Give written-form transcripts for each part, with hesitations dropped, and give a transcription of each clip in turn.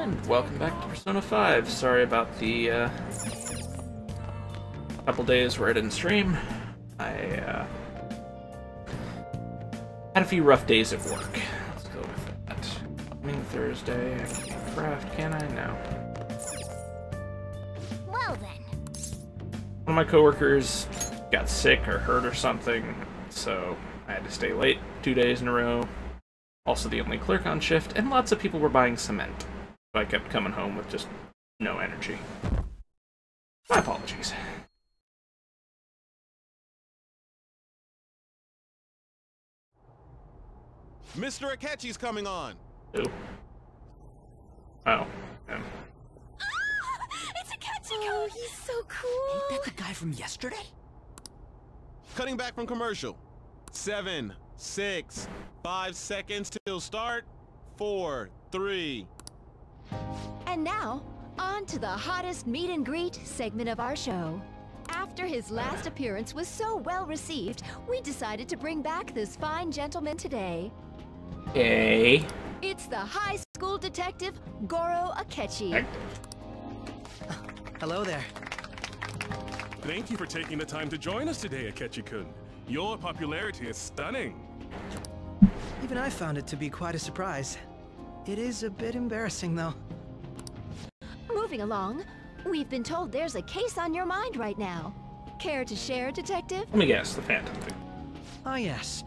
And welcome back to Persona 5. Sorry about the couple days where I didn't stream. I had a few rough days at work. Let's go with that. Coming Thursday, I can't craft, can I? No. Well then. One of my coworkers got sick or hurt or something, so I had to stay late 2 days in a row. Also the only clerk on shift, and lots of people were buying cement. So I kept coming home with just no energy. My apologies. Mr. Akechi's coming on! Who? Oh. It's Akechi! Oh, he's so cool! Ain't that the guy from yesterday? Cutting back from commercial. 7, 6, 5 seconds till start. 4, 3. And now, on to the hottest meet and greet segment of our show. After his last appearance was so well received, we decided to bring back this fine gentleman today. Hey. It's the high school detective, Goro Akechi. Hello there. Thank you for taking the time to join us today, Akechi-kun. Your popularity is stunning. Even I found it to be quite a surprise. It is a bit embarrassing, though. Moving along, we've been told there's a case on your mind right now. Care to share, detective? Let me guess, the Phantom Thief. Ah, yes.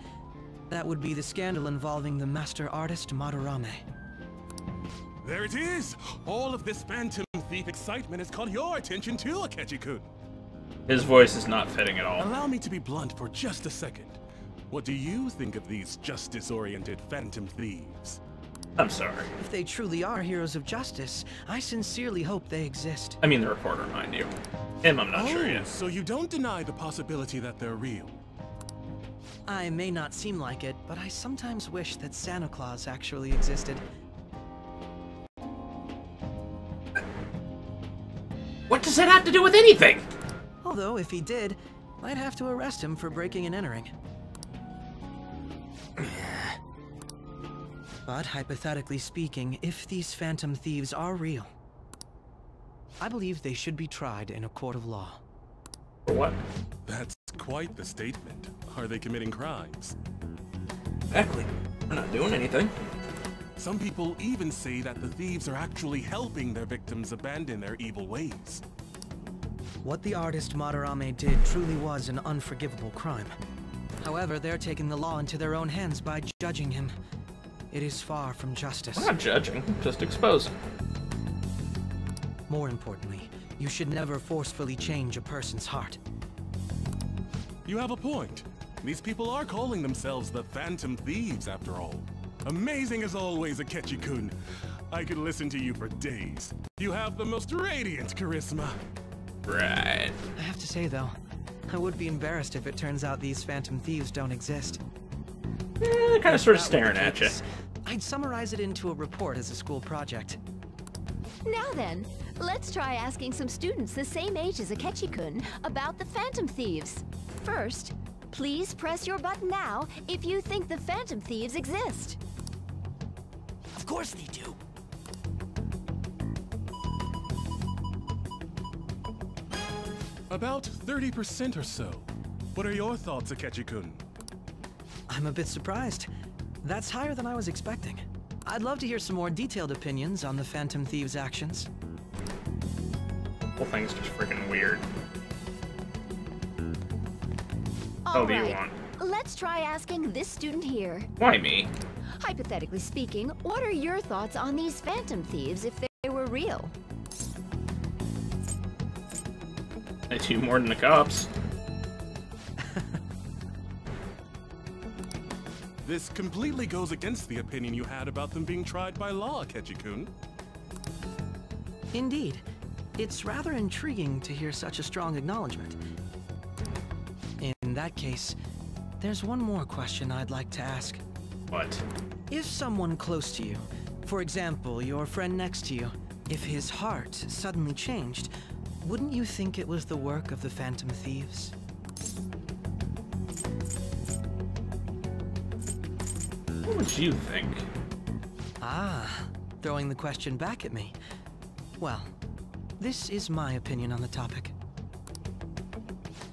That would be the scandal involving the master artist Madarame. There it is! All of this Phantom Thief excitement has caught your attention too, Akechi-kun. His voice is not fitting at all. Allow me to be blunt for just a second. What do you think of these justice-oriented Phantom Thieves? I'm sorry. If they truly are heroes of justice, I sincerely hope they exist. I mean the reporter, mind you. Him, I'm not sure yet. So you don't deny the possibility that they're real? I may not seem like it, but I sometimes wish that Santa Claus actually existed. What does that have to do with anything? Although, if he did, I'd have to arrest him for breaking and entering. But hypothetically speaking, if these Phantom Thieves are real, I believe they should be tried in a court of law. For what? That's quite the statement. Are they committing crimes? Exactly. We're not doing anything. Some people even say that the thieves are actually helping their victims abandon their evil ways. What the artist Madarame did truly was an unforgivable crime. However, they're taking the law into their own hands by judging him. It is far from justice. We're not judging, just exposing. More importantly, you should never forcefully change a person's heart. You have a point. These people are calling themselves the Phantom Thieves, after all. Amazing as always, Akechi-kun. I could listen to you for days. You have the most radiant charisma. Right. I have to say, though, I would be embarrassed if it turns out these Phantom Thieves don't exist. They're kind of sort of staring at you. I'd summarize it into a report as a school project. Now then, let's try asking some students the same age as Akechi-kun about the Phantom Thieves. First, please press your button now if you think the Phantom Thieves exist. Of course they do. About 30% or so. What are your thoughts, Akechi-kun? I'm a bit surprised. That's higher than I was expecting. I'd love to hear some more detailed opinions on the Phantom Thieves' actions. The whole thing's just freaking weird. All What do you right, want? let's try asking this student here. Why me? Hypothetically speaking, what are your thoughts on these Phantom Thieves if they were real? I do more than the cops. This completely goes against the opinion you had about them being tried by law, Akechi-kun. Indeed. It's rather intriguing to hear such a strong acknowledgement. In that case, there's one more question I'd like to ask. What? If someone close to you, for example, your friend next to you, if his heart suddenly changed, wouldn't you think it was the work of the Phantom Thieves? What would you think? Ah, throwing the question back at me. Well, this is my opinion on the topic.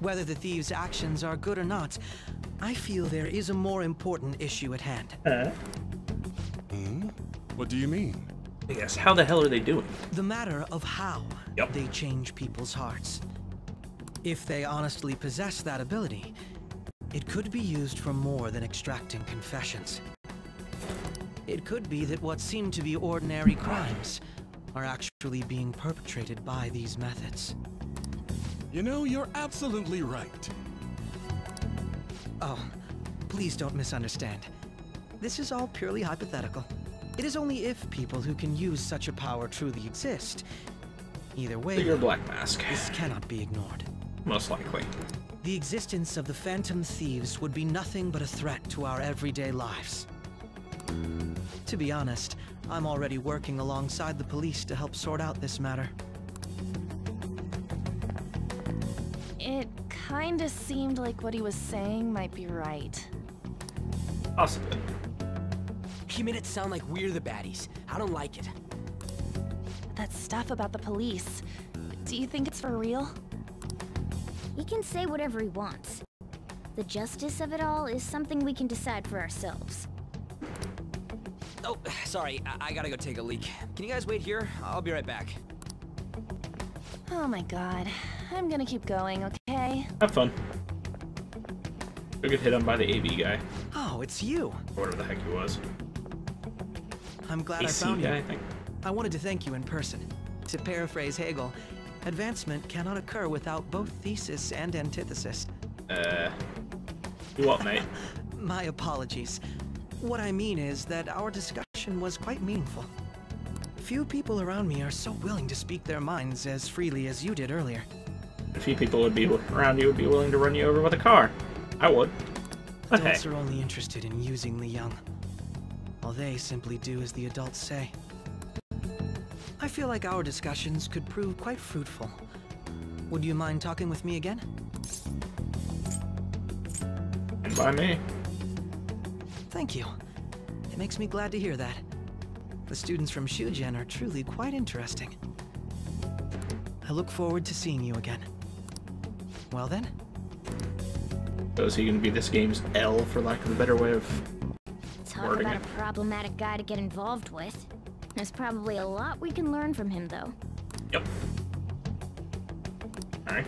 Whether the thieves' actions are good or not, I feel there is a more important issue at hand. What do you mean? Yes, how the hell are they doing? The matter of how Yep. they change people's hearts. If they honestly possess that ability, it could be used for more than extracting confessions. It could be that what seem to be ordinary crimes are actually being perpetrated by these methods. You know, you're absolutely right. Oh, please don't misunderstand. This is all purely hypothetical. It is only if people who can use such a power truly exist. Either way, Your Black Mask. this cannot be ignored. Most likely. The existence of the Phantom Thieves would be nothing but a threat to our everyday lives. To be honest, I'm already working alongside the police to help sort out this matter. It kinda seemed like what he was saying might be right. Possibly. You made it sound like we're the baddies. I don't like it. That stuff about the police, do you think it's for real? He can say whatever he wants. The justice of it all is something we can decide for ourselves. Oh, sorry. I gotta go take a leak. Can you guys wait here? I'll be right back. Oh my god. I'm gonna keep going, okay? Have fun. Go get hit on by the AV guy. Oh, it's you. Or whatever the heck he was. I'm glad AC I found guy, you. I think. I wanted to thank you in person. To paraphrase Hegel, advancement cannot occur without both thesis and antithesis. You what, mate? My apologies. What I mean is that our discussion was quite meaningful. Few people around me are so willing to speak their minds as freely as you did earlier. A few people would be around you would be willing to run you over with a car. I would. But hey. Adults are only interested in using the young, while they simply do as the adults say. I feel like our discussions could prove quite fruitful. Would you mind talking with me again? And by me. Thank you. It makes me glad to hear that. The students from Shugen are truly quite interesting. I look forward to seeing you again. Well then? So is he going to be this game's L, for lack of a better way of Talk wording about it? a problematic guy to get involved with. There's probably a lot we can learn from him, though. Yep. Alright.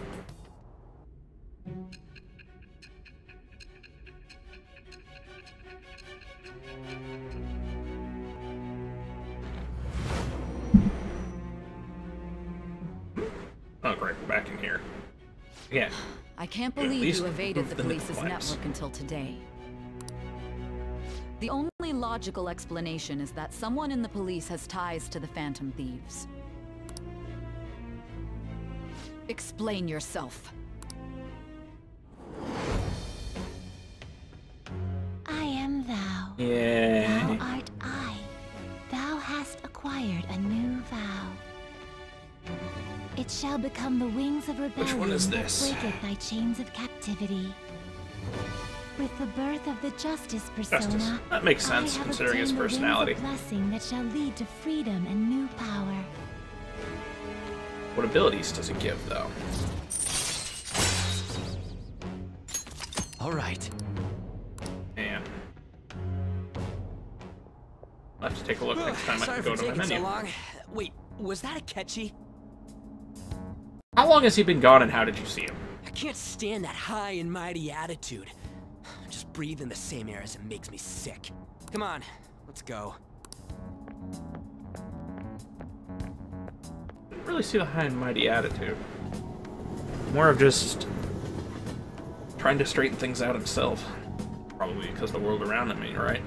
Oh, great. We're back in here. Yeah. I can't At believe least you evaded move the them into police's collapse. network until today. The only logical explanation is that someone in the police has ties to the Phantom Thieves. Explain yourself. I am thou. Yeah. Thou art I. Thou hast acquired a new vow. It shall become the wings of rebellion one is that this? breaketh thy chains of captivity. With the birth of the Justice persona, Justice. That makes I sense, have considering his obtained the wings of personality. blessing that shall lead to freedom and new power. What abilities does it give, though? All right. Man. I'll have to take a look next time I Sorry can go for to my taking menu. so long. Wait, was that a catchy? How long has he been gone and how did you see him? I can't stand that high and mighty attitude. Just breathing the same air as it makes me sick. Come on, let's go. Didn't really see the high and mighty attitude. More of just trying to straighten things out himself. Probably because the world around him ain't right.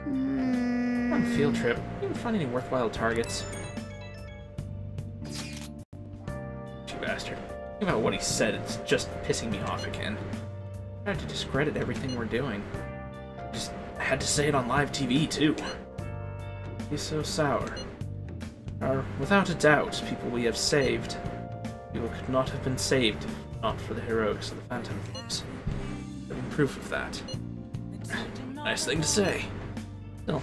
We're on a field trip. You can find any worthwhile targets. You bastard. Think about what he said, it's just pissing me off again. I had to discredit everything we're doing. Just had to say it on live TV, too. He's so sour. Are, without a doubt, people we have saved. People could not have been saved if not for the heroics of the Phantom Thieves. Living proof of that. Nice thing to say. Still,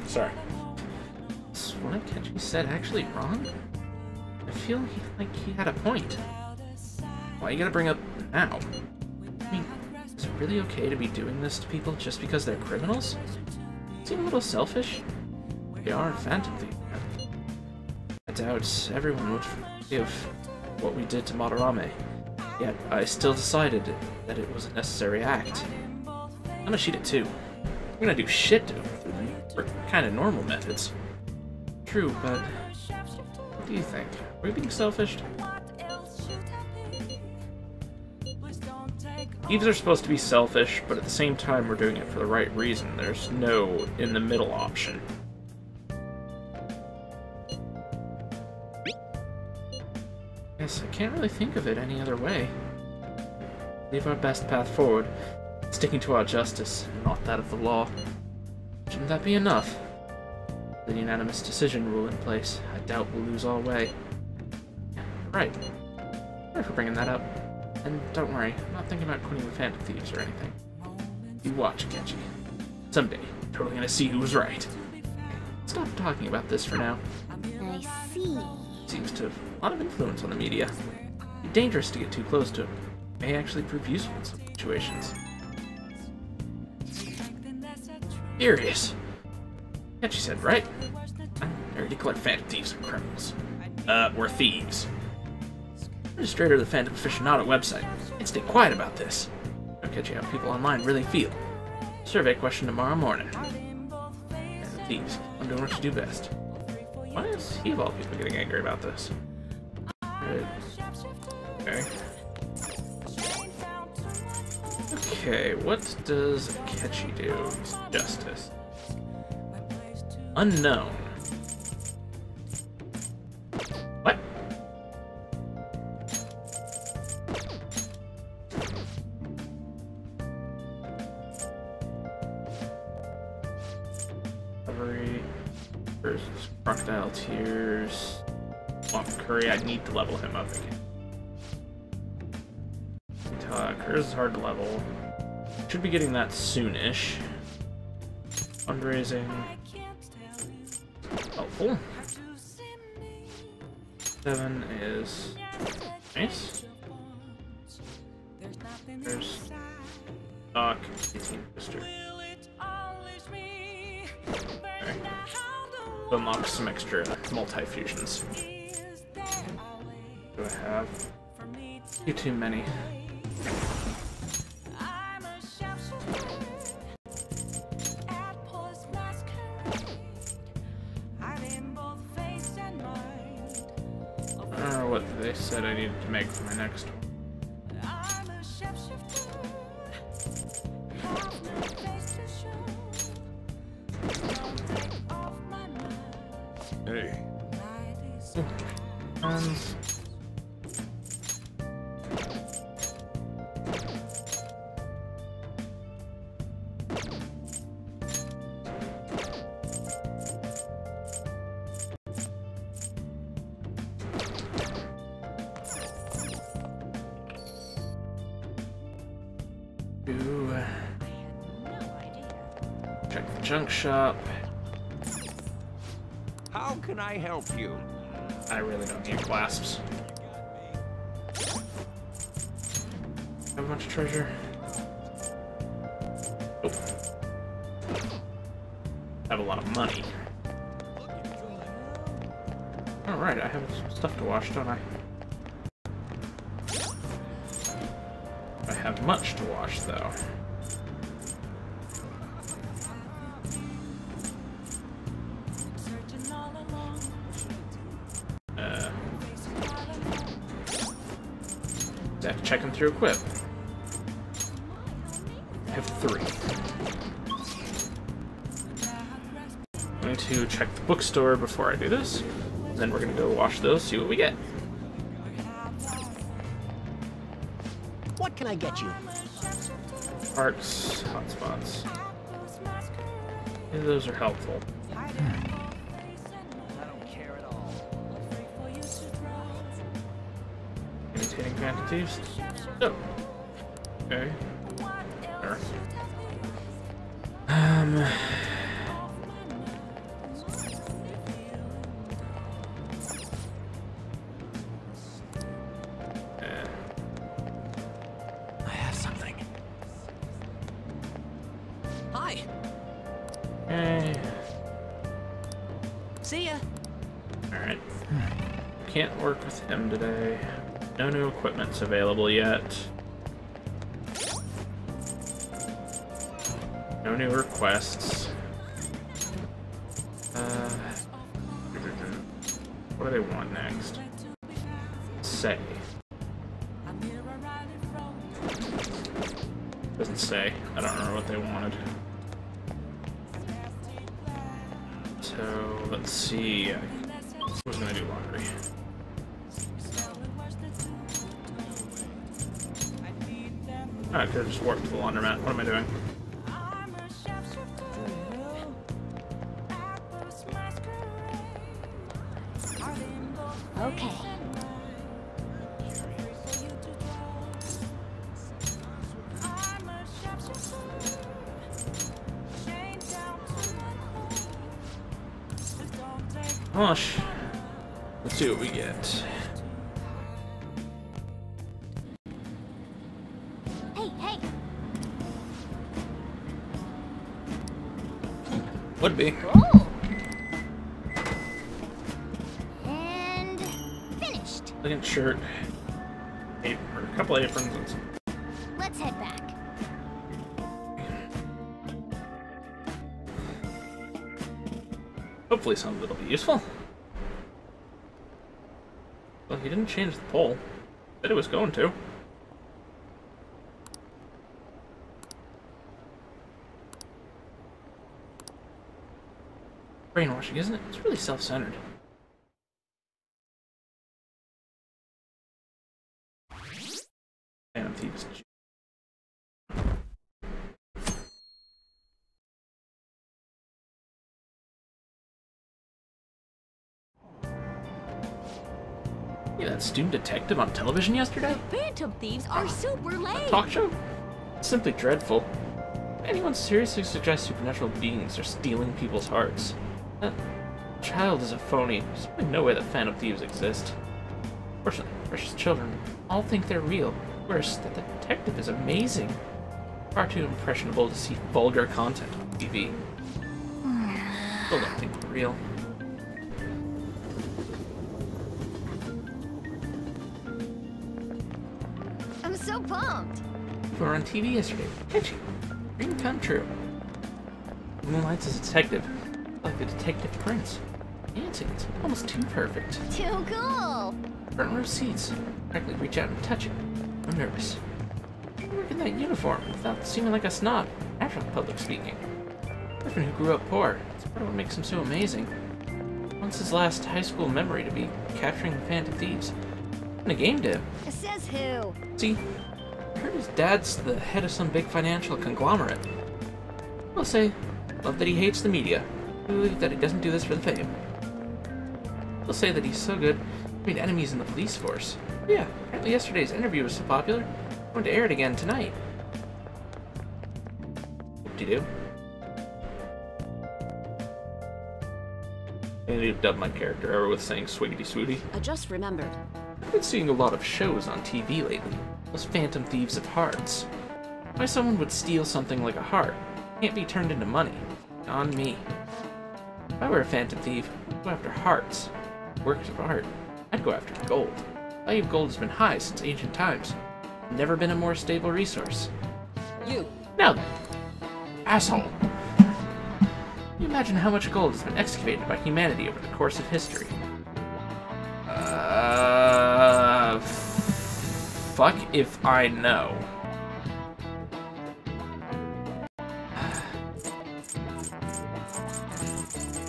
Sorry. Is what Akechi said actually wrong? I feel like he had a point. Why you gotta bring up now? I mean, is it really okay to be doing this to people just because they're criminals? Seem a little selfish? They are Phantom Thieves. I doubt everyone would forgive what we did to Madarame. Yet, I still decided that it was a necessary act. I'm gonna shoot it too. I'm gonna do shit to him. For kind of normal methods. True, but what do you think? Are we being selfish? Thieves are supposed to be selfish, but at the same time we're doing it for the right reason. There's no in-the-middle option. Guess I can't really think of it any other way. Leave our best path forward, sticking to our justice, not that of the law. Shouldn't that be enough? The unanimous decision rule in place, I doubt we'll lose our way. Yeah, right. Sorry for bringing that up. And don't worry, I'm not thinking about quitting the Phantom Thieves or anything. You watch, Akechi. Someday, you're totally gonna see who was right. Stop talking about this for now. I see. Seems to have a lot of influence on the media. It'd be dangerous to get too close to him. It may actually prove useful in some situations. Furious. Akechi said, right? I already declared Phantom Thieves are criminals. We're thieves. Administrator of the Phantom Aficionado website. And stay quiet about this. I'll catch you how people online really feel. Survey question tomorrow morning. Phantom Thieves, I'm doing what you do best. Why is he of all people getting angry about this? Okay. Okay, what does Akechi do? Justice. Unknown. What? Recovery versus Crocodile Tears. Swamp Curry, I need to level him up again. Curse is hard to level. Should be getting that soonish. Fundraising. Helpful. 7 is nice. There's Doc, 18 booster. Okay. Unlock some extra multi-fusions. Do I have? Too many. I don't know what they said I needed to make for my next one. Hey. Check the junk shop. How can I help you? I really don't need clasps. Have a bunch of treasure. Oh. Have a lot of money. Alright, I have some stuff to wash, don't I? I have much to wash, though. Checking through equip. I have 3. I'm going to check the bookstore before I do this. And then we're going to go wash those, see what we get. What can I get you? Parks, hotspots. Yeah, those are helpful. Imitating Phantom Thieves? Oh. Okay. Sure. See ya. Alright. Can't work with him today. No new equipment's available yet. No new requests. What do they want next? Say. Doesn't say. I don't remember what they wanted. So, let's see. Who's gonna do laundry? I could have just walked to the laundromat. What am I doing? Okay. Gosh. Let's see what we get. Hey, hey. Would be. Cool. And finished. Looking shirt. A couple aprons and some. Let's head back. Hopefully some of it'll be useful. Well, he didn't change the poll. Said it was going to. Brainwashing, isn't it? It's really self-centered. Phantom Thieves. Yeah, that student detective on television yesterday? Phantom thieves are super lame. Talk show? Simply dreadful. If anyone seriously suggests supernatural beings are stealing people's hearts, that child is a phony. There's simply no way that Phantom Thieves exist. Fortunately, precious children all think they're real. Worse, that the detective is amazing. Far too impressionable to see vulgar content on TV. Still don't think they're real. I'm so pumped. We were on TV yesterday. Catchy. Dream come true. Moonlights as a detective. Like the Detective Prince. Dancing. It's almost too perfect. Too cool. Front row seats. Practically reach out and touch it. I'm nervous. I work in that uniform without seeming like a snob. Natural public speaking. Griffin who grew up poor. That's part of what makes him so amazing. Wants his last high school memory to be capturing the Phantom Thieves. And a game to him. Says who? See, I heard his dad's the head of some big financial conglomerate. I'll say, love that he hates the media. I believe that he doesn't do this for the fame. He'll say that he's so good, he made enemies in the police force. But yeah, apparently yesterday's interview was so popular, I'm going to air it again tonight. Whoop-de-doo. I need to dub my character over with saying swiggity swooty. I just remembered. I've been seeing a lot of shows on TV lately. Those Phantom Thieves of Hearts. Why someone would steal something like a heart can't be turned into money. On me. If I were a Phantom Thief, I'd go after hearts. Works of art. I'd go after gold. The value of gold has been high since ancient times. Never been a more stable resource. You. Now then. Asshole. Can you imagine how much gold has been excavated by humanity over the course of history? Fuck if I know.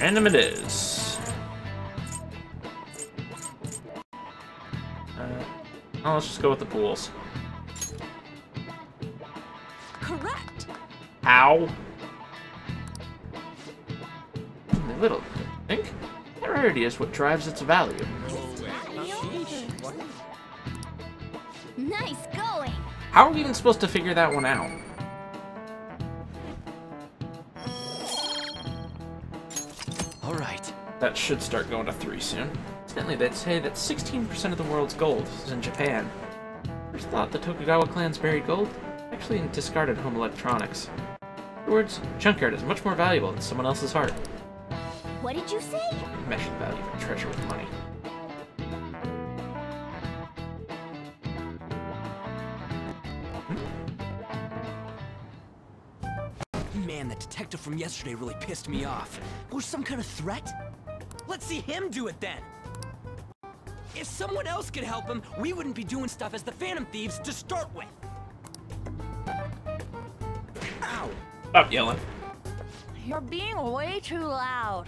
Random it is. Oh, let's just go with the pools. Correct. Ow. Little, I think. Rarity is what drives its value. Nice going. How are we even supposed to figure that one out? All right. That should start going to 3 soon. Incidentally, they'd say that 16% of the world's gold is in Japan. First thought the Tokugawa clan's buried gold? Actually in discarded home electronics. In other words, junkyard is much more valuable than someone else's heart. What did you say? Measure the value of a treasure with money. Man, that detective from yesterday really pissed me off. Was some kind of threat? Let's see him do it then! If someone else could help him, we wouldn't be doing stuff as the Phantom Thieves to start with! Ow! Stop yelling. You're being way too loud.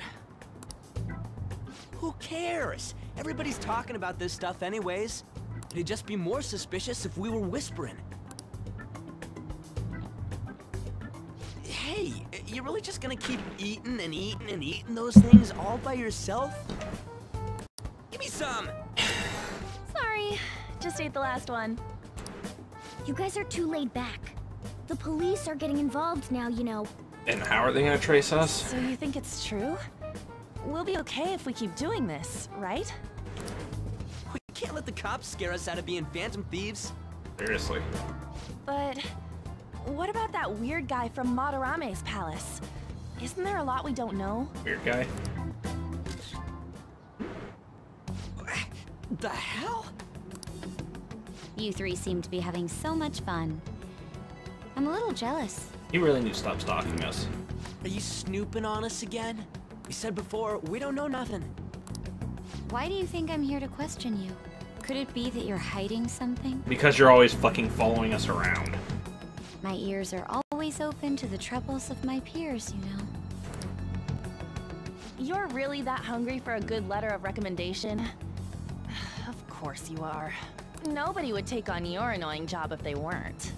Who cares? Everybody's talking about this stuff anyways. It'd just be more suspicious if we were whispering. Hey, you really just gonna keep eating and eating and eating those things all by yourself? Give me some! Sorry, just ate the last one. You guys are too laid back. The police are getting involved now, you know. And how are they gonna trace us? So you think it's true? We'll be okay if we keep doing this, right? We can't let the cops scare us out of being Phantom Thieves. Seriously. But what about that weird guy from Madarame's palace? Isn't there a lot we don't know? Weird guy. The hell? You three seem to be having so much fun. I'm a little jealous. He really needs to stop stalking us. Are you snooping on us again? We said before, we don't know nothing. Why do you think I'm here to question you? Could it be that you're hiding something? Because you're always fucking following us around. My ears are always open to the troubles of my peers, you know. You're really that hungry for a good letter of recommendation? Of course you are. Nobody would take on your annoying job if they weren't.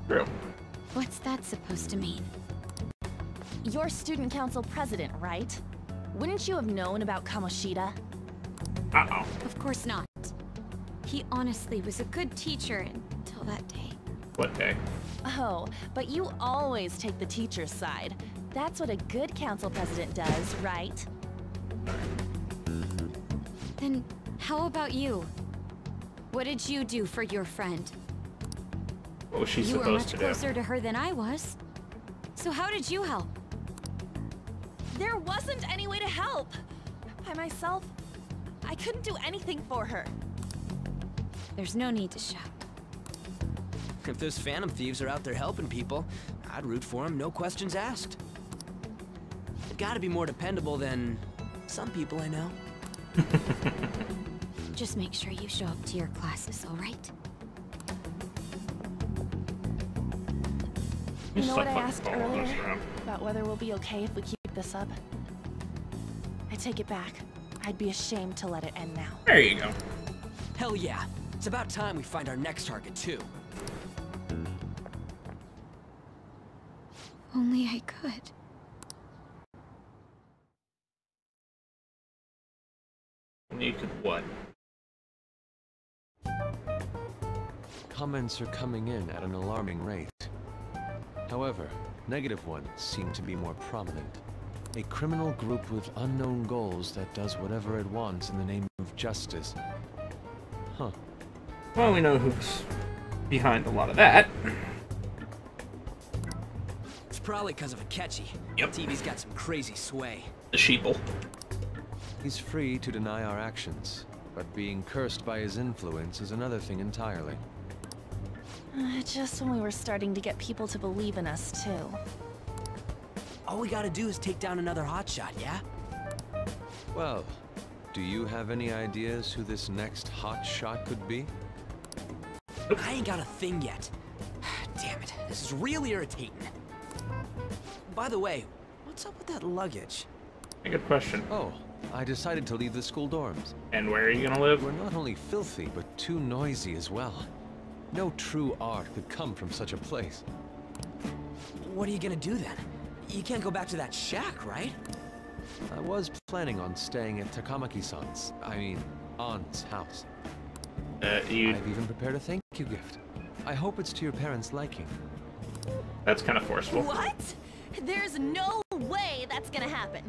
True. What's that supposed to mean? You're student council president, right? Wouldn't you have known about Kamoshida? Uh-oh. Of course not. He honestly was a good teacher until that day. What day? Oh, but you always take the teacher's side. That's what a good council president does, right? Then how about you? What did you do for your friend? What was she You were supposed much to do? closer to her than I was. So how did you help? There wasn't any way to help. By myself, I couldn't do anything for her. There's no need to shout. If those Phantom Thieves are out there helping people, I'd root for them, no questions asked. They've gotta be more dependable than some people I know. Just make sure you show up to your classes, all right? You know Stop what I fucking asked following us earlier? around. About whether we'll be okay if we keep this up? I take it back. I'd be ashamed to let it end now. There you go. Hell yeah. It's about time we find our next target, too. Only I could. You could what? Comments are coming in at an alarming rate. However, negative ones seem to be more prominent. A criminal group with unknown goals that does whatever it wants in the name of justice. Huh. Well, we know who's behind a lot of that. It's probably because of Akechi. Yep. TV's got some crazy sway. The sheeple. He's free to deny our actions, but being cursed by his influence is another thing entirely. Just when we were starting to get people to believe in us, too. All we gotta do is take down another hotshot, yeah? Well, do you have any ideas who this next hot shot could be? I ain't got a thing yet. Damn it, this is really irritating. By the way, what's up with that luggage? A good question. Oh, I decided to leave the school dorms. And where are you gonna live? We're not only filthy, but too noisy as well. No true art could come from such a place. What are you gonna do then? You can't go back to that shack, right? I was planning on staying at Takamaki-san's, aunt's house. I've even prepared a thank you gift. I hope it's to your parents' liking. That's kind of forceful. What? There's no way that's gonna happen.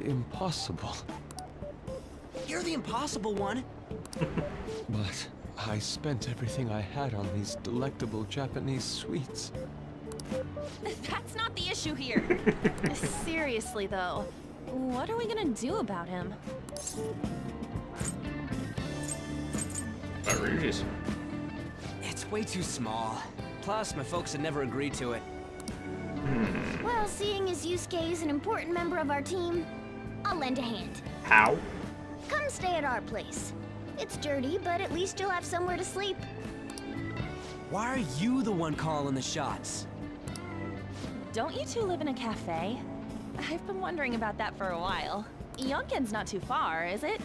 Impossible. You're the impossible one. But I spent everything I had on these delectable Japanese sweets. That's not the issue here. Seriously, though, What are we gonna do about him? Outrageous. It's way too small. Plus, my folks had never agreed to it. Well, seeing as Yusuke is an important member of our team, I'll lend a hand. How? Come stay at our place. It's dirty, but at least you'll have somewhere to sleep. Why are you the one calling the shots? Don't you two live in a cafe? I've been wondering about that for a while. Yonken's not too far, is it?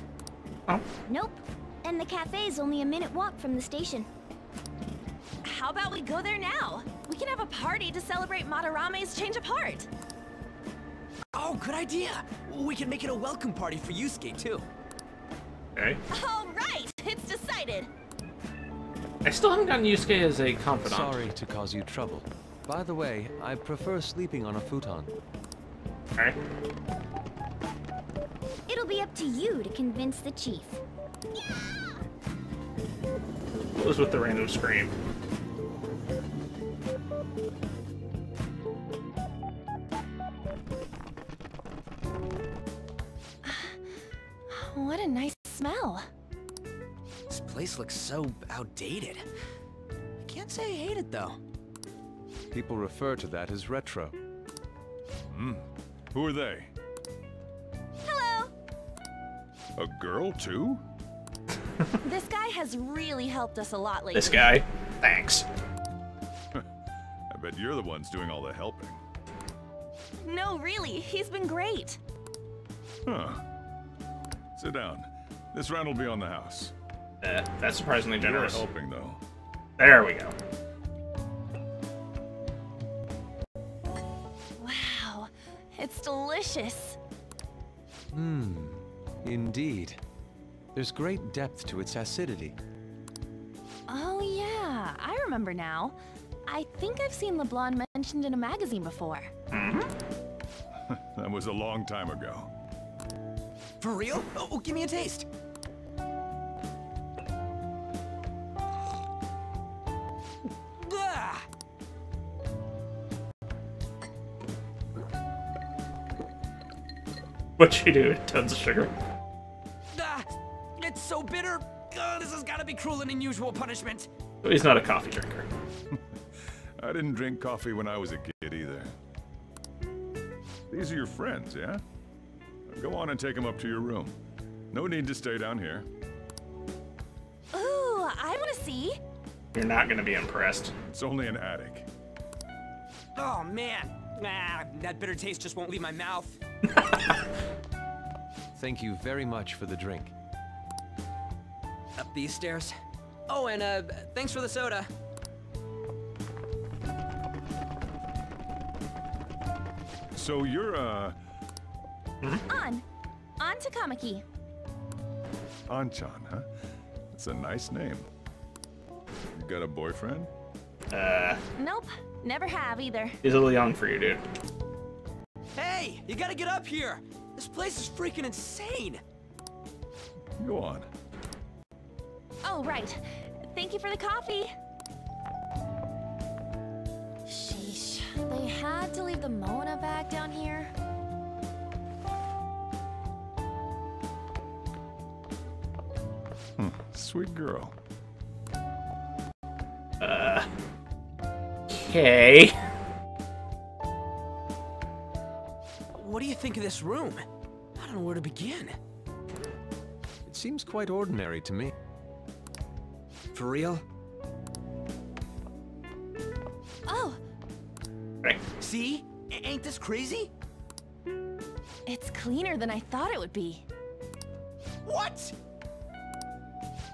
Oh. Nope. And the cafe's only a minute walk from the station. How about we go there now? We can have a party to celebrate Madarame's change of heart. Oh, good idea. We can make it a welcome party for Yusuke, too. Okay. All right, it's decided. I still haven't gotten Yusuke as a confidant. Sorry to cause you trouble. By the way, I prefer sleeping on a futon. Alright. It'll be up to you to convince the chief. What was with the random scream? What a nice smell. This place looks so outdated. I can't say I hate it, though. People refer to that as retro. Who are they? Hello. A girl, too? This guy has really helped us a lot lately. This guy? Thanks. I bet you're the ones doing all the helping. No, really, he's been great. Huh. Sit down. This round will be on the house. That's surprisingly generous. You're helping, though. There we go. Wow, it's delicious. Indeed. There's great depth to its acidity. Oh yeah, I remember now. I think I've seen LeBlanc mentioned in a magazine before. That was a long time ago. For real? Oh, give me a taste. Ah! What'd you do? Tons of sugar. Ah! It's so bitter. This has got to be cruel and unusual punishment. He's not a coffee drinker. I didn't drink coffee when I was a kid either. These are your friends, yeah? Go on and take them up to your room. No need to stay down here. Ooh, I want to see. You're not gonna be impressed. It's only an attic. Oh, man. That bitter taste just won't leave my mouth. Thank you very much for the drink. Up these stairs. Oh, and thanks for the soda. So you're, On to Kamaki. Anchan, huh? That's a nice name. You got a boyfriend? Nope, never have either. He's a little young for you, dude. Hey, you gotta get up here. This place is freaking insane. Go on. Oh, right. Thank you for the coffee. Sheesh, they had to leave the Mona bag down here. Sweet girl. Okay. What do you think of this room? I don't know where to begin. It seems quite ordinary to me. For real? Oh, Right. See? Ain't this crazy? it's cleaner than I thought it would be. What?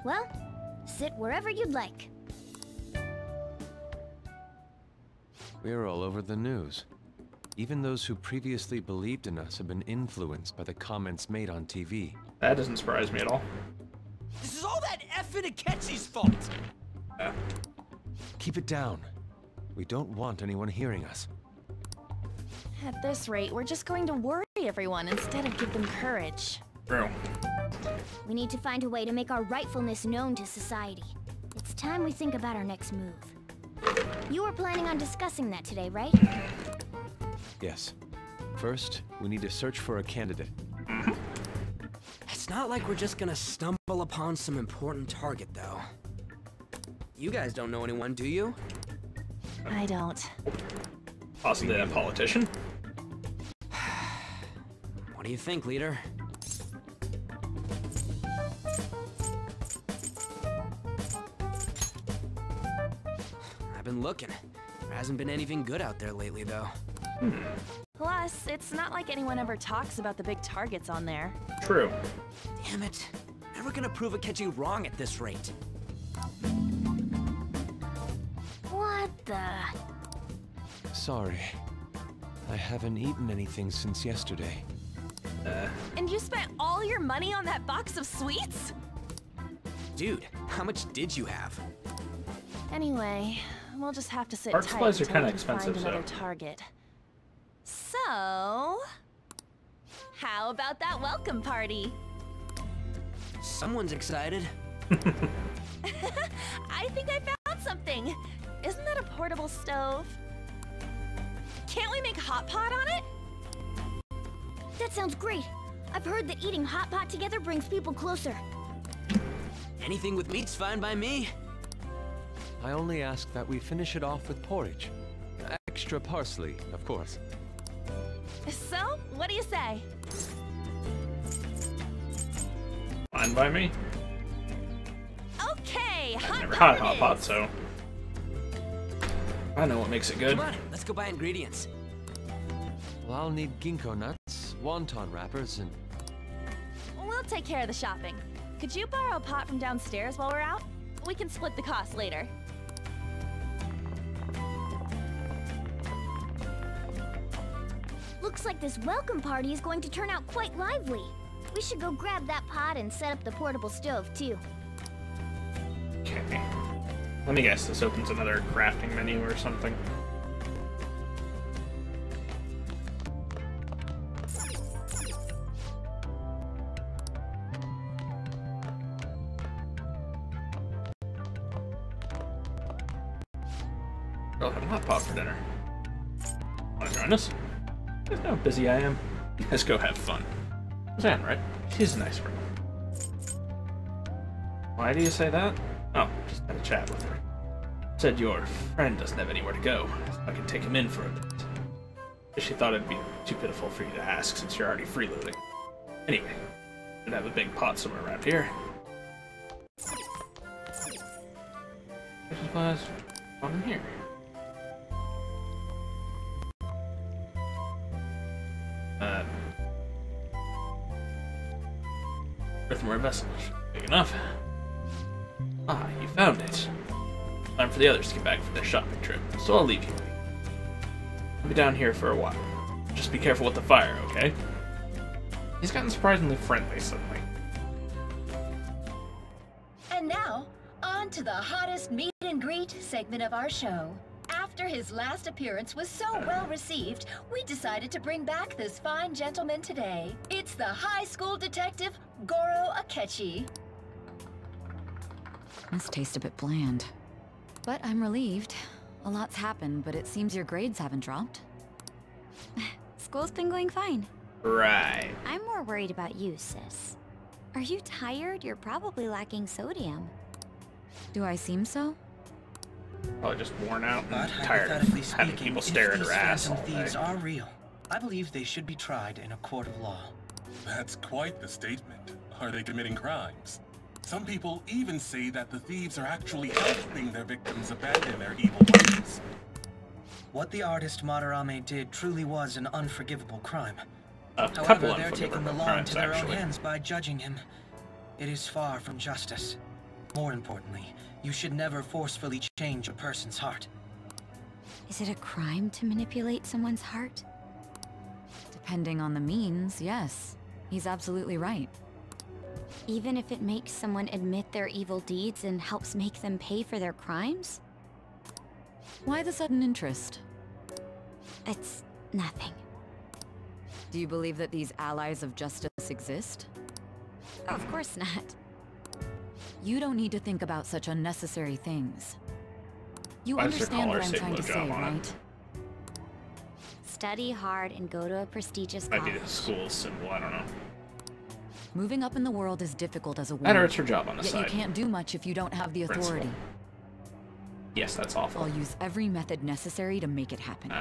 Well, sit wherever you'd like. We're all over the news. Even those who previously believed in us have been influenced by the comments made on TV. That doesn't surprise me at all. This is all that effing Akechi's fault! Keep it down. We don't want anyone hearing us. At this rate, we're just going to worry everyone instead of give them courage. True. We need to find a way to make our rightfulness known to society. It's time we think about our next move. You were planning on discussing that today, right? Yes. First, we need to search for a candidate. It's not like we're just gonna stumble upon some important target, though. You guys don't know anyone, do you? I don't. Possibly a politician? What do you think, leader? I've been looking. There hasn't been anything good out there lately, though. Plus, it's not like anyone ever talks about the big targets on there. True. Damn it. Never gonna prove Akechi wrong at this rate. What the? Sorry. I haven't eaten anything since yesterday. And you spent all your money on that box of sweets? Dude, how much did you have? Anyway, we'll just have to sit Art tight supplies are until kinda we can expensive, find another so. target. So, how about that welcome party? Someone's excited. I think I found something. Isn't that a portable stove? Can't we make hot pot on it? That sounds great. I've heard that eating hot pot together brings people closer. Anything with meat's fine by me. I only ask that we finish it off with porridge. Extra parsley, of course. So, what do you say? Fine by me. Okay, I've hot never pot had hot it pot, is. so I know what makes it good. Come on, let's go buy ingredients. Well, I'll need ginkgo nuts, wonton wrappers, and... We'll take care of the shopping. Could you borrow a pot from downstairs while we're out? We can split the cost later. Looks like this welcome party is going to turn out quite lively. We should go grab that pot and set up the portable stove, too. Okay. Let me guess, this opens another crafting menu or something. I'll have a hot pot for dinner. Wanna join us? You guys know how busy I am. You guys go have fun. Zan, right? She's a nice girl. Why do you say that? Oh, just had a chat with her. Said your friend doesn't have anywhere to go. I could take him in for a bit. She thought it'd be too pitiful for you to ask since you're already freeloading. Anyway, should have a big pot somewhere around here. Supplies on here. Earthenware vessel. Big enough. Ah, you found it. Time for the others to get back for their shopping trip, so I'll leave you. I'll be down here for a while. Just be careful with the fire, okay? He's gotten surprisingly friendly suddenly. And now, on to the hottest meet and greet segment of our show. After his last appearance was so well received, we decided to bring back this fine gentleman today. It's the high school detective, Goro Akechi. This tastes a bit bland. But I'm relieved. A lot's happened, but it seems your grades haven't dropped. School's been going fine. Right. I'm more worried about you, sis. Are you tired? You're probably lacking sodium. Do I seem so? Probably just worn out But and tired hypothetically of having speaking, people if stare at these her ass all phantom day. thieves are real, I believe they should be tried in a court of law. That's quite the statement. Are they committing crimes? Some people even say that the thieves are actually helping their victims abandon their evil ways. What the artist Madarame did truly was an unforgivable crime. A couple However, they're unforgivable taking the law crimes, into their actually. own hands by judging him. It is far from justice. More importantly, you should never forcefully change a person's heart. Is it a crime to manipulate someone's heart? Depending on the means, yes. He's absolutely right. Even if it makes someone admit their evil deeds and helps make them pay for their crimes? Why the sudden interest? It's nothing. Do you believe that these allies of justice exist? Of course not. You don't need to think about such unnecessary things. You Why does her understand collar what I'm say trying to say, blowjob on it? right? study hard and go to a prestigious Might college. be the school symbol, I don't know. Moving up in the world is difficult as a woman. And it's her job on the Yet side. you can't do much if you don't have the authority. Principal. Yes, that's awful. I'll use every method necessary to make it happen.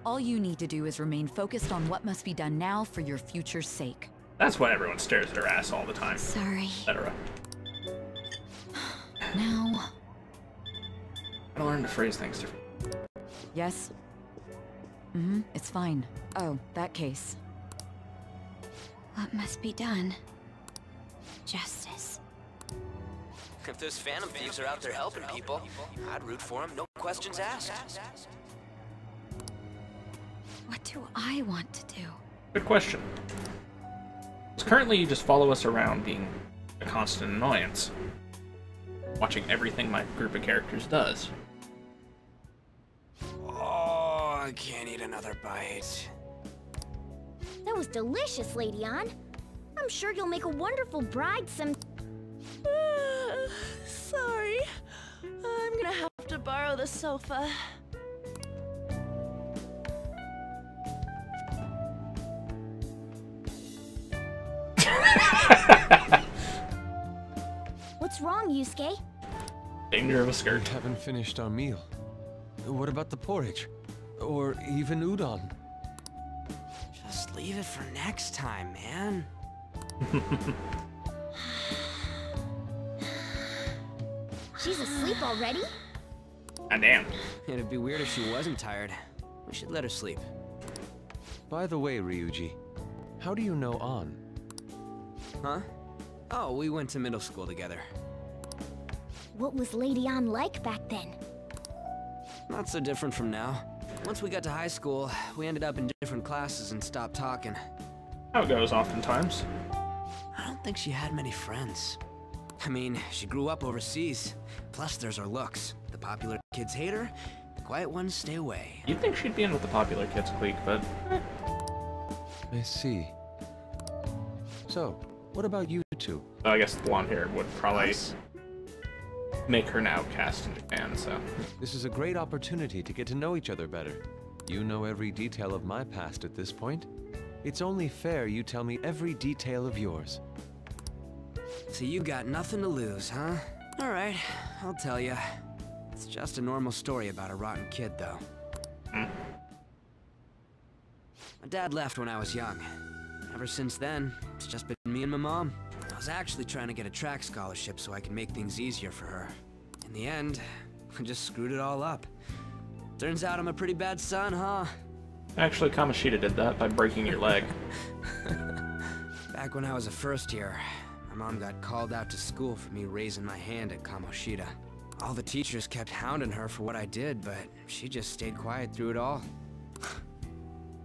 All you need to do is remain focused on what must be done now for your future's sake. That's why everyone stares at her ass all the time. Sorry. Etc. Now... I learned to phrase things differently. Yes? Mm-hmm, it's fine. Oh, that case. What must be done? Justice. If those Phantom Thieves are out there helping people, I'd root for them, no questions asked. What do I want to do? Good question. So currently you just follow us around being a constant annoyance. Watching everything my group of characters does. Oh, I can't eat another bite. That was delicious, Lady Ann. I'm sure you'll make a wonderful bride some... Sorry. I'm gonna have to borrow the sofa. What's wrong, Yusuke? Danger of a skirt. We haven't finished our meal. What about the porridge? Or even udon? Just leave it for next time, man. She's asleep already? Ah, damn. It'd be weird if she wasn't tired. We should let her sleep. By the way, Ryuji, how do you know An? Huh? Oh, we went to middle school together. What was Lady Ann like back then? Not so different from now. Once we got to high school, we ended up in different classes and stopped talking. How it goes oftentimes. I don't think she had many friends. I mean, she grew up overseas. Plus, there's her looks. The popular kids hate her, the quiet ones stay away. You'd think she'd be in with the popular kids clique, but... I see. So, what about you two? I guess the blonde hair would probably Us? make her an outcast in Japan, so... This is a great opportunity to get to know each other better. You know every detail of my past at this point. It's only fair you tell me every detail of yours. So you got nothing to lose, huh? Alright, I'll tell you. It's just a normal story about a rotten kid, though. My dad left when I was young. Ever since then, it's just been me and my mom. I was actually trying to get a track scholarship so I could make things easier for her. In the end, I just screwed it all up. Turns out I'm a pretty bad son, huh? Actually, Kamoshida did that by breaking your leg. Back when I was a first year, my mom got called out to school for me raising my hand at Kamoshida. All the teachers kept hounding her for what I did, but she just stayed quiet through it all.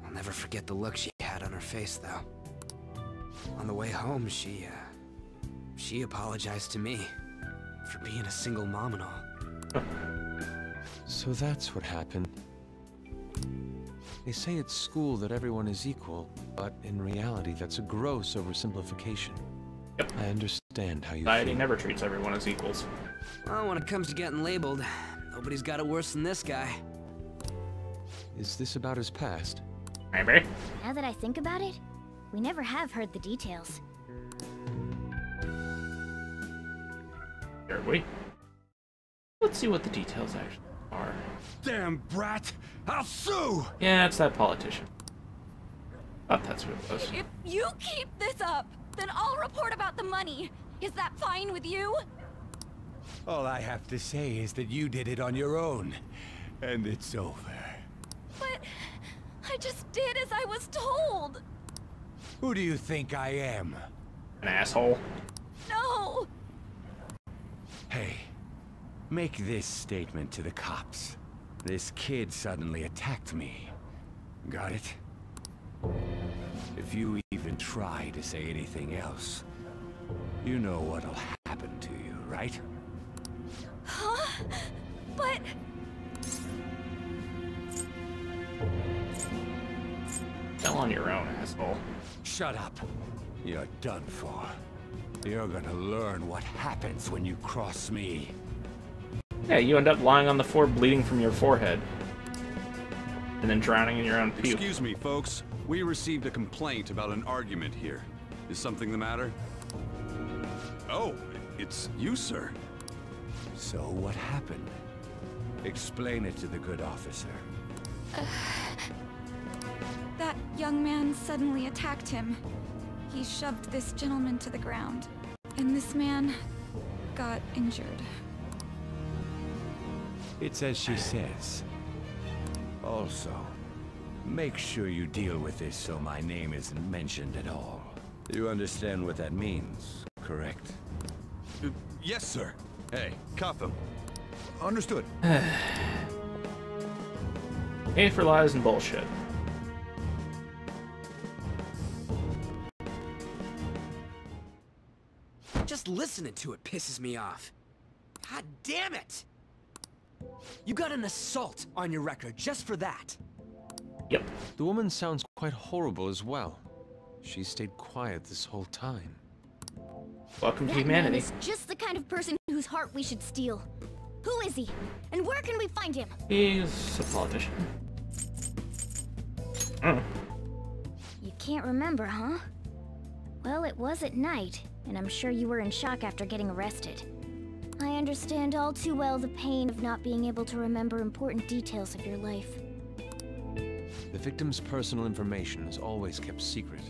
I'll never forget the look she had on her face, though. On the way home, she apologized to me for being a single mom and all. So that's what happened. They say at school that everyone is equal, but in reality that's a gross oversimplification. Yep. I understand how you Society feel. never treats everyone as equals. Well, when it comes to getting labeled, nobody's got it worse than this guy. Is this about his past? Maybe. Now that I think about it, we never have heard the details. Here we. Let's see what the details actually are. Damn brat! I'll sue! Yeah, it's that politician. Thought that's who it was. If you keep this up, then I'll report about the money. Is that fine with you? All I have to say is that you did it on your own, and it's over. But I just did as I was told. Who do you think I am? An asshole. No! Hey, make this statement to the cops. This kid suddenly attacked me. Got it? If you even try to say anything else, you know what'll happen to you, right? Huh? But... Tell on your own, asshole. Shut up. You're done for. You're gonna learn what happens when you cross me. Yeah, you end up lying on the floor bleeding from your forehead. and then drowning in your own puke. Excuse me, folks. We received a complaint about an argument here. Is something the matter? Oh, it's you, sir. So what happened? Explain it to the good officer. That young man suddenly attacked him. He shoved this gentleman to the ground, and this man got injured. It's as she says. Also, make sure you deal with this so my name isn't mentioned at all. You understand what that means, correct? Yes, sir. Hey, cuff him. Understood. A for lies and bullshit. Just listening to it pisses me off. God damn it! You got an assault on your record just for that. Yep. The woman sounds quite horrible as well. She stayed quiet this whole time. Welcome to That humanity. man is just the kind of person whose heart we should steal. Who is he? And where can we find him? He's a politician. Oh. You can't remember, huh? Well, it was at night, and I'm sure you were in shock after getting arrested. I understand all too well the pain of not being able to remember important details of your life. The victim's personal information is always kept secret.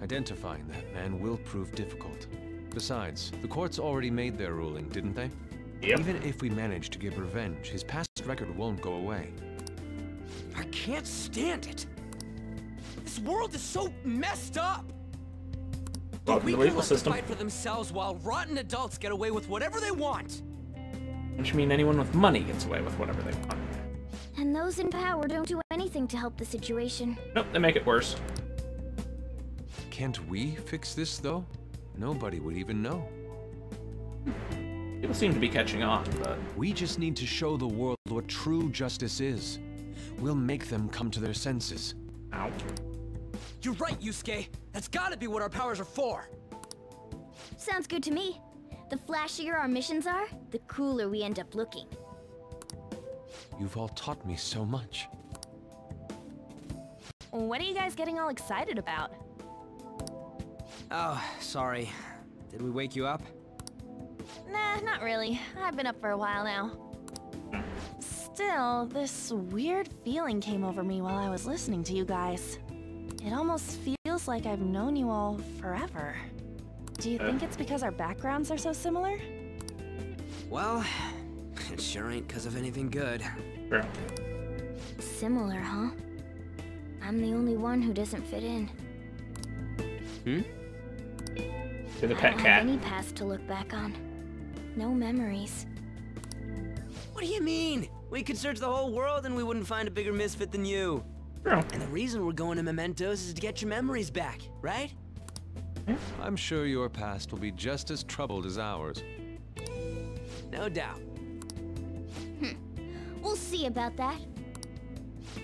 Identifying that man will prove difficult. Besides, the courts already made their ruling, didn't they? Yep. Even if we manage to get revenge, his past record won't go away. I can't stand it. This world is so messed up. Welcome to the legal system. Fight for themselves while rotten adults get away with whatever they want. Which mean anyone with money gets away with whatever they want. And those in power don't do anything to help the situation. Nope, they make it worse. Can't we fix this, though? Nobody would even know. People seem to be catching on, but... We just need to show the world what true justice is. We'll make them come to their senses. Ow. You're right, Yusuke. That's gotta be what our powers are for. Sounds good to me. The flashier our missions are, the cooler we end up looking. You've all taught me so much. What are you guys getting all excited about? Oh, sorry. Did we wake you up? Nah, not really. I've been up for a while now. Still, this weird feeling came over me while I was listening to you guys. It almost feels like I've known you all forever. Do you think it's because our backgrounds are so similar? Well, it sure ain't because of anything good. Sure. Similar, huh? I'm the only one who doesn't fit in. You're the I pet don't cat. have any past to look back on. No memories. What do you mean? We could search the whole world and we wouldn't find a bigger misfit than you. Sure. And the reason we're going to Mementos is to get your memories back, right? I'm sure your past will be just as troubled as ours. No doubt. We'll see about that.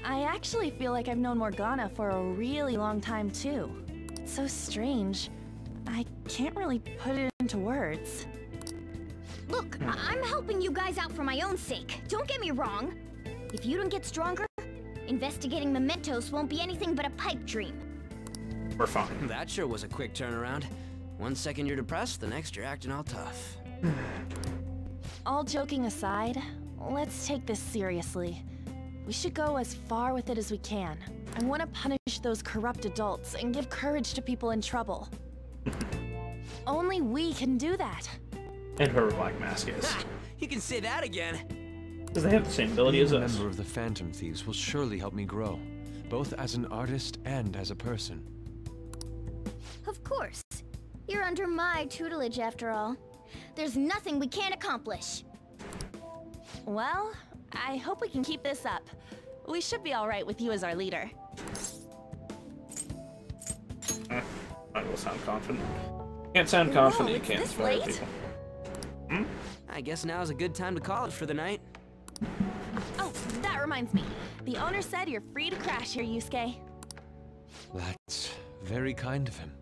I actually feel like I've known Morgana for a really long time, too. It's so strange. I can't really put it into words. Look, I'm helping you guys out for my own sake. Don't get me wrong. If you don't get stronger, investigating Mementos won't be anything but a pipe dream. We're fine. That sure was a quick turnaround. 1 second you're depressed, the next you're acting all tough. All joking aside, let's take this seriously. We should go as far with it as we can. I want to punish those corrupt adults and give courage to people in trouble. Only we can do that. And whoever Black Mask is. Ha! You can say that again. Because they have the same ability as Being a us. member of the Phantom Thieves will surely help me grow, both as an artist and as a person. Of course. You're under my tutelage after all. There's nothing we can't accomplish. Well, I hope we can keep this up. We should be all right with you as our leader. I will sound confident. Can't sound confident, you it's can't this inspire late? people. I guess now's a good time to call it for the night. Oh, that reminds me. The owner said you're free to crash here, Yusuke. That's very kind of him.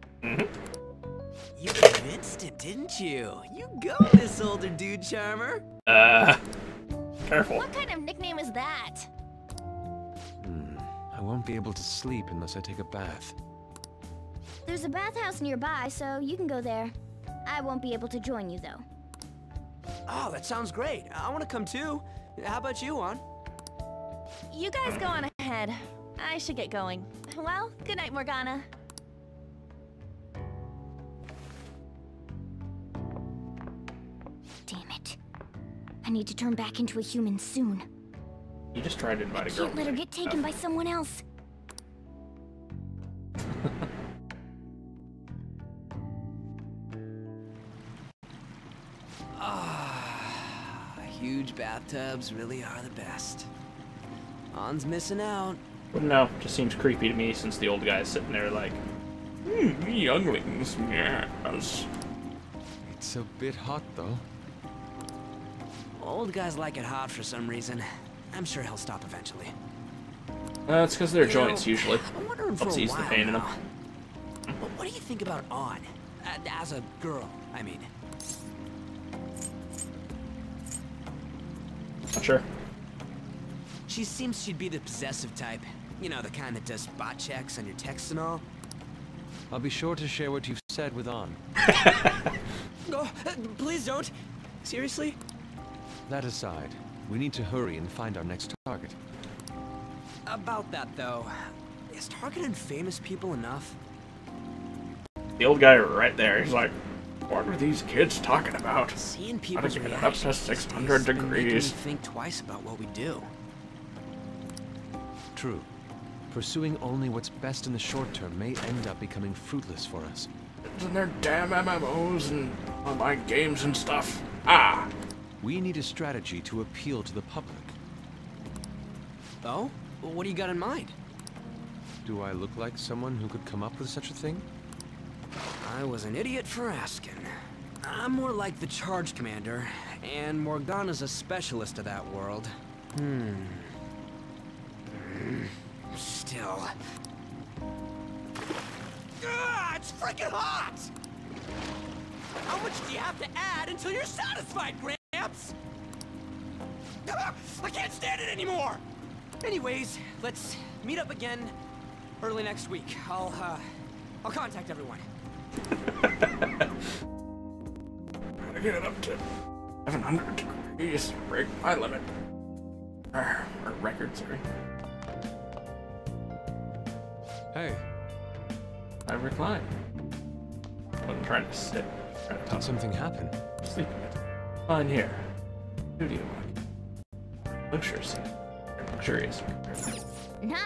You convinced it, didn't you? You go, this older dude charmer. Careful. What kind of nickname is that? won't be able to sleep unless I take a bath. There's a bathhouse nearby, so you can go there. I won't be able to join you, though. Oh, that sounds great. I want to come too. How about you, An? You guys go on ahead. I should get going. Well, good night, Morgana. Damn it. I need to turn back into a human soon. You just tried to invite a girl. Can't let her get taken by someone else. Huge bathtubs really are the best. An's missing out. No, just seems creepy to me since the old guy's sitting there like, younglings, yes. It's a bit hot, though. Old guys like it hot for some reason. I'm sure he'll stop eventually. It's because they're joints, usually. I'm wondering for Helps a ease the while pain in them. now. What do you think about An? As a girl, I mean. Not sure. She seems she'd be the possessive type. You know, the kind that does spot checks on your texts and all. I'll be sure to share what you've said with An. Oh, please don't. Seriously? That aside, we need to hurry and find our next target. About that, though, is targeting famous people enough? The old guy right there, he's like, what are these kids talking about? Seeing How people's to get it up to reactions 600 been making me degrees. think twice about what we do. True. Pursuing only what's best in the short term may end up becoming fruitless for us. And their damn MMOs and online games and stuff. Ah! We need a strategy to appeal to the public. Oh? What do you got in mind? Do I look like someone who could come up with such a thing? I was an idiot for asking. I'm more like the charge commander, and Morgana's a specialist of that world. Still. It's freaking hot! How much do you have to add until you're satisfied, Gramps? I can't stand it anymore! Anyways, let's meet up again early next week. I'll contact everyone. Trying to get it up to 700 degrees. Break my limit. Or record, sorry. Hey. I recline. I wasn't trying to sit. Trying to Did talk. something happen? Sleeping it. Fine here. Studio work. Luxurious. Luxurious. Nice.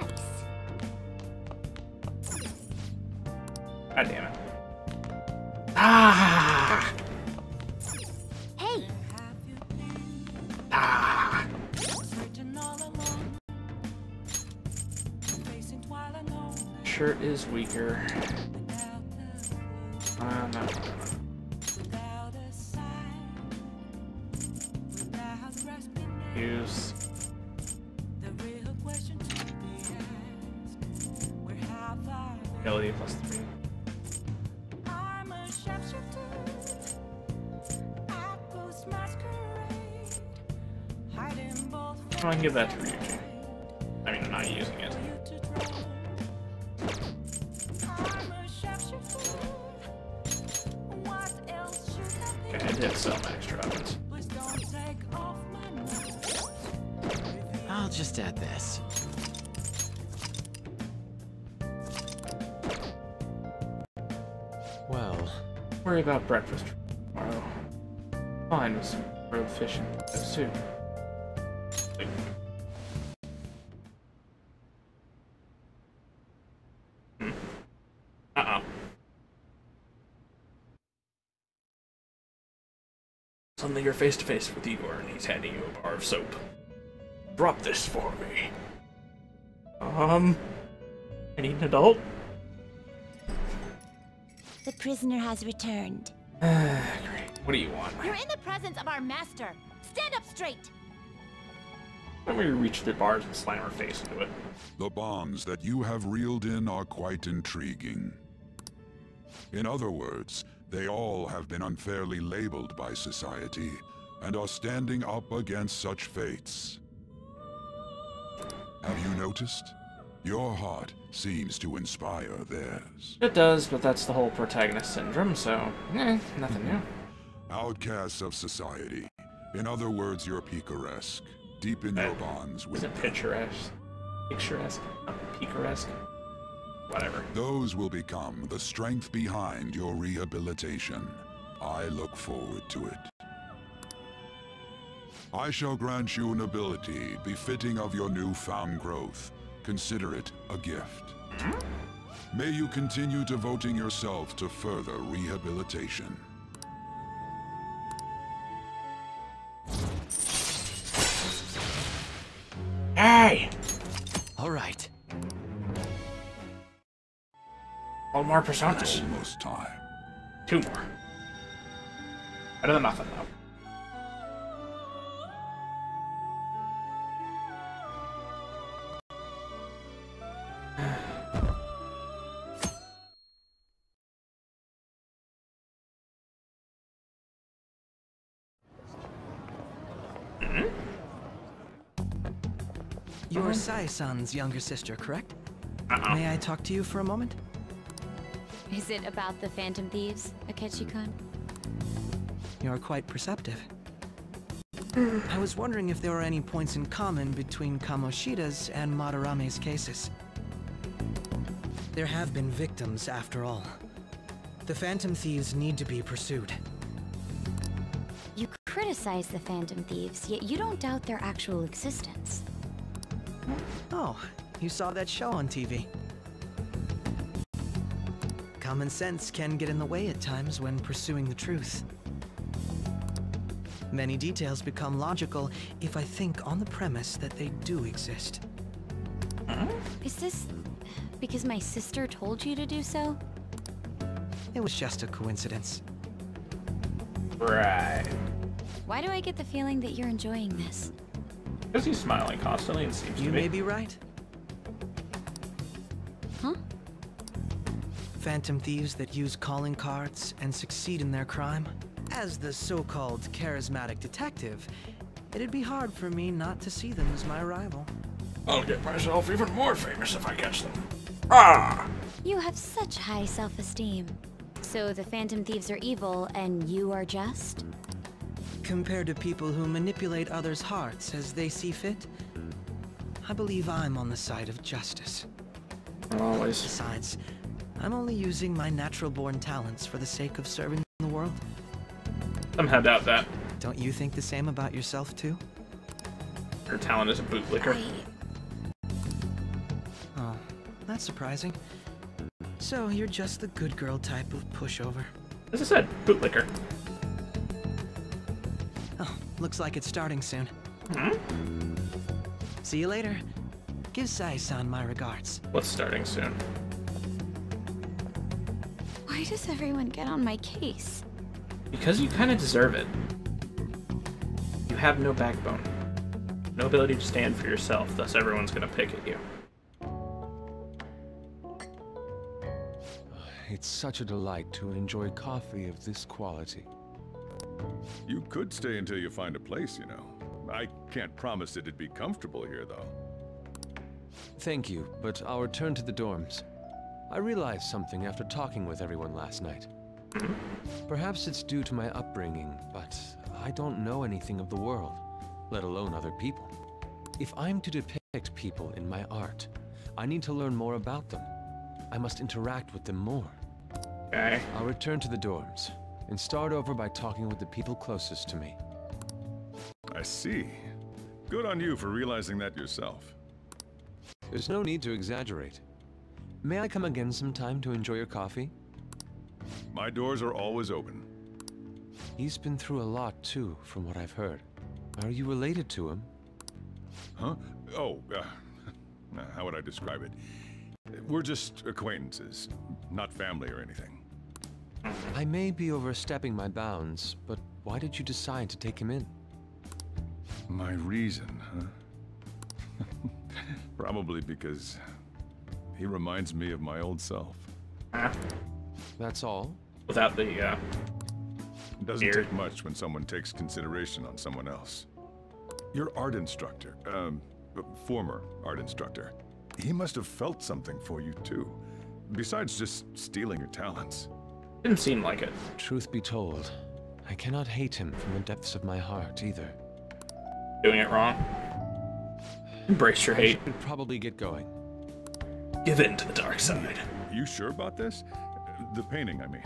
God damn it. Ah! Hey, Ah! Shirt is weaker. No. Use. Ability plus 3. Oh, I can give that to Ryuji. I mean, I'm not using it. Okay, I did sell my extra weapons. I'll just add this. Well, Worry about breakfast tomorrow. Fine with some grilled fish and soup. Uh-oh. Suddenly you're face to face with Igor and he's handing you a bar of soap. Drop this for me. I need an adult? the prisoner has returned. Great. What do you want? You're in the presence of our master. Stand up straight. Let me reach the bars and slam her face into it. The bonds that you have reeled in are quite intriguing. In other words, they all have been unfairly labeled by society, and are standing up against such fates. Have you noticed? Your heart seems to inspire theirs. It does, but that's the whole protagonist syndrome, so, nothing new. Outcasts of society. In other words, you're picaresque. Deepen your bonds with them. Picturesque? Picaresque? Whatever. Those will become the strength behind your rehabilitation. I look forward to it. I shall grant you an ability befitting of your newfound growth. Consider it a gift. May you continue devoting yourself to further rehabilitation. Hey! All right. One more personas. Almost time. 2 more. Better than nothing, though. You're Sai-san's younger sister, correct? Uh-oh. May I talk to you for a moment? Is it about the Phantom Thieves, Akechi-kun? You're quite perceptive. I was wondering if there were any points in common between Kamoshida's and Madarame's cases. There have been victims, after all. The Phantom Thieves need to be pursued. You criticize the Phantom Thieves, yet you don't doubt their actual existence. Oh, you saw that show on TV. Common sense can get in the way at times when pursuing the truth. Many details become logical if I think on the premise that they do exist. Is this because my sister told you to do so? It was just a coincidence. Right. Why do I get the feeling that you're enjoying this? Because he's smiling constantly, it seems to be. You may be right. Huh? Phantom thieves that use calling cards and succeed in their crime. As the so-called charismatic detective, it'd be hard for me not to see them as my rival. I'll get myself even more famous if I catch them. Ah! You have such high self-esteem. So the Phantom Thieves are evil and you are just? Compared to people who manipulate others' hearts as they see fit, I believe I'm on the side of justice. Always. Besides, I'm only using my natural-born talents for the sake of serving the world. Somehow doubt that. Don't you think the same about yourself, too? Her talent is a bootlicker. Oh, that's surprising. So you're just the good girl type of pushover. As I said, bootlicker. Oh, looks like it's starting soon. See you later. Give Sai-san my regards. What's starting soon? Why does everyone get on my case? Because you kind of deserve it. You have no backbone. No ability to stand for yourself, thus everyone's gonna pick at you. It's such a delight to enjoy coffee of this quality. You could stay until you find a place, you know. I can't promise it'd be comfortable here, though. Thank you, but I'll return to the dorms. I realized something after talking with everyone last night. Perhaps it's due to my upbringing, but I don't know anything of the world, let alone other people. If I'm to depict people in my art, I need to learn more about them. I must interact with them more. Okay. I'll return to the dorms, and start over by talking with the people closest to me. I see. Good on you for realizing that yourself. There's no need to exaggerate. May I come again sometime to enjoy your coffee? My doors are always open. He's been through a lot, too, from what I've heard. Are you related to him? Huh? Oh, how would I describe it? We're just acquaintances, not family or anything. I may be overstepping my bounds, but why did you decide to take him in? My reason, huh? Probably because he reminds me of my old self. That's all? Without the, It doesn't beard. take much when someone takes consideration on someone else. Your art instructor, former art instructor, He must have felt something for you, too. Besides just stealing your talents. Didn't seem like it. Truth be told, I cannot hate him from the depths of my heart, either. Doing it wrong. Embrace your hate. I should probably get going. Give in to the dark side. You sure about this? The painting, I mean.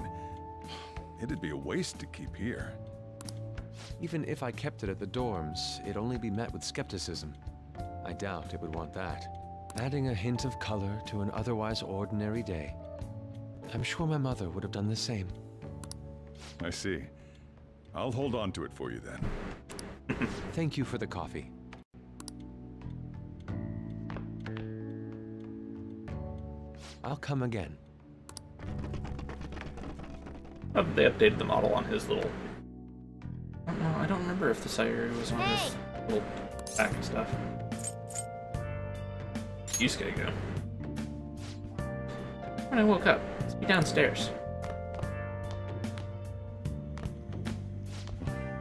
It'd be a waste to keep here. Even if I kept it at the dorms, it'd only be met with skepticism. I doubt it would want that. Adding a hint of color to an otherwise ordinary day. I'm sure my mother would have done the same. I see. I'll hold on to it for you then. Thank you for the coffee. I'll come again. Oh, they updated the model on his little... I don't remember if the Sayuri was on his little back and stuff. Yusuke go. When I woke up, let's be downstairs.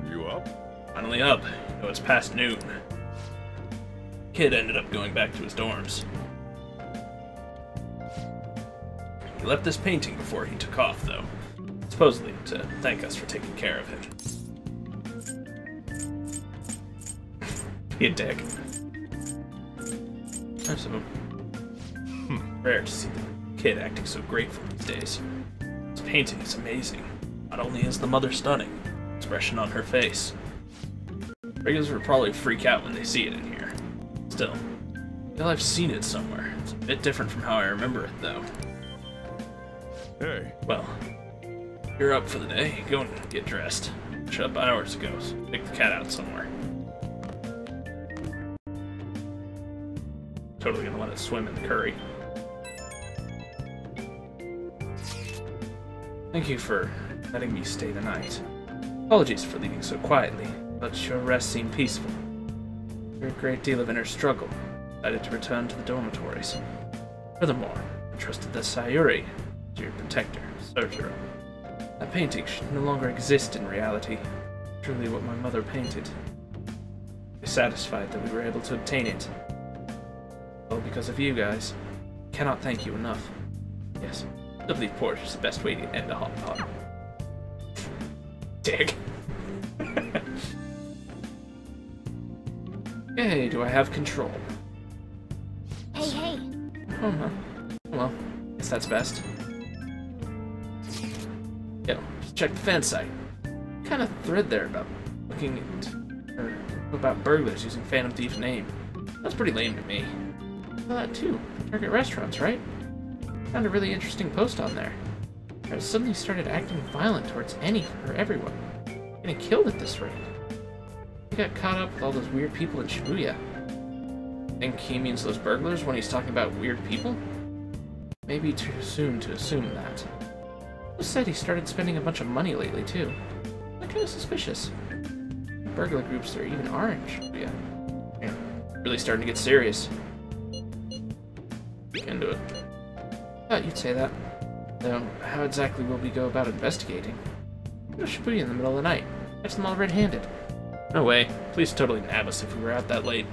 You up? Finally up. You know, it's past noon. Kid ended up going back to his dorms. He left this painting before he took off, though. Supposedly to thank us for taking care of him. Be a dick. Most of them. Rare to see the kid acting so grateful these days. This painting is amazing. Not only is the mother stunning, expression on her face. Regulars will probably freak out when they see it in here. Still, I feel I've seen it somewhere. It's a bit different from how I remember it, though. Hey. Well, you're up for the day. Go and get dressed. Shut up hours ago, so take the cat out somewhere. Totally gonna let it swim in the curry. Thank you for letting me stay the night. Apologies for leaving so quietly, but your rest seemed peaceful. After a great deal of inner struggle, I decided to return to the dormitories. Furthermore, I trusted the Sayuri as your protector, Sojiro. That painting should no longer exist in reality. Truly what my mother painted. I'm satisfied that we were able to obtain it. Well, because of you guys. Cannot thank you enough. Yes, I believe porridge is the best way to end a hot pot. Dick. Hey, do I have control? Hey, hey. Oh no. Well, guess that's best. Yo, just check the fan site. What kind of thread there about looking at, or about burglars using Phantom Thief's name? That's pretty lame to me. That too. Target restaurants, right? Found a really interesting post on there. I suddenly started acting violent towards any or everyone. Getting killed at this rate. He got caught up with all those weird people in Shibuya. Think he means those burglars when he's talking about weird people? Maybe too soon to assume that. He said he started spending a bunch of money lately too. That kind of suspicious. Burglar groups there even are in Shibuya. Yeah, really starting to get serious. Into it. Thought you'd say that. Though, how exactly will we go about investigating? Go to Shibuya in the middle of the night. Catch them all red-handed. No way. Police would totally nab us if we were out that late.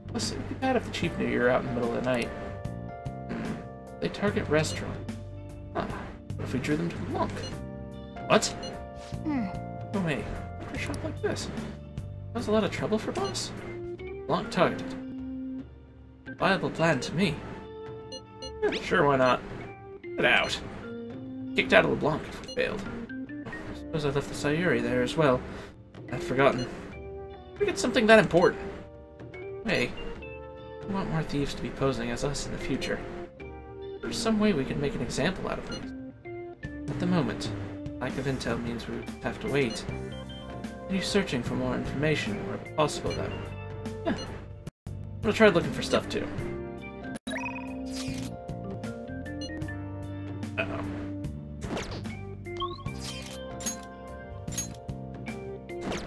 Plus, it'd be bad if the chief knew you were out in the middle of the night. They target restaurant. Huh. What if we drew them to the Blanc? What? No way. After a shop like this. That was a lot of trouble for boss. Blanc targeted. Viable plan to me. Yeah, sure, why not? Get out. Kicked out of LeBlanc if we failed. I suppose I left the Sayuri there as well. I'd forgotten. Forget something that important. Hey, I want more thieves to be posing as us in the future. There's some way we can make an example out of them. At the moment, lack of intel means we would have to wait. Continue searching for more information where possible, though. Yeah. I'll try looking for stuff too. Uh-oh.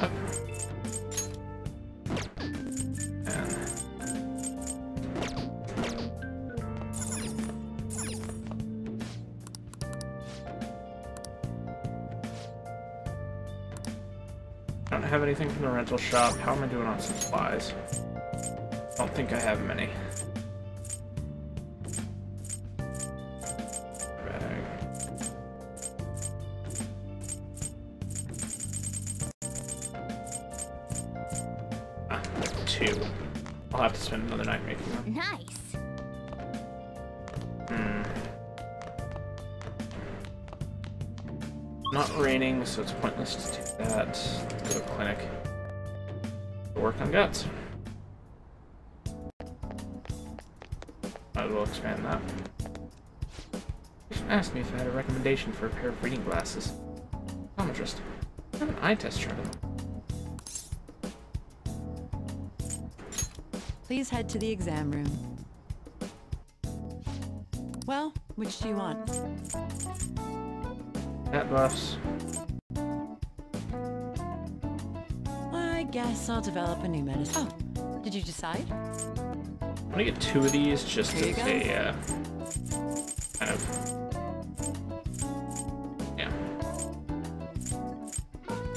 Up. And... I don't have anything from the rental shop. How am I doing on supplies? I don't think I have many. 2. I'll have to spend another night making them. Nice. Not raining, so it's pointless to do that. Let's go to clinic. Work on guts. Might as well expand that. You should ask me if I had a recommendation for a pair of reading glasses. Optometrist. I have an eye test chart of them. Please head to the exam room. Well, which do you want? Cat buffs. I guess I'll develop a new medicine. Oh, did you decide? I'm gonna get 2 of these just as a, kind of, yeah.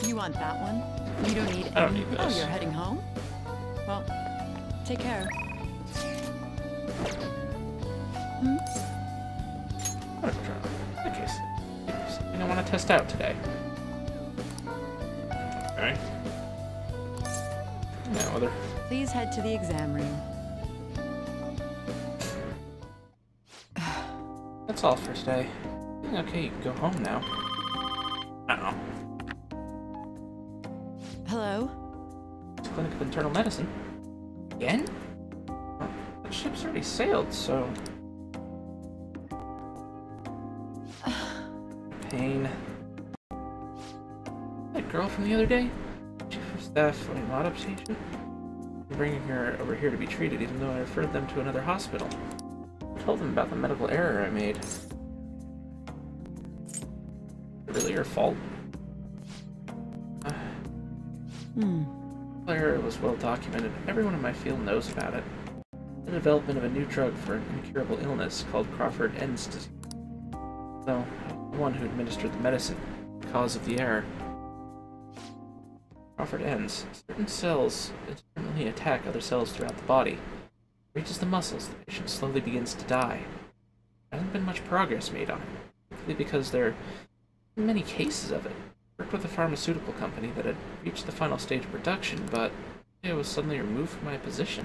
You want that one? You don't need I don't need this. Oh, you're heading home? Well, take care. In that case, something I want to test out today. Alright. Now, other. Please head to the exam room. That's all for today. Okay, you can go home now. Uh-oh. Hello? It's Clinic of Internal Medicine. Again? Well, the ship's already sailed, so... Pain. That girl from the other day? Chief of Staff on an autopsy patient? I'm bringing her over here to be treated, even though I referred them to another hospital. I told them about the medical error I made. Is it really your fault? The error was well documented. Everyone in my field knows about it. The development of a new drug for an incurable illness called Crawford-Enns disease. Though, the one who administered the medicine, the cause of the error. Crawford-Enns. Certain cells intermittently attack other cells throughout the body. Reaches the muscles, the patient slowly begins to die. There hasn't been much progress made on it, simply because there are many cases of it. I worked with a pharmaceutical company that had reached the final stage of production, but I was suddenly removed from my position.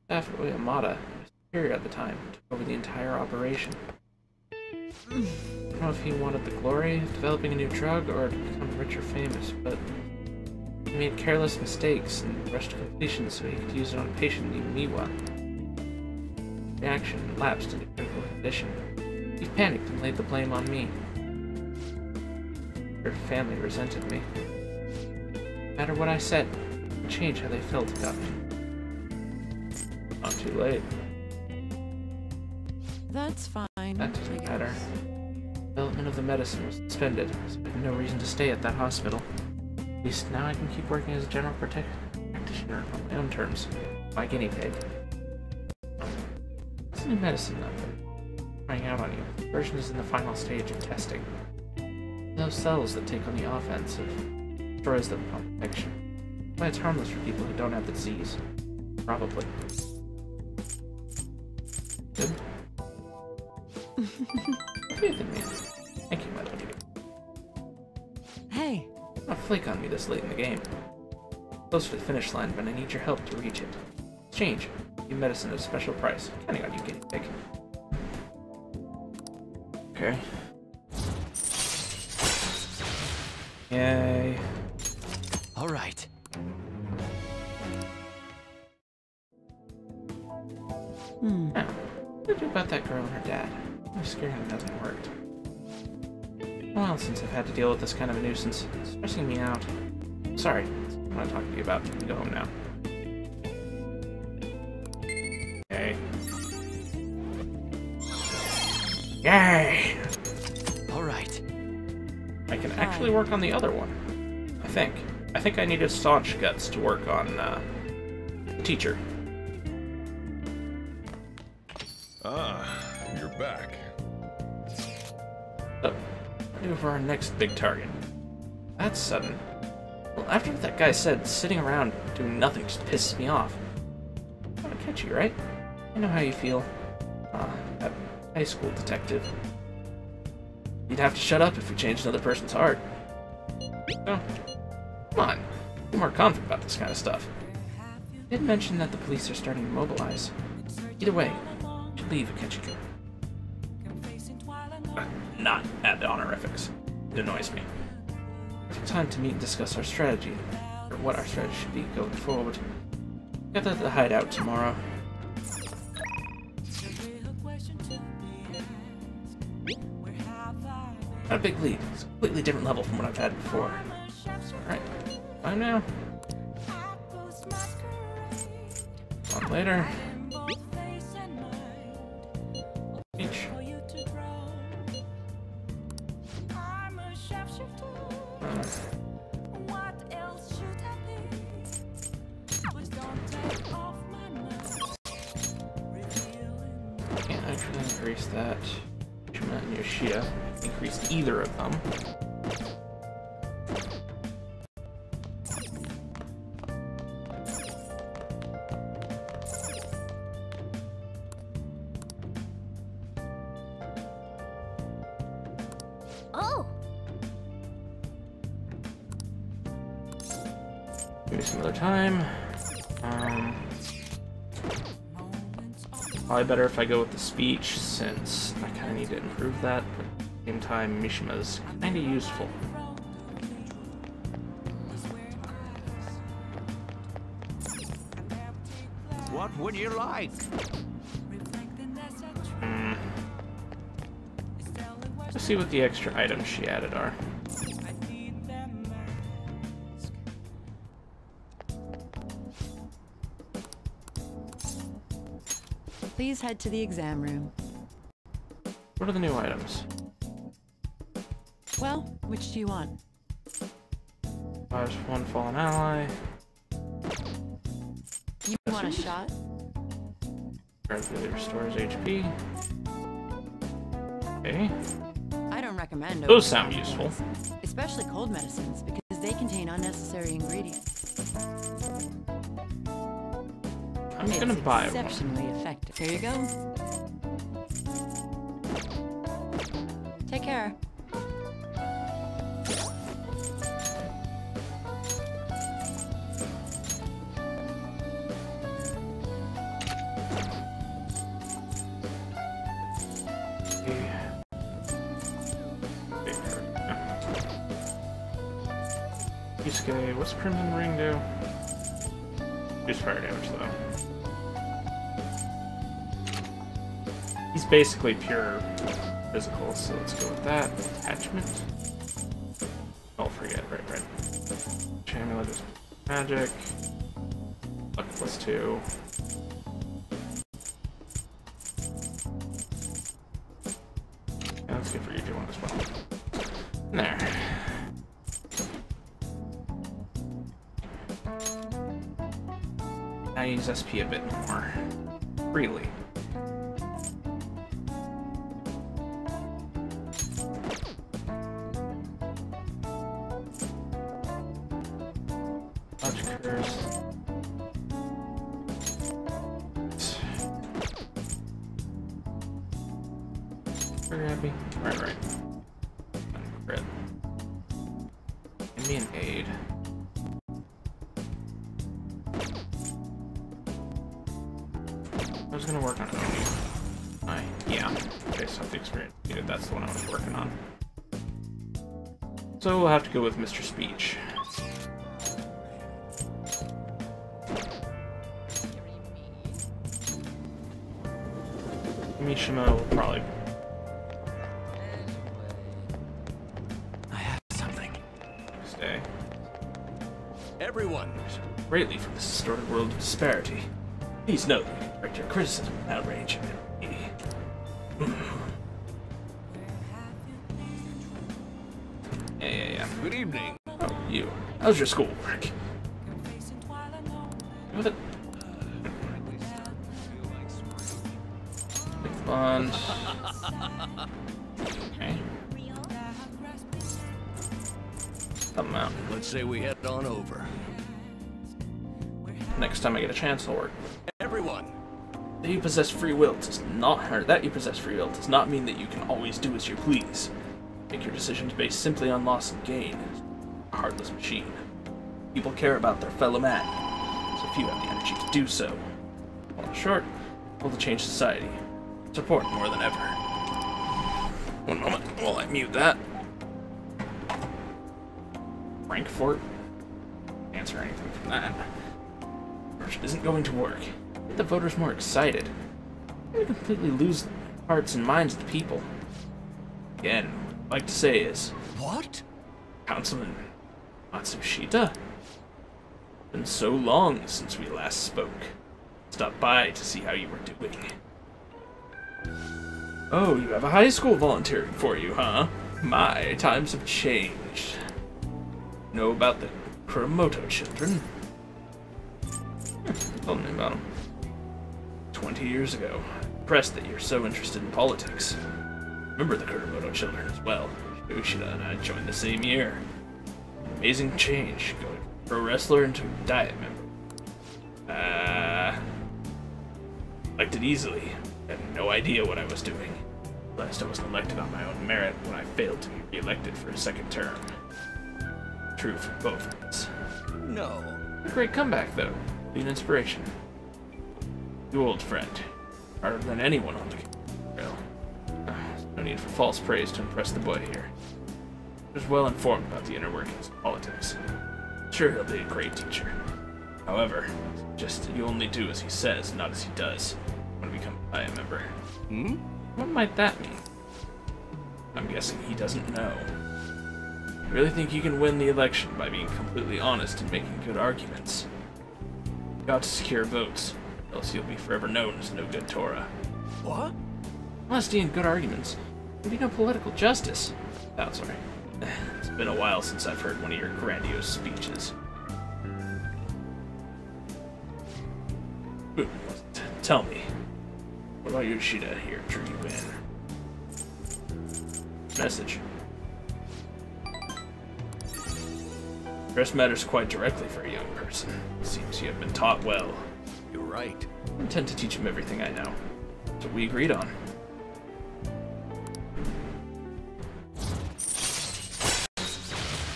Staff at Oyamada, my superior at the time, took over the entire operation. I don't know if he wanted the glory of developing a new drug or to become rich or famous, but he made careless mistakes and rushed to completion so he could use it on a patient named Miwa. Reaction lapsed into critical condition. He panicked and laid the blame on me. Her family resented me. No matter what I said, it would change how they felt about me. Not too late. That's fine. That doesn't matter. Development of the medicine was suspended, so I had no reason to stay at that hospital. At least now I can keep working as a general practitioner on my own terms. My guinea pig. It's a new medicine I've been trying out on you. The version is in the final stage of testing. Those cells that take on the offensive destroys them upon infection. But it's harmless for people who don't have the disease. Probably. Good. Faith in me. Thank you, my lady. Hey. Don't flake on me this late in the game. Close to the finish line, but I need your help to reach it. Exchange. Give medicine at a special price. Counting on you, guinea pig. Okay. Yay. All right. Now, what do you do about that girl and her dad? I'm scared it hasn't worked. A while since I've had to deal with this kind of a nuisance. It's stressing me out. Sorry, I'm not talking to you about. You can go home now. Yay. Yay! Alright. I can actually work on the other one. I think. I think I needed staunch guts to work on, the teacher. Ah, you're back. So, do for our next big target. That's sudden. Well, after what that guy said, sitting around doing nothing just pisses me off. I want to catch you, right? I know how you feel. That high school detective. You'd have to shut up if you changed another person's heart. So, come on. Be more confident about this kind of stuff. Did mention that the police are starting to mobilize. Either way, you should leave Akechi-kun. Not at the honorifics. It annoys me. It's time to meet and discuss our strategy, or what our strategy should be going forward. Get at the hideout tomorrow. Not a big lead. It's a completely different level from what I've had before. Alright, time now. On later. Beach. Can't actually increase that. Shima and Yoshida. Increase either of them. Oh! Give me some other time. Probably better if I go with the speech, since I kind of need to improve that, but at the same time, Mishima's kind of useful. What would you like? Let's see what the extra items she added are. Please head to the exam room. What are the new items? Well, which do you want? Fires one fallen ally. You want a shot? Gradually restores HP. Okay. I don't recommend those sound useful. Especially cold medicines, because they contain unnecessary ingredients. I'm just gonna buy one. Exceptionally effective. Here you go. Take care. Yusuke, what's Crimson Ring do? Use fire damage though. He's basically pure physical, so let's go with that. Attachment. Oh, forget, right. Amulet is magic. Luck +2. Yeah, let's get for you one as well. There. I use SP a bit more freely. Logic curse. Very happy. Right. Crit. Give me an aid. I was gonna work on Oni. Yeah, based off the experience needed, that's the one I was working on. So we'll have to go with Mr. Speech. Mishima will probably. I have something. Stay. Everyone! Greatly from this distorted world of disparity. Please note that you can direct your criticism and outrage at me. Yeah. Good evening. Oh, you. How's your schoolwork? With it. Big bond. Okay. Come out. Let's say we head on over. Next time I get a chance, I'll work. Everyone! That you possess free will does not mean that you can always do as you please. Make your decisions based simply on loss and gain. A heartless machine. People care about their fellow man. So if you have the energy to do so. All in short, will to change society. Support more than ever. One moment while I mute that. Frankfurt? Answer anything from that. Version isn't going to work. Get the voters more excited. We completely lose the hearts and minds of the people. Again, what I'd like to say is... What? Councilman Matsushita? It's been so long since we last spoke. Stopped by to see how you were doing. Oh, you have a high school volunteering for you, huh? My, times have changed. Know about the Kuromoto children? Tell me about them. 20 years ago. Impressed that you're so interested in politics. Remember the Kuromoto children as well. Ushida and I joined the same year. Amazing change, going from pro wrestler into a diet member. Liked it easily. Had no idea what I was doing. Realized I wasn't elected on my own merit when I failed to be re-elected for a second term. True for both of us. No. A great comeback, though. Be an inspiration. You old friend. Harder than anyone on the trail. No need for false praise to impress the boy here. He's well informed about the inner workings of politics. Sure, he'll be a great teacher. However, just you only do as he says, not as he does, when we become a diet member. Hmm? What might that mean? I'm guessing he doesn't know. I really think you can win the election by being completely honest and making good arguments. You got to secure votes, else you'll be forever known as no good Torah. What? Honesty and good arguments. There'd be no political justice. Oh, sorry. It's been a while since I've heard one of your grandiose speeches. Tell me, what about Yoshida here drew you in? Message. Dress matters quite directly for a young person. Seems you have been taught well. You're right. I intend to teach him everything I know. That's what we agreed on.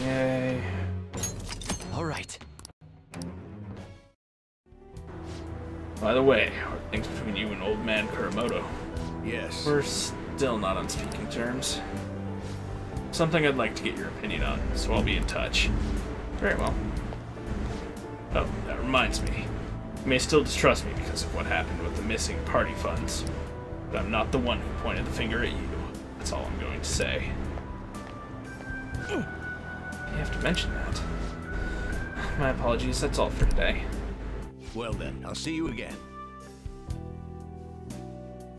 Yay. All right. By the way, are things between you and old man Kuromoto? Yes. We're still not on speaking terms. Something I'd like to get your opinion on, so I'll be in touch. Very well. Oh, that reminds me. You may still distrust me because of what happened with the missing party funds. But I'm not the one who pointed the finger at you. That's all I'm going to say. You have to mention that. My apologies, that's all for today. Well then, I'll see you again.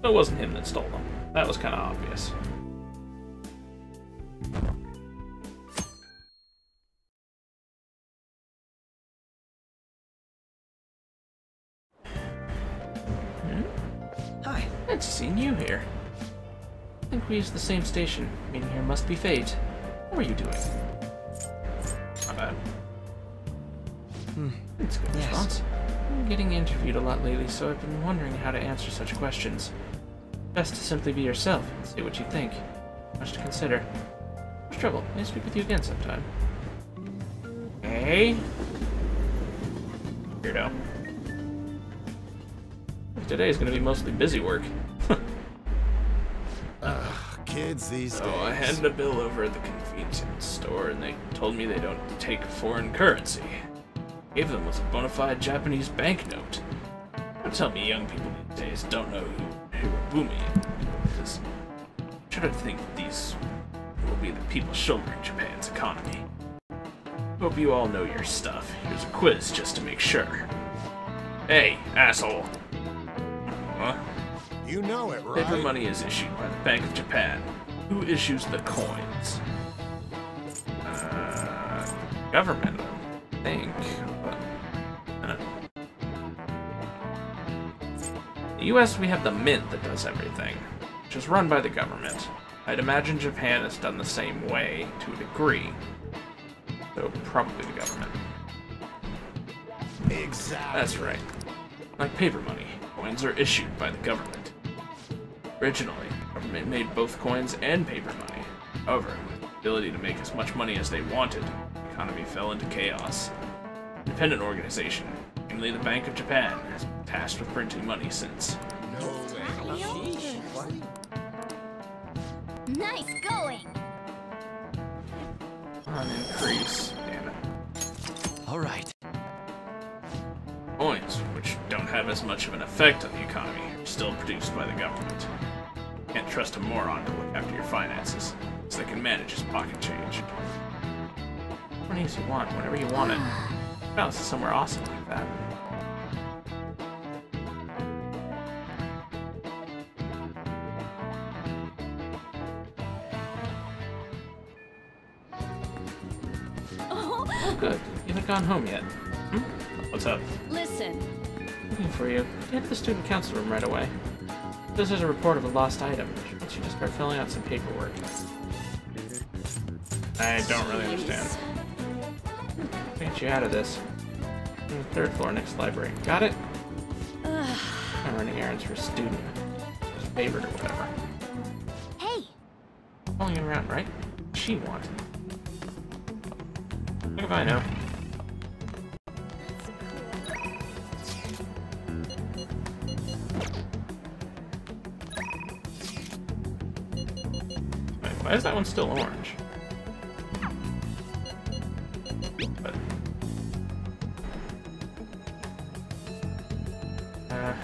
It wasn't him that stole them. That was kind of obvious. Hi. It's seeing you here. I think we use the same station. Meeting here must be fate. How are you doing? Not bad. It's a good response. I'm getting interviewed a lot lately, so I've been wondering how to answer such questions. Best to simply be yourself and say what you think. Much to consider. What's trouble? May I speak with you again sometime? Hey? Weirdo. Today is going to be mostly busy work. Kids these days. So I handed a bill over at the convenience store, and they told me they don't take foreign currency. Gave them was a bona fide Japanese banknote. Don't tell me young people these days don't know who Bumi is. Because I try to think that these will be the people shouldering Japan's economy. Hope you all know your stuff. Here's a quiz just to make sure. Hey, asshole. Huh? You know it, right? Paper money is issued by the Bank of Japan. Who issues the coins? Government, I think. But, in the US, we have the mint that does everything, which is run by the government. I'd imagine Japan has done the same way to a degree. So probably the government. Exactly. That's right. Like paper money, coins are issued by the government. Originally, the government made both coins and paper money. However, with the ability to make as much money as they wanted, the economy fell into chaos. Independent organization, Seemingly the Bank of Japan has been tasked with printing money since. Nice going! On increase. Damn it. Alright. Coins, which don't have as much of an effect on the economy, are still produced by the government. Can't trust a moron to look after your finances, so they can manage his pocket change. What money you want, whenever you want it. Balance is somewhere awesome like that. Oh, good. You haven't gone home yet. Hmm? What's up? Listen. Looking for you. Head to the student council room right away. This is a report of a lost item. She wants you to start filling out some paperwork. I don't really understand. I'll get you out of this. On the third floor next to the library. Got it? I'm running errands for a student. Just favored or whatever. Hey! Following you around, right? What's she want? Look if I know. Wait, why is that one still orange? But, back.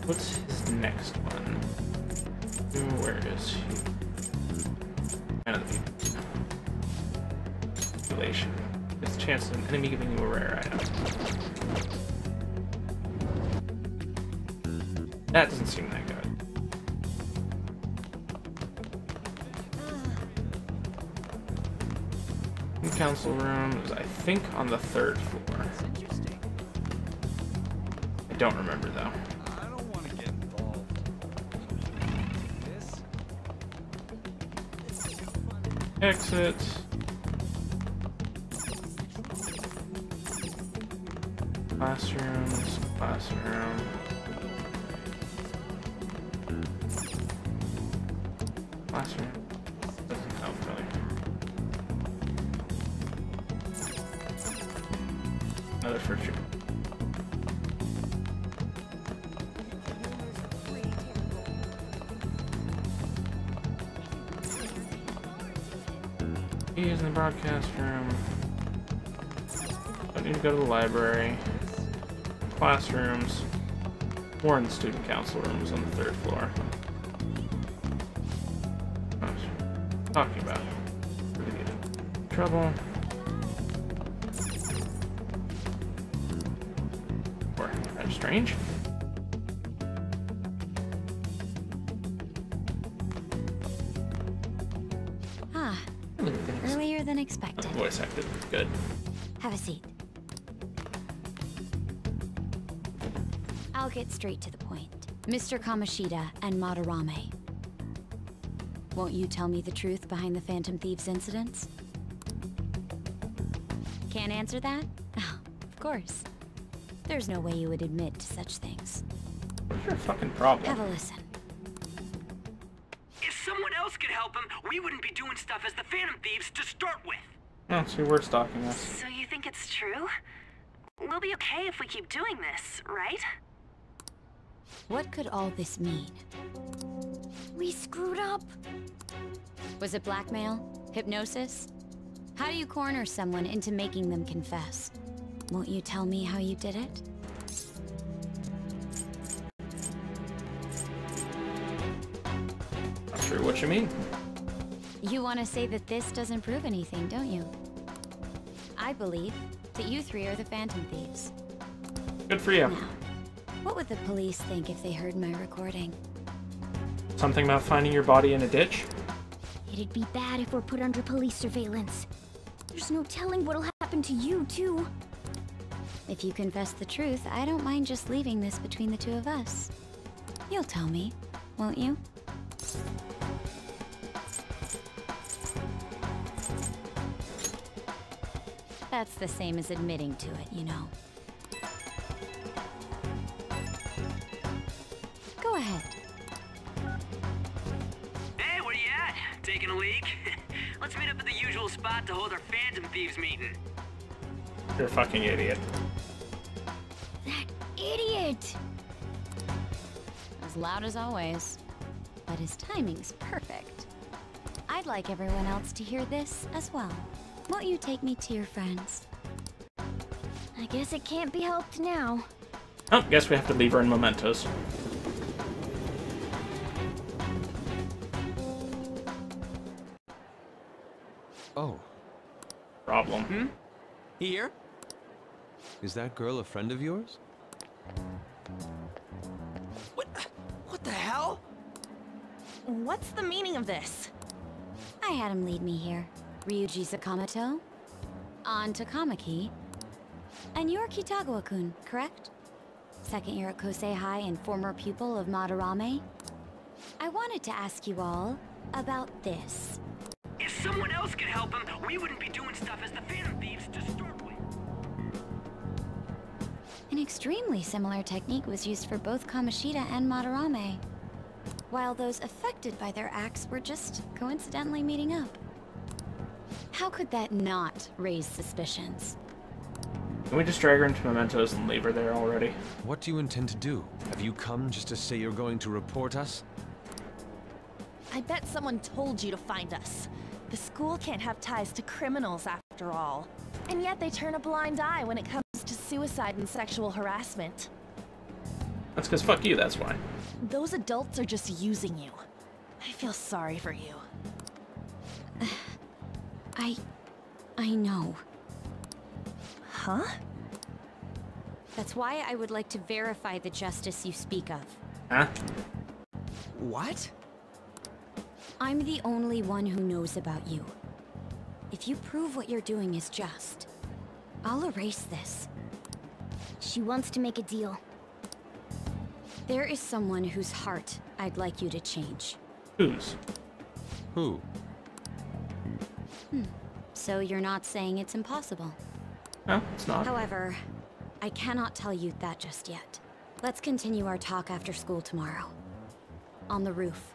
What's his next one? Where is he? Kind of the population. It's a chance of an enemy giving you a rare item. That doesn't seem that good. The council room is, I think, on the third floor. I don't remember though. Exit. Classrooms, classroom. Classroom. Doesn't help really. Another first year. He's in the broadcast room. Don't need to go to the library. Classrooms. Or in the student council rooms on the third floor. What was I talking about? Where did he get in trouble? Or kind of strange. Earlier than expected. Voice acted. Good. Have a seat. I'll get straight to the point. Mr. Kamoshida and Madarame. Won't you tell me the truth behind the Phantom Thieves incidents? Can't answer that? Oh, of course. There's no way you would admit to such things. What's your fucking problem? Have a listen. If someone else could help him, we wouldn't be doing stuff as the Phantom Thieves to start with. Oh, so we're stalking us. So you think it's true? We'll be okay if we keep doing this, right? What could all this mean? We screwed up. Was it blackmail? Hypnosis? How do you corner someone into making them confess? Won't you tell me how you did it? Not sure what you mean. You want to say that this doesn't prove anything, don't you? I believe that you three are the Phantom Thieves. Good for you. Now, what would the police think if they heard my recording? Something about finding your body in a ditch? It'd be bad if we're put under police surveillance. There's no telling what'll happen to you, too. If you confess the truth, I don't mind just leaving this between the two of us. You'll tell me, won't you? That's the same as admitting to it, you know. Go ahead. Hey, where you at? Taking a leak? Let's meet up at the usual spot to hold our Phantom Thieves meeting. You're a fucking idiot. That idiot! As loud as always. But his timing's perfect. I'd like everyone else to hear this as well. Won't you take me to your friends? I guess it can't be helped now. Oh, guess we have to leave her in mementos. Oh. Problem. Hmm? Here? Is that girl a friend of yours? What the hell? What's the meaning of this? I had him lead me here. Ryuji Sakamoto, on to Kamaki, and you're Kitagawa-kun, correct? Second year at Kosei High and former pupil of Madarame. I wanted to ask you all about this. If someone else could help him, we wouldn't be doing stuff as the Phantom Thieves to start with. An extremely similar technique was used for both Kamoshida and Madarame, while those affected by their acts were just coincidentally meeting up. How could that not raise suspicions? Can we just drag her into mementos and leave her there already? What do you intend to do? Have you come just to say you're going to report us? I bet someone told you to find us. The school can't have ties to criminals after all. And yet they turn a blind eye when it comes to suicide and sexual harassment. That's because fuck you, that's why. Those adults are just using you. I feel sorry for you. I know. Huh? That's why I would like to verify the justice you speak of. Huh? What? I'm the only one who knows about you. If you prove what you're doing is just, I'll erase this. She wants to make a deal. There is someone whose heart I'd like you to change. Whose? Who? So you're not saying it's impossible? No, it's not. However, I cannot tell you that just yet. Let's continue our talk after school tomorrow. On the roof.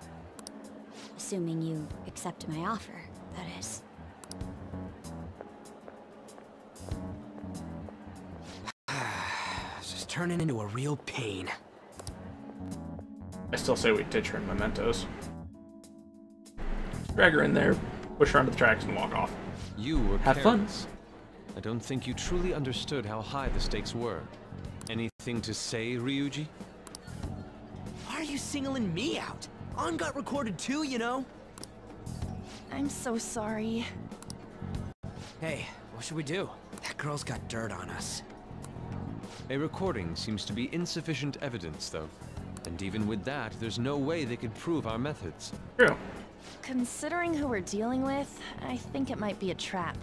Assuming you accept my offer, that is. This is turning into a real pain. I still say we ditch her in mementos. Drag her in there, push her onto the tracks, and walk off. You were Have careless. I don't think you truly understood how high the stakes were. Anything to say, Ryuji? Why are you singling me out? On got recorded too, you know? I'm so sorry. Hey, what should we do? That girl's got dirt on us. A recording seems to be insufficient evidence, though. And even with that, there's no way they could prove our methods. True. Considering who we're dealing with, I think it might be a trap.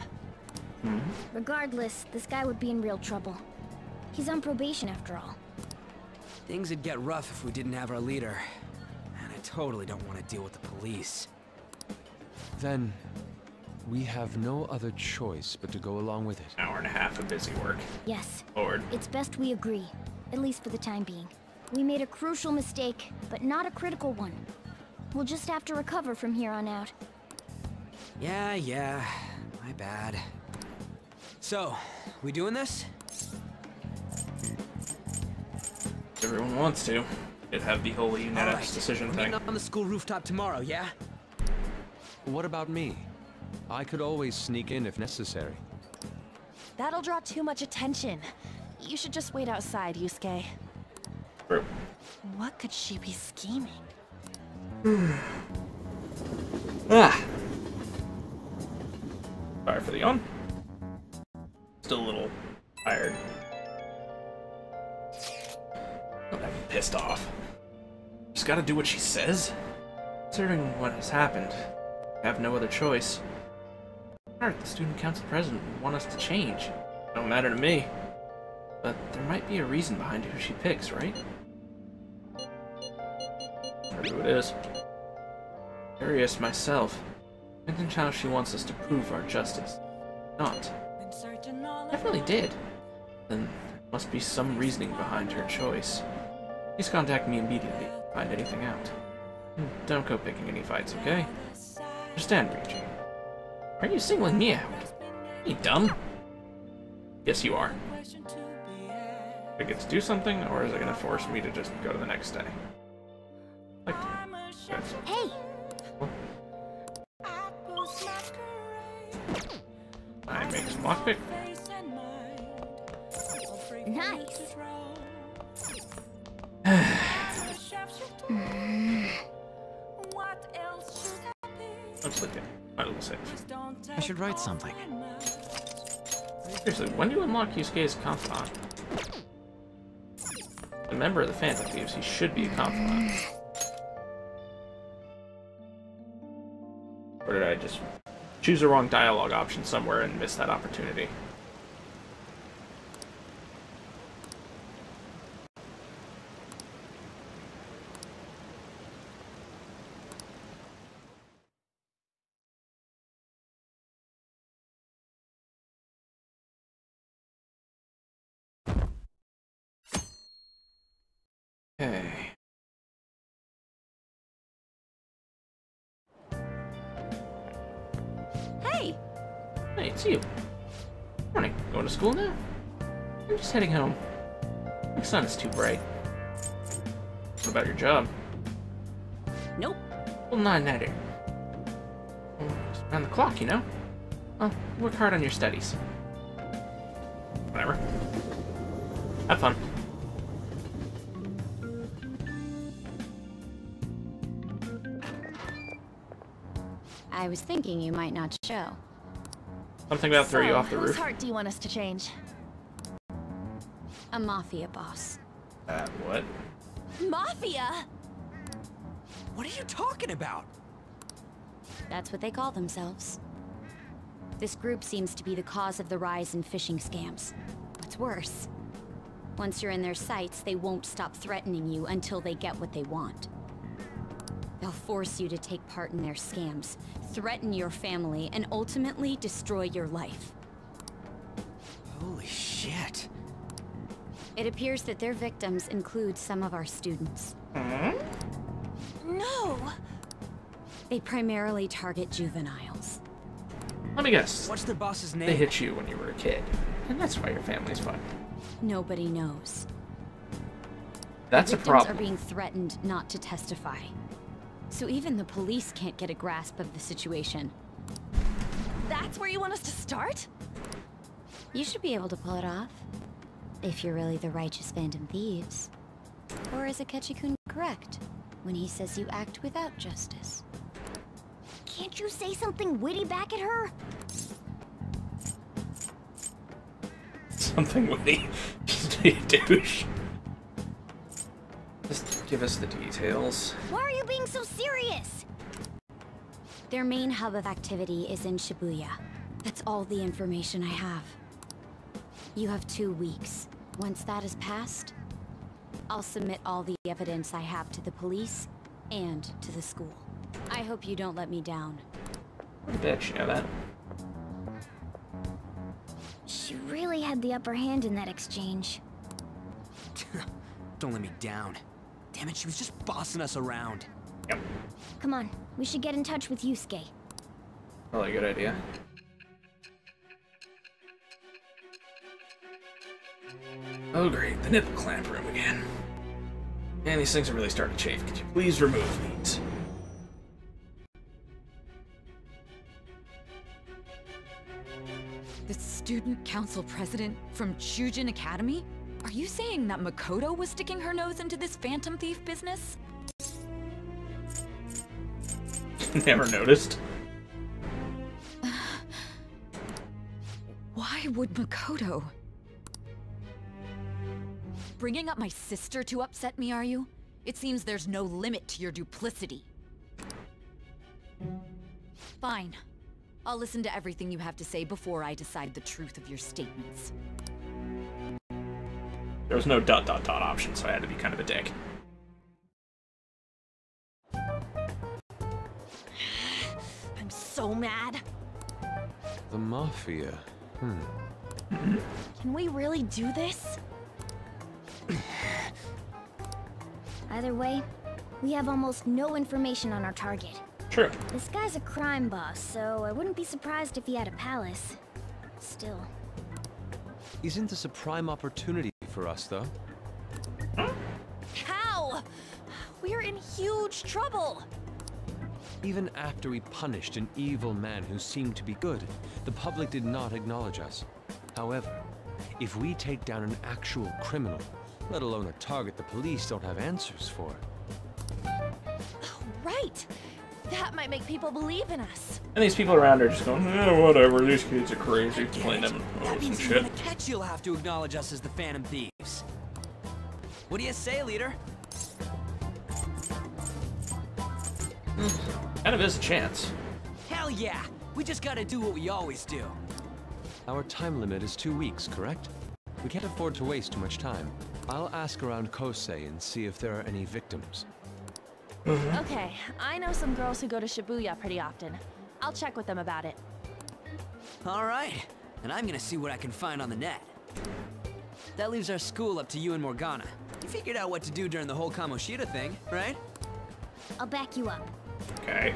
Regardless, this guy would be in real trouble. He's on probation after all. Things would get rough if we didn't have our leader. And I totally don't want to deal with the police. Then, we have no other choice but to go along with it. Hour and a half of busy work. Yes. Lord. It's best we agree, at least for the time being. We made a crucial mistake, but not a critical one. We'll just have to recover from here on out. Yeah, my bad. So, we doing this? Everyone wants to. It'd have the whole UNetX decision We're thing. meeting on the school rooftop tomorrow, yeah? What about me? I could always sneak in if necessary. That'll draw too much attention. You should just wait outside, Yusuke. True. What could she be scheming? Sorry for the yawn. Still a little tired. I'm pissed off. Just gotta do what she says? Considering what has happened, I have no other choice. Alright, the student council president would want us to change. Don't matter to me. But there might be a reason behind who she picks, right? Or who it is. Curious myself. Imagine how she wants us to prove our justice. Not. Definitely did. Then there must be some reasoning behind her choice. Please contact me immediately if you find anything out. Don't go picking any fights, okay? Understand, Ryuji. Are you singling me out? Are you dumb? Yes, you are. Do I get to do something, or is it going to force me to just go to the next day? Like, hey! I make some lockpick. Nice. I'm sleeping. My little safe. I should write something. Seriously, when do you unlock Yusuke's confidant? A member of the Phantom Thieves, he should be a confidant. Or did I just choose the wrong dialogue option somewhere and miss that opportunity? Okay. Hey! Hey, it's you. Morning. Going to school now? I'm just heading home. The sun is too bright. What about your job? Nope. Well, not neither. Just around the clock, you know? Well, work hard on your studies. Whatever. Have fun. I was thinking you might not show. Something about throw you off the whose roof. heart do you want us to change? A mafia boss. What? Mafia? What are you talking about? That's what they call themselves. This group seems to be the cause of the rise in phishing scams. What's worse, once you're in their sights, they won't stop threatening you until they get what they want. They'll force you to take part in their scams, threaten your family, and ultimately destroy your life. Holy shit. It appears that their victims include some of our students. No! They primarily target juveniles. Let me guess. What's their boss's name? They hit you when you were a kid, and that's why your family's fine. Nobody knows. That's a Victims problem. are being threatened not to testify. So even the police can't get a grasp of the situation. That's where you want us to start? You should be able to pull it off. If you're really the righteous Phantom Thieves. Or is Akechi-kun correct when he says you act without justice? Can't you say something witty back at her? Something witty. Just be a douche. Just give us the details. Why are you being so serious? Their main hub of activity is in Shibuya. That's all the information I have. You have 2 weeks. Once that is passed, I'll submit all the evidence I have to the police and to the school. I hope you don't let me down. Bitch, you know that? She really had the upper hand in that exchange. Don't let me down. Damn it, she was just bossing us around. Yep. Come on, we should get in touch with Yusuke. Probably a good idea. Oh great, the nipple clamp room again. Man, these things are really starting to chafe. Could you please remove these? The student council president from Chujin Academy? Are you saying that Makoto was sticking her nose into this phantom thief business? Never noticed. Why would Makoto? Bringing up my sister to upset me, are you? It seems there's no limit to your duplicity. Fine. I'll listen to everything you have to say before I decide the truth of your statements. There was no ... option, so I had to be kind of a dick. I'm so mad. The Mafia. Can we really do this? Either way, we have almost no information on our target. True. This guy's a crime boss, so I wouldn't be surprised if he had a palace. Still. Isn't this a prime opportunity for us, though? How? We're in huge trouble. Even after we punished an evil man who seemed to be good, the public did not acknowledge us. However, if we take down an actual criminal, let alone a target the police don't have answers for. Right. That might make people believe in us. And these people around are just going, eh, whatever, these kids are crazy, playing them That and means shit. even Akechi will have to acknowledge us as the Phantom Thieves. What do you say, leader? Kind of is a chance. Hell yeah! We just gotta do what we always do. Our time limit is 2 weeks, correct? We can't afford to waste too much time. I'll ask around Kosei and see if there are any victims. Okay, I know some girls who go to Shibuya pretty often. I'll check with them about it. Alright, and I'm gonna see what I can find on the net. That leaves our school up to you and Morgana. You figured out what to do during the whole Kamoshida thing, right? I'll back you up. Okay.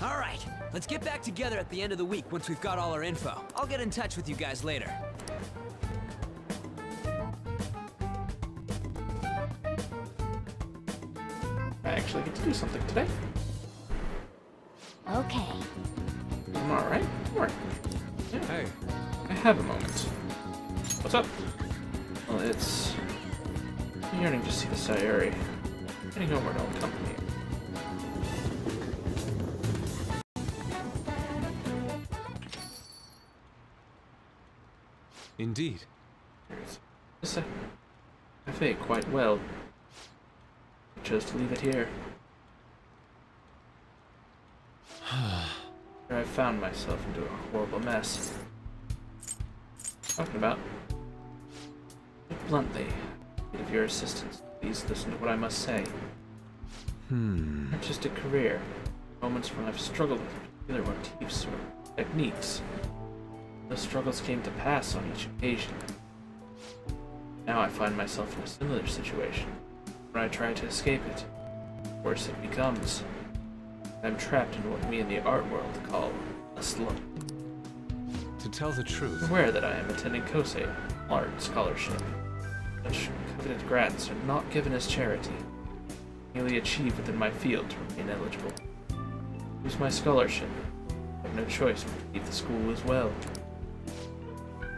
Alright, let's get back together at the end of the week once we've got all our info. I'll get in touch with you guys later. I actually get to do something today. Okay. I'm alright. Alright. Yeah. Hey. I have a moment. What's up? Well, it's... I'm yearning to see the Sayuri. Heading homeward will accompany you. Indeed. This cafe quite well. I chose to leave it here. Here I found myself into a horrible mess. Talking about. Bluntly, with your assistance, please listen to what I must say. Artistic career. Moments when I've struggled with particular motifs or techniques. Those struggles came to pass on each occasion. Now I find myself in a similar situation. When I try to escape it, worse it becomes. I'm trapped in what we in the art world call a slump. To tell the truth, I'm aware that I am attending Kosei Art Scholarship. Such coveted grants are not given as charity. Merely achieve within my field to remain eligible. Lose my scholarship. I have no choice but to leave the school as well.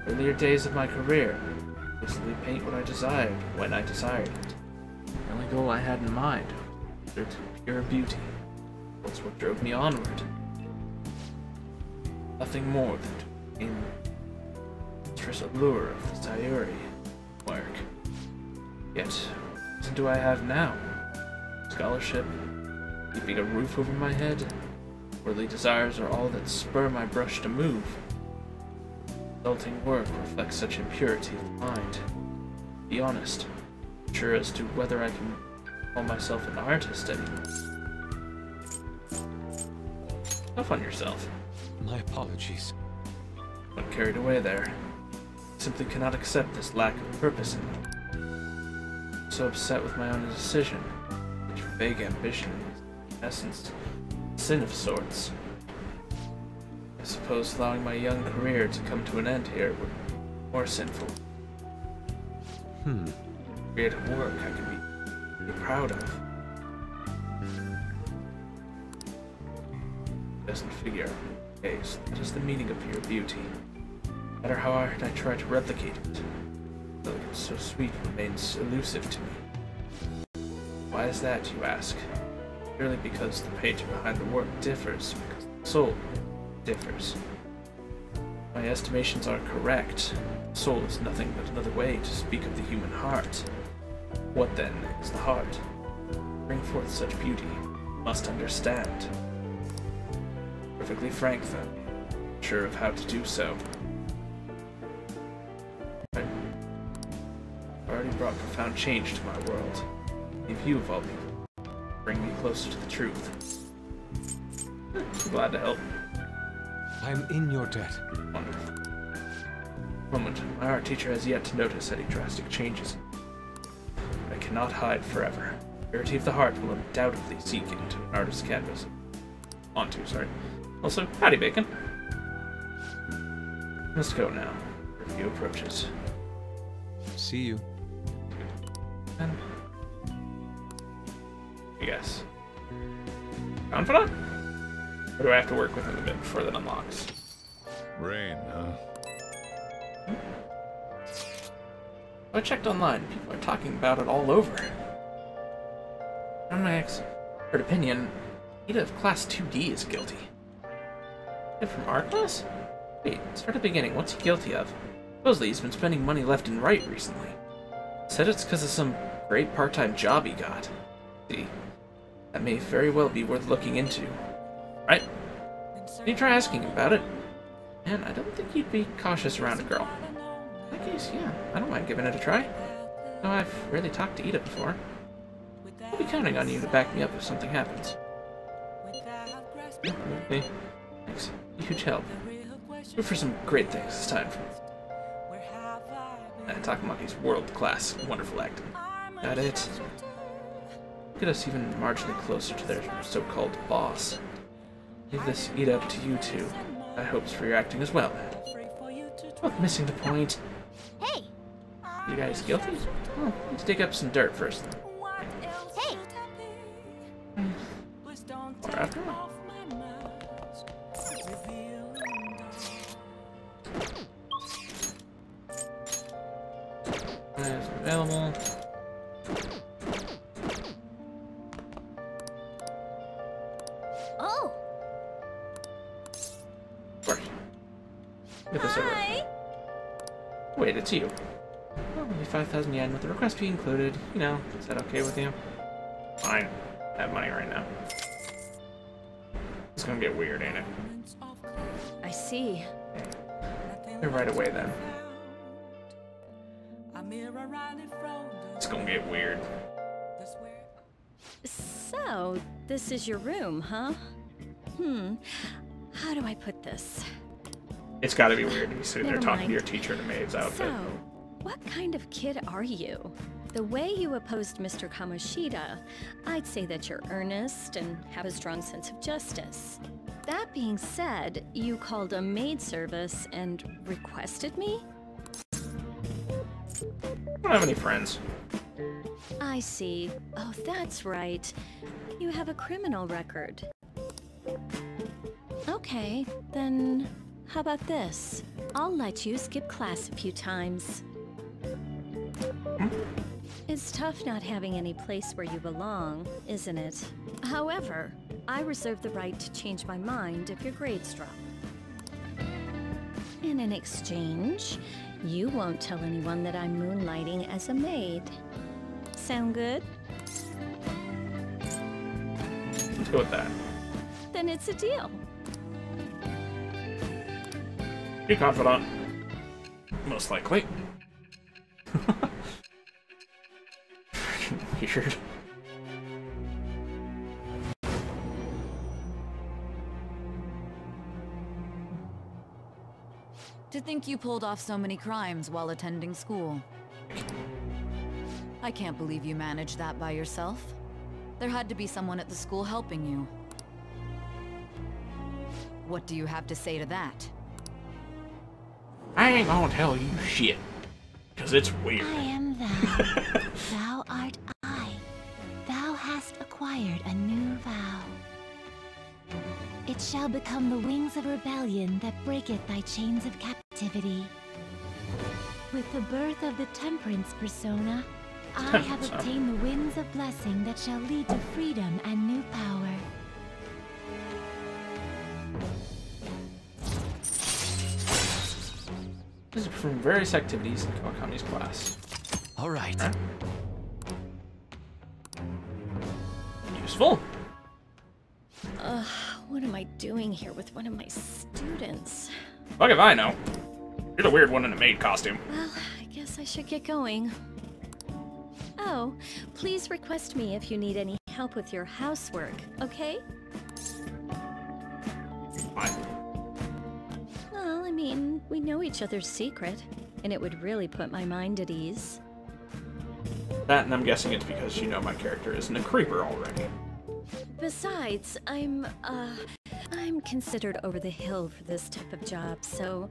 Earlier days of my career, I exclusively paint what I desired, when I desired it. The only goal I had in mind was pure beauty. That's what drove me onward. Nothing more than to gain the interest allure of the Sayuri work. Yet, what reason do I have now? Scholarship, keeping a roof over my head, worldly desires are all that spur my brush to move. Resulting work reflects such impurity of mind. Be honest, I'm sure as to whether I can call myself an artist anymore. Tough on yourself. my apologies. Got carried away there. I simply cannot accept this lack of purpose in me. I'm so upset with my own decision. Such vague ambition is, in essence, a sin of sorts. I suppose allowing my young career to come to an end here would be more sinful. Creative work I can be proud of. Doesn't figure. Okay, so that is the meaning of pure beauty. No matter how hard I try to replicate it, elegance so sweet remains elusive to me. Why is that, you ask? Purely because the painter behind the work differs, because the soul differs. My estimations are correct. The soul is nothing but another way to speak of the human heart. What then is the heart? Bring forth such beauty, must understand. Perfectly frank, then. Sure of how to do so. I've already brought profound change to my world. If you of all people bring me closer to the truth. I'm glad to help. I'm in your debt. Wonderful. Moment, my art teacher has yet to notice any drastic changes. I cannot hide forever. Purity of the heart will undoubtedly seek into an artist's canvas. Sorry. Also, howdy, Bacon. Must go now. Review approaches. See you. And yes. Confidant? Or do I have to work with him a bit before that unlocks? Rain, huh? I checked online. People are talking about it all over. In my expert opinion, Ida of Class 2D is guilty. Ida from our class? Wait, start at the beginning. What's he guilty of? Supposedly he's been spending money left and right recently. Said it's because of some great part-time job he got. See, that may very well be worth looking into. Right? Can you try asking him about it? Man, I don't think you'd be cautious around a girl. In that case, yeah, I don't mind giving it a try. No, I've rarely talked to Ida before. I'll be counting on you to back me up if something happens. Hey, thanks. Huge help. Good for some great things this time. Takamaki's world-class, wonderful acting. Got it. Get us even marginally closer to their so-called boss. Leave this eat up to you two. I hopes for your acting as well. Both missing the point. Hey! You guys guilty? Oh, let's dig up some dirt first. Hey! Or after all. Is available. Oh! Of course. Get this over. Wait, it's you. Oh, only 5,000 yen with the request fee included. You know, is that okay with you? Fine. I have money right now. It's gonna get weird, ain't it? I see. Okay. Right away then. It's gonna get weird. So, this is your room, huh? How do I put this? It's gotta be weird to be sitting there Never talking mind. to your teacher in a maid's outfit. So, what kind of kid are you? The way you opposed Mr. Kamoshida, I'd say that you're earnest and have a strong sense of justice. That being said, you called a maid service and requested me? I don't have any friends. I see. Oh, that's right. You have a criminal record. Okay, then how about this? I'll let you skip class a few times. It's tough not having any place where you belong, isn't it? However, I reserve the right to change my mind if your grades drop. And in exchange, you won't tell anyone that I'm moonlighting as a maid. Sound good? Let's go with that. Then it's a deal. Be confidant. Most likely. Weird. To think you pulled off so many crimes while attending school. I can't believe you managed that by yourself. There had to be someone at the school helping you. What do you have to say to that? I ain't gonna tell you shit. Because it's weird. I am thou. Thou art I. Thou hast acquired a new vow. It shall become the wings of rebellion that breaketh thy chains of captivity. With the birth of the temperance persona, I have obtained the winds of blessing that shall lead to freedom and new power. This is from various activities in Kawakami's class. All right. Useful. What am I doing here with one of my students? Fuck if I know. You're the weird one in a maid costume. Well, I guess I should get going. Oh, please request me if you need any help with your housework, okay? Fine. Well, I mean, We know each other's secret, and it would really put my mind at ease. That, and I'm guessing it's because you know my character isn't a creeper already. Besides, I'm considered over the hill for this type of job, so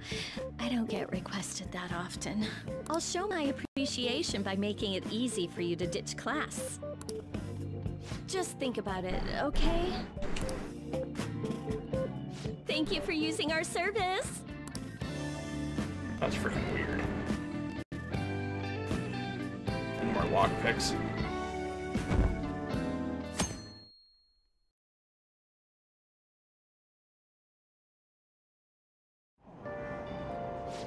I don't get requested that often. I'll show my appreciation by making it easy for you to ditch class. Just think about it, okay? Thank you for using our service! That's freaking weird. And more lockpicks.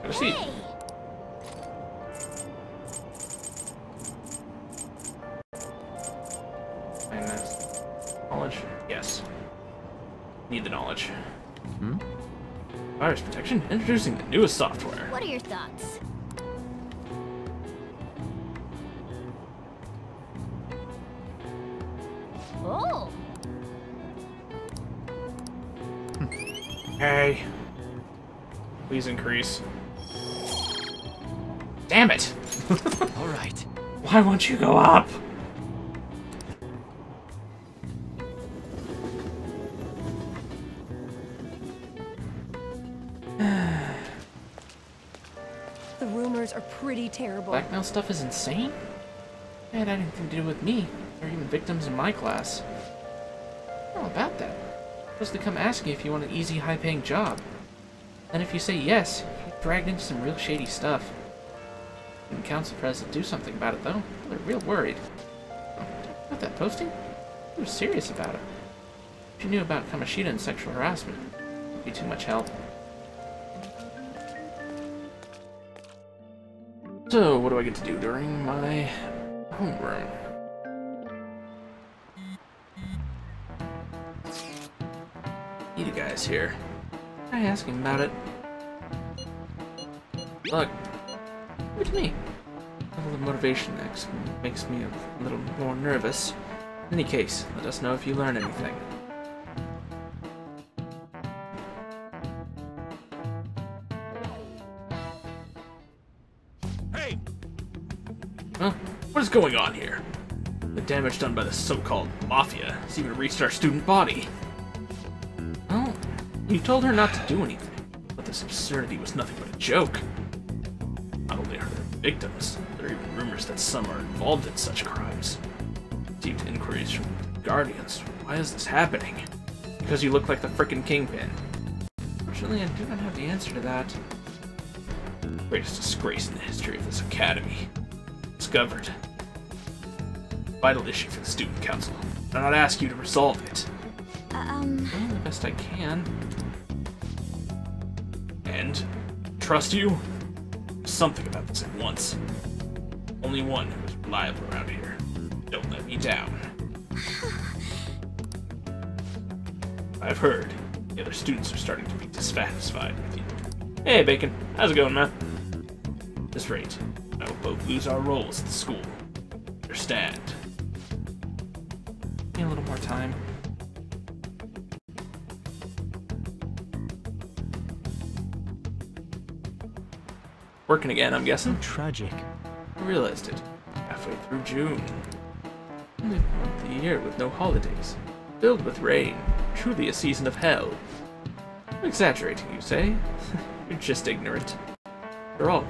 Got a seat. And that's knowledge. Yes. Need the knowledge. Hmm? Virus protection. Introducing the newest software. What are your thoughts? Oh! Hey. Please increase. Damn it! All right. Why won't you go up? The rumors are pretty terrible. Blackmail stuff is insane? It had anything to do with me, or even victims in my class. How about that? You're supposed to come asking if you want an easy, high-paying job. And if you say yes, you're dragged into some real shady stuff. And council president do something about it, though. They're real worried. About that posting? They were serious about it. If you knew about Kamoshida and sexual harassment, it would be too much help. So, what do I get to do during my homeroom? Ida guy's here. I ask him about it. Look, look at me. Level of motivation next makes me a little more nervous. In any case, let us know if you learn anything. Hey! Huh? What is going on here? The damage done by the so-called Mafia has even reached our student body. Well, you told her not to do anything, but this absurdity was nothing but a joke. Not only are there victims, there are even rumors that some are involved in such crimes. Received inquiries from the Guardians. Why is this happening? Because you look like the frickin' Kingpin. Fortunately, I do not have the answer to that. Greatest disgrace in the history of this academy. Discovered. Vital issue for the student council. I not ask you to resolve it. Well, the best I can. And trust you. Something about this at once. Only one who is reliable around here. Don't let me down. I've heard the other students are starting to be dissatisfied with you. Hey, Bacon. How's it going, man? At this rate, I will both lose our roles at the school. Understand? Need a little more time. Working again, I'm guessing? Tragic. I realized it. Halfway through June. Only a month a year with no holidays. Filled with rain. Truly a season of hell. I'm exaggerating, you say? You're just ignorant. After all,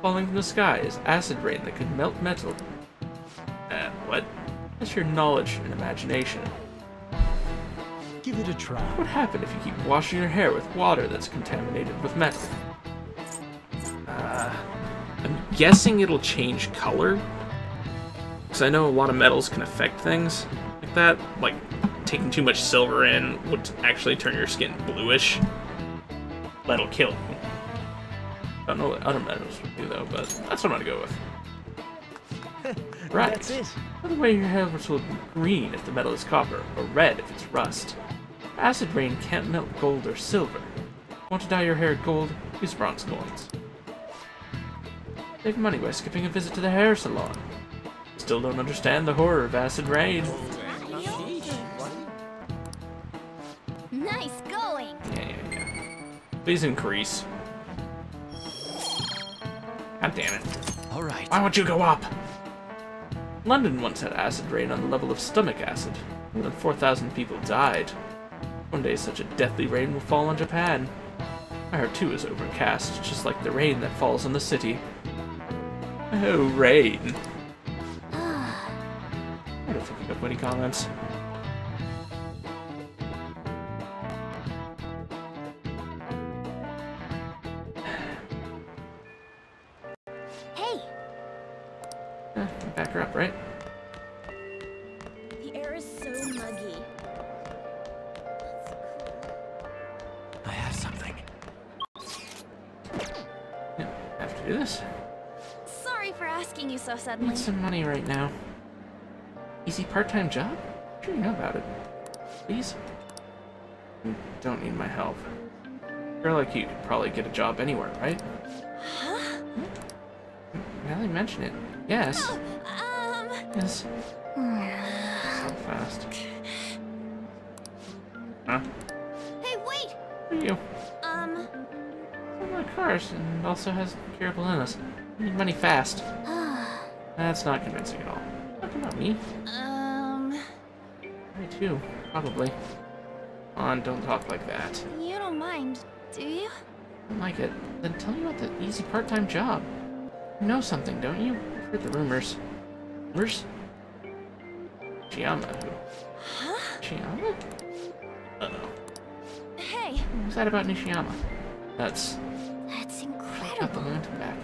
falling from the sky is acid rain that could melt metal. What? That's your knowledge and imagination. Give it a try. What would happen if you keep washing your hair with water that's contaminated with metal? I'm guessing it'll change color. Because I know a lot of metals can affect things like that. Like, taking too much silver in would actually turn your skin bluish. That'll kill you. I don't know what other metals would do though, but that's what I'm gonna go with. Right. That's it. By the way, your hair will be green if the metal is copper, or red if it's rust. Acid rain can't melt gold or silver. Want to dye your hair gold? Use bronze coins. Save money by skipping a visit to the hair salon. Still don't understand the horror of acid rain. Nice going. Yeah. Please increase. God damn it. All right. Why won't you go up? London once had acid rain on the level of stomach acid. More than 4,000 people died. One day such a deathly rain will fall on Japan. My heart too is overcast, just like the rain that falls on the city. Oh, rain. I don't think you have any comments. Hey! Back her up, right? The air is so muggy. I have something. Yeah, have to do this. Sorry for asking you so I suddenly. need some money right now. Easy part-time job? I'm sure you know about it. Please? You don't need my help. A girl like you could probably get a job anywhere, right? Huh? Now that you mention it, yes. No, Yes. So fast. Huh? Hey, wait! Who are you? One of my cars, and also has curable illness. I need money fast. That's not convincing at all. Talking about me? Me too, probably. Come on, don't talk like that. You don't mind, do you? I don't like it. Then tell me about the easy part-time job. You know something, don't you? I've heard the rumors. Rumors? Nishiyama who? Huh? Nishiyama? Uh-oh. Hey! What's that about Nishiyama? That's Got the incredible. lantern back.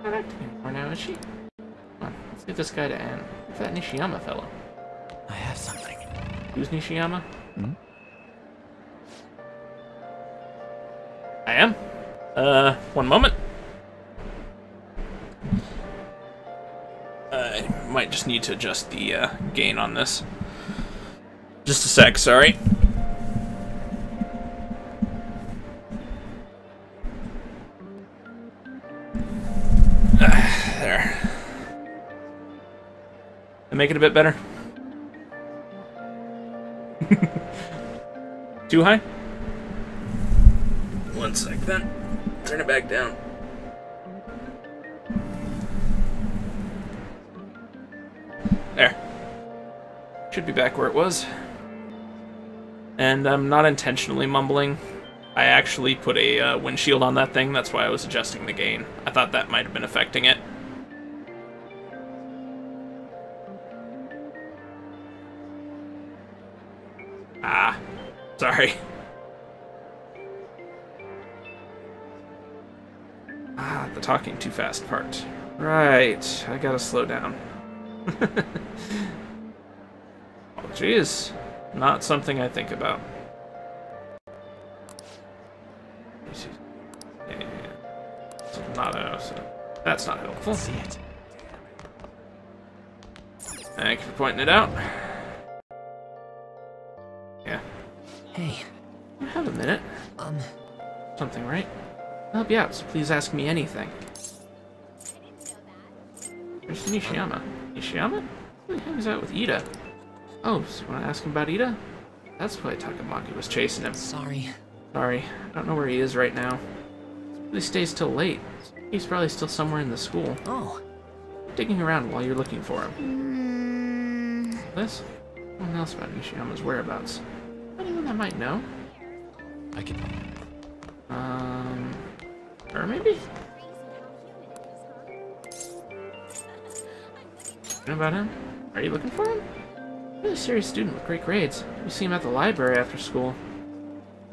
Not acting anymore now, is she? Come on, let's get this guy to Anne. Who's that Nishiyama fellow? I have something. Who's Nishiyama? Hmm? I am? One moment. I might just need to adjust the, gain on this. Just a sec, sorry. There. I make it a bit better? Too high? One sec then. Turn it back down. There. Should be back where it was. And I'm not intentionally mumbling. I actually put a windshield on that thing, that's why I was adjusting the gain. I thought that might have been affecting it. Ah, sorry. Ah, the talking too fast part. Right, I gotta slow down. Oh, geez. Not something I think about. Yeah. So not so that's not helpful. See it. Thank you for pointing it out. Yeah. Hey. You have a minute. Something, right? I'll help you out, so please ask me anything. Where's Nishiyama? Nishiyama? He hangs out with Ida. Oh, so you want to ask him about Ida? That's why Takamaki was chasing him. Sorry. Sorry, I don't know where he is right now. He stays till late. He's probably still somewhere in the school. Oh. Digging around while you're looking for him. This? No one else about Nishiyama's whereabouts. Anyone that might know? I can... Or maybe? You know about him? Are you looking for him? Really serious student with great grades. You see him at the library after school.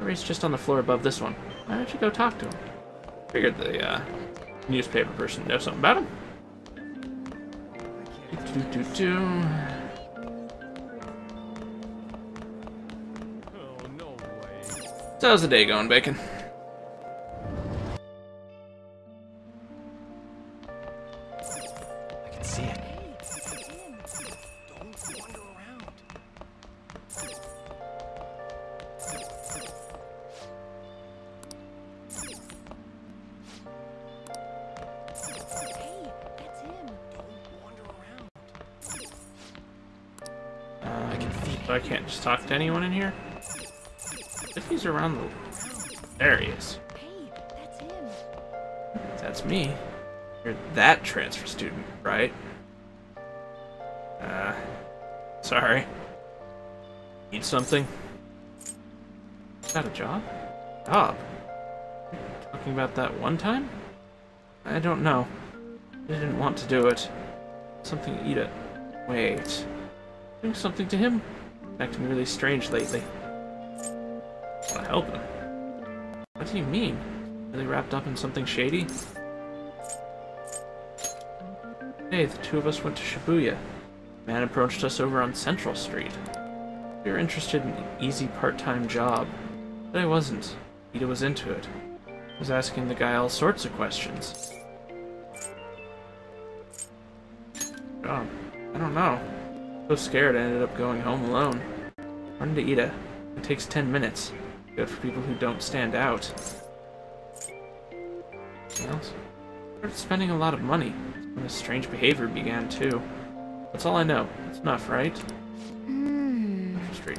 He's just on the floor above this one. Why don't you go talk to him? Figured the newspaper person knows something about him. Oh, no way. So how's the day going, Bacon? I can see it. So I can't just talk to anyone in here? I think he's around the... There he is. That's me. You're that transfer student, right? Sorry. Need something? Got a job? Job? Talking about that one time? I don't know. I didn't want to do it. Something to eat it. Wait. Doing something to him? Acting really strange lately. I want to help him. What do you mean? Really wrapped up in something shady? Hey, the two of us went to Shibuya. A man approached us over on Central Street. We were interested in an easy part-time job, but I wasn't. Ida was into it. I was asking the guy all sorts of questions. Job? I don't know. So scared I ended up going home alone. Run to Ida. It takes 10 minutes. Good for people who don't stand out. Anything else? I started spending a lot of money. When his strange behavior began too. That's all I know. That's enough, right?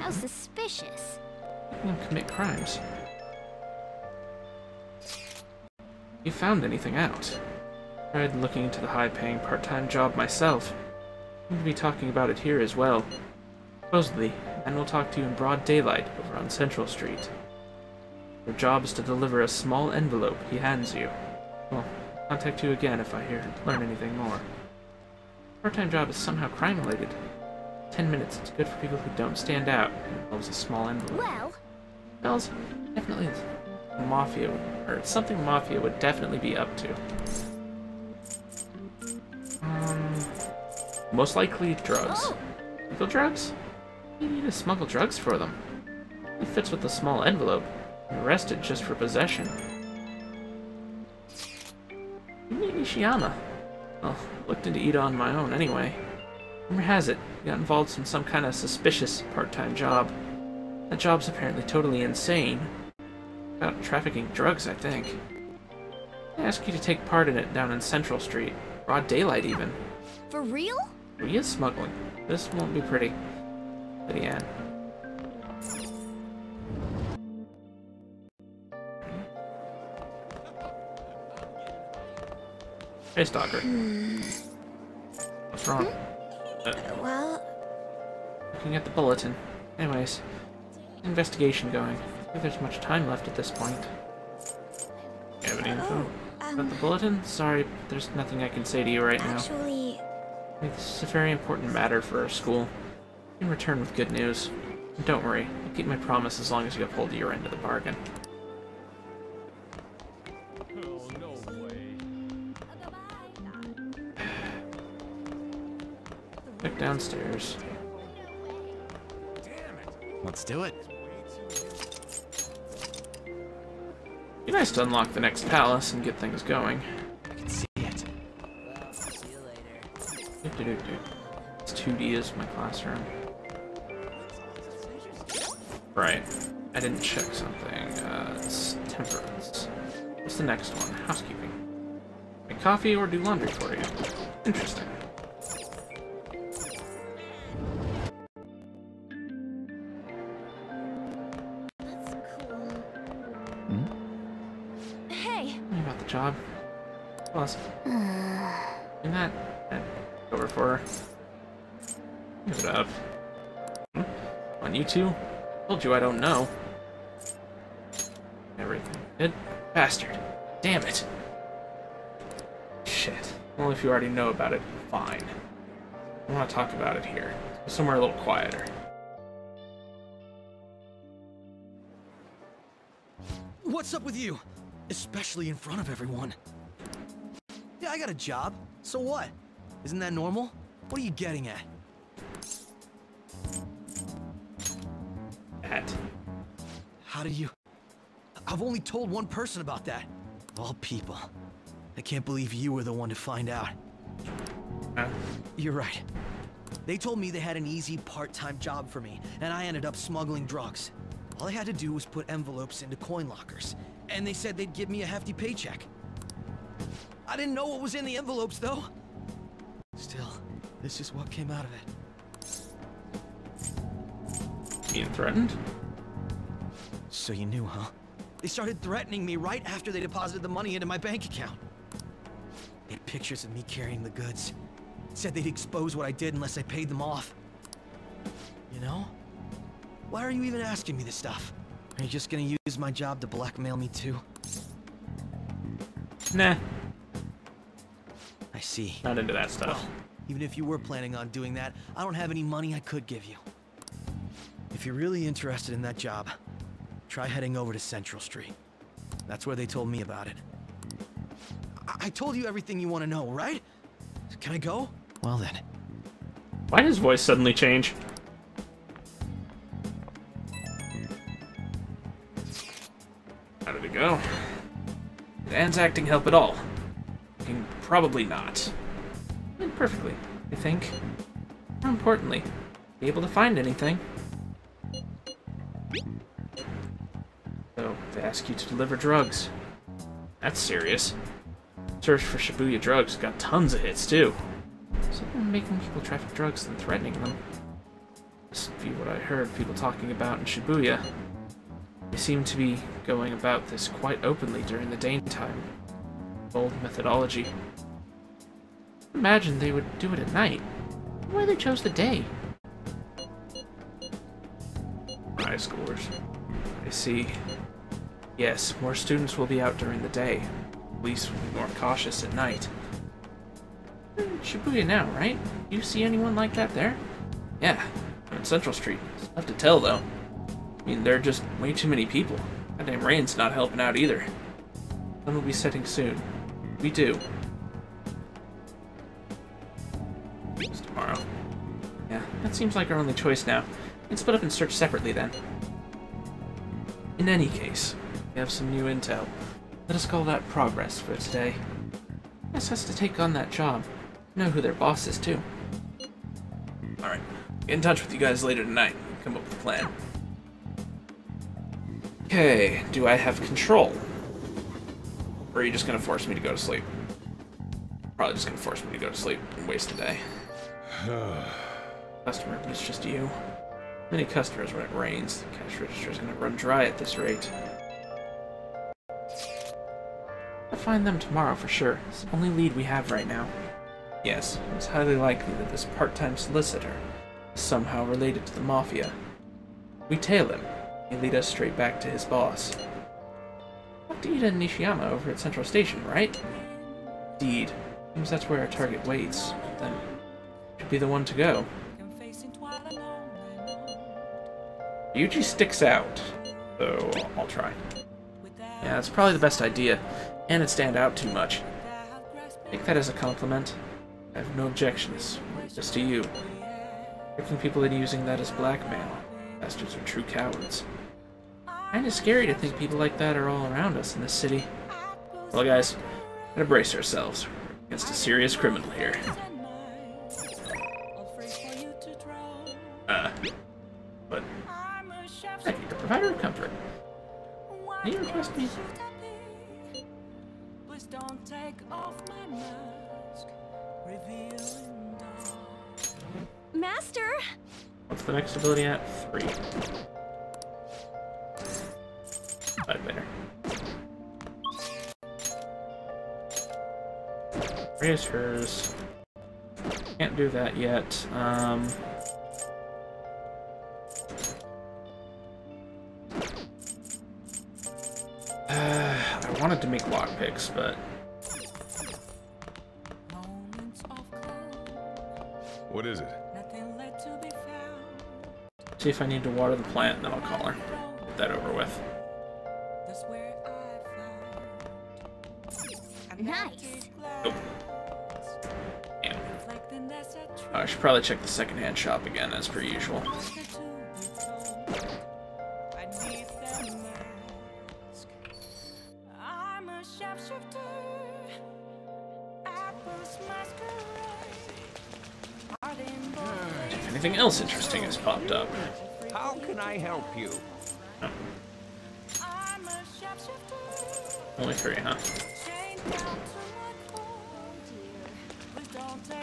How suspicious. Making him commit crimes. You found anything out? I tried looking into the high-paying part-time job myself. I'm going to be talking about it here as well. Supposedly, a man will talk to you in broad daylight over on Central Street. Your job is to deliver a small envelope he hands you. Well, I'll contact you again if I learn anything more. Part-time job is somehow crime-related. 10 minutes, it's good for people who don't stand out. It involves a small envelope. Well, Smells definitely mafia, or something mafia would definitely be up to. Most likely drugs. Legal drugs? You need to smuggle drugs for them. It fits with the small envelope. You're arrested just for possession. You meet Nishiyama. Well, looked into Ida on my own anyway. Rumor has it, he got involved in some kind of suspicious part-time job. That job's apparently totally insane. About trafficking drugs, I think. I ask you to take part in it down in Central Street. Broad daylight, even. For real? He is smuggling. This won't be pretty. But yeah. Hey, Stalker. What's wrong? Well... Looking at the bulletin. Anyways, investigation going. I don't think there's much time left at this point. You have any info about the bulletin? Sorry, but there's nothing I can say to you right now. Actually... This is a very important matter for our school. You can return with good news. And don't worry, I'll keep my promise as long as you uphold your end of the bargain. Back downstairs. Let's do it. Be nice to unlock the next palace and get things going. I can see it. It's 2D is my classroom. Right. I didn't check something. It's temperance. What's the next one? Housekeeping. Make coffee or do laundry for you. Interesting. Job. Plus, and that over for her. Give it up. On you two? Told you I don't know. Everything. Good bastard. Damn it. Shit. Well, if you already know about it, fine. I want to talk about it here. Somewhere a little quieter. What's up with you? Especially in front of everyone. Yeah, I got a job. So what? Isn't that normal? What are you getting at? How do you... I've only told one person about that. Of all people. I can't believe you were the one to find out. You're right. They told me they had an easy part-time job for me, and I ended up smuggling drugs. All I had to do was put envelopes into coin lockers. And they said they'd give me a hefty paycheck. I didn't know what was in the envelopes, though. Still, this is what came out of it. Being threatened? So you knew, huh? They started threatening me right after they deposited the money into my bank account. They had pictures of me carrying the goods. Said they'd expose what I did unless I paid them off. You know? Why are you even asking me this stuff? Are you just gonna use my job to blackmail me too? Nah. I see. Not into that stuff. Well, even if you were planning on doing that, I don't have any money I could give you. If you're really interested in that job, try heading over to Central Street. That's where they told me about it. I told you everything you want to know, right? Can I go? Well then. Why did his voice suddenly change? How did it go? Did Anne's acting help at all? Probably not. Went perfectly, I think. More importantly, be able to find anything. So, they ask you to deliver drugs. That's serious. Search for Shibuya drugs got tons of hits, too. So more making people traffic drugs than threatening them. This would be what I heard people talking about in Shibuya. They seem to be going about this quite openly during the daytime. Bold methodology. Imagine they would do it at night. Why they chose the day? High schoolers. I see. Yes, more students will be out during the day. Police will be more cautious at night. You're in Shibuya now, right? You see anyone like that there? Yeah, I'm on Central Street. It's tough to tell, though. I mean, there are just way too many people. Goddamn rain's not helping out either. Sun will be setting soon. We do. It's tomorrow. Yeah, that seems like our only choice now. We can split up and search separately then. In any case, we have some new intel. Let us call that progress for today. S has to take on that job. Know who their boss is too. Alright, get in touch with you guys later tonight. Come up with a plan. Okay, do I have control? Or are you just gonna force me to go to sleep? Probably just gonna force me to go to sleep and waste a day. Customer, but it's just you. Many customers when it rains. The cash register is gonna run dry at this rate. I'll find them tomorrow for sure. It's the only lead we have right now. Yes, it's highly likely that this part-time solicitor is somehow related to the Mafia. We tail him. He lead us straight back to his boss. Talk to Ida and Nishiyama over at Central Station, right? Indeed. Seems that's where our target waits. Then should be the one to go. Ryuji sticks out, so I'll try. Yeah, that's probably the best idea, and it stand out too much. Take that as a compliment. I have no objections, just to you. Tricking people into using that as blackmail. Bastards are true cowards. Kinda scary to think people like that are all around us in this city. Well, guys, gotta brace ourselves. We're against a serious criminal here. But I need a provider of comfort. Can you request me? Master! What's the next ability at? 3. 5 later. Raise hers. Can't do that yet. I wanted to make lockpicks, but What is it? see if I need to water the plant, and then I'll call her. Get that over with. Nice. Oh. Damn. I should probably check the secondhand shop again, as per usual. If anything else interesting has popped up. How can I help you? Oh. Only 3, huh?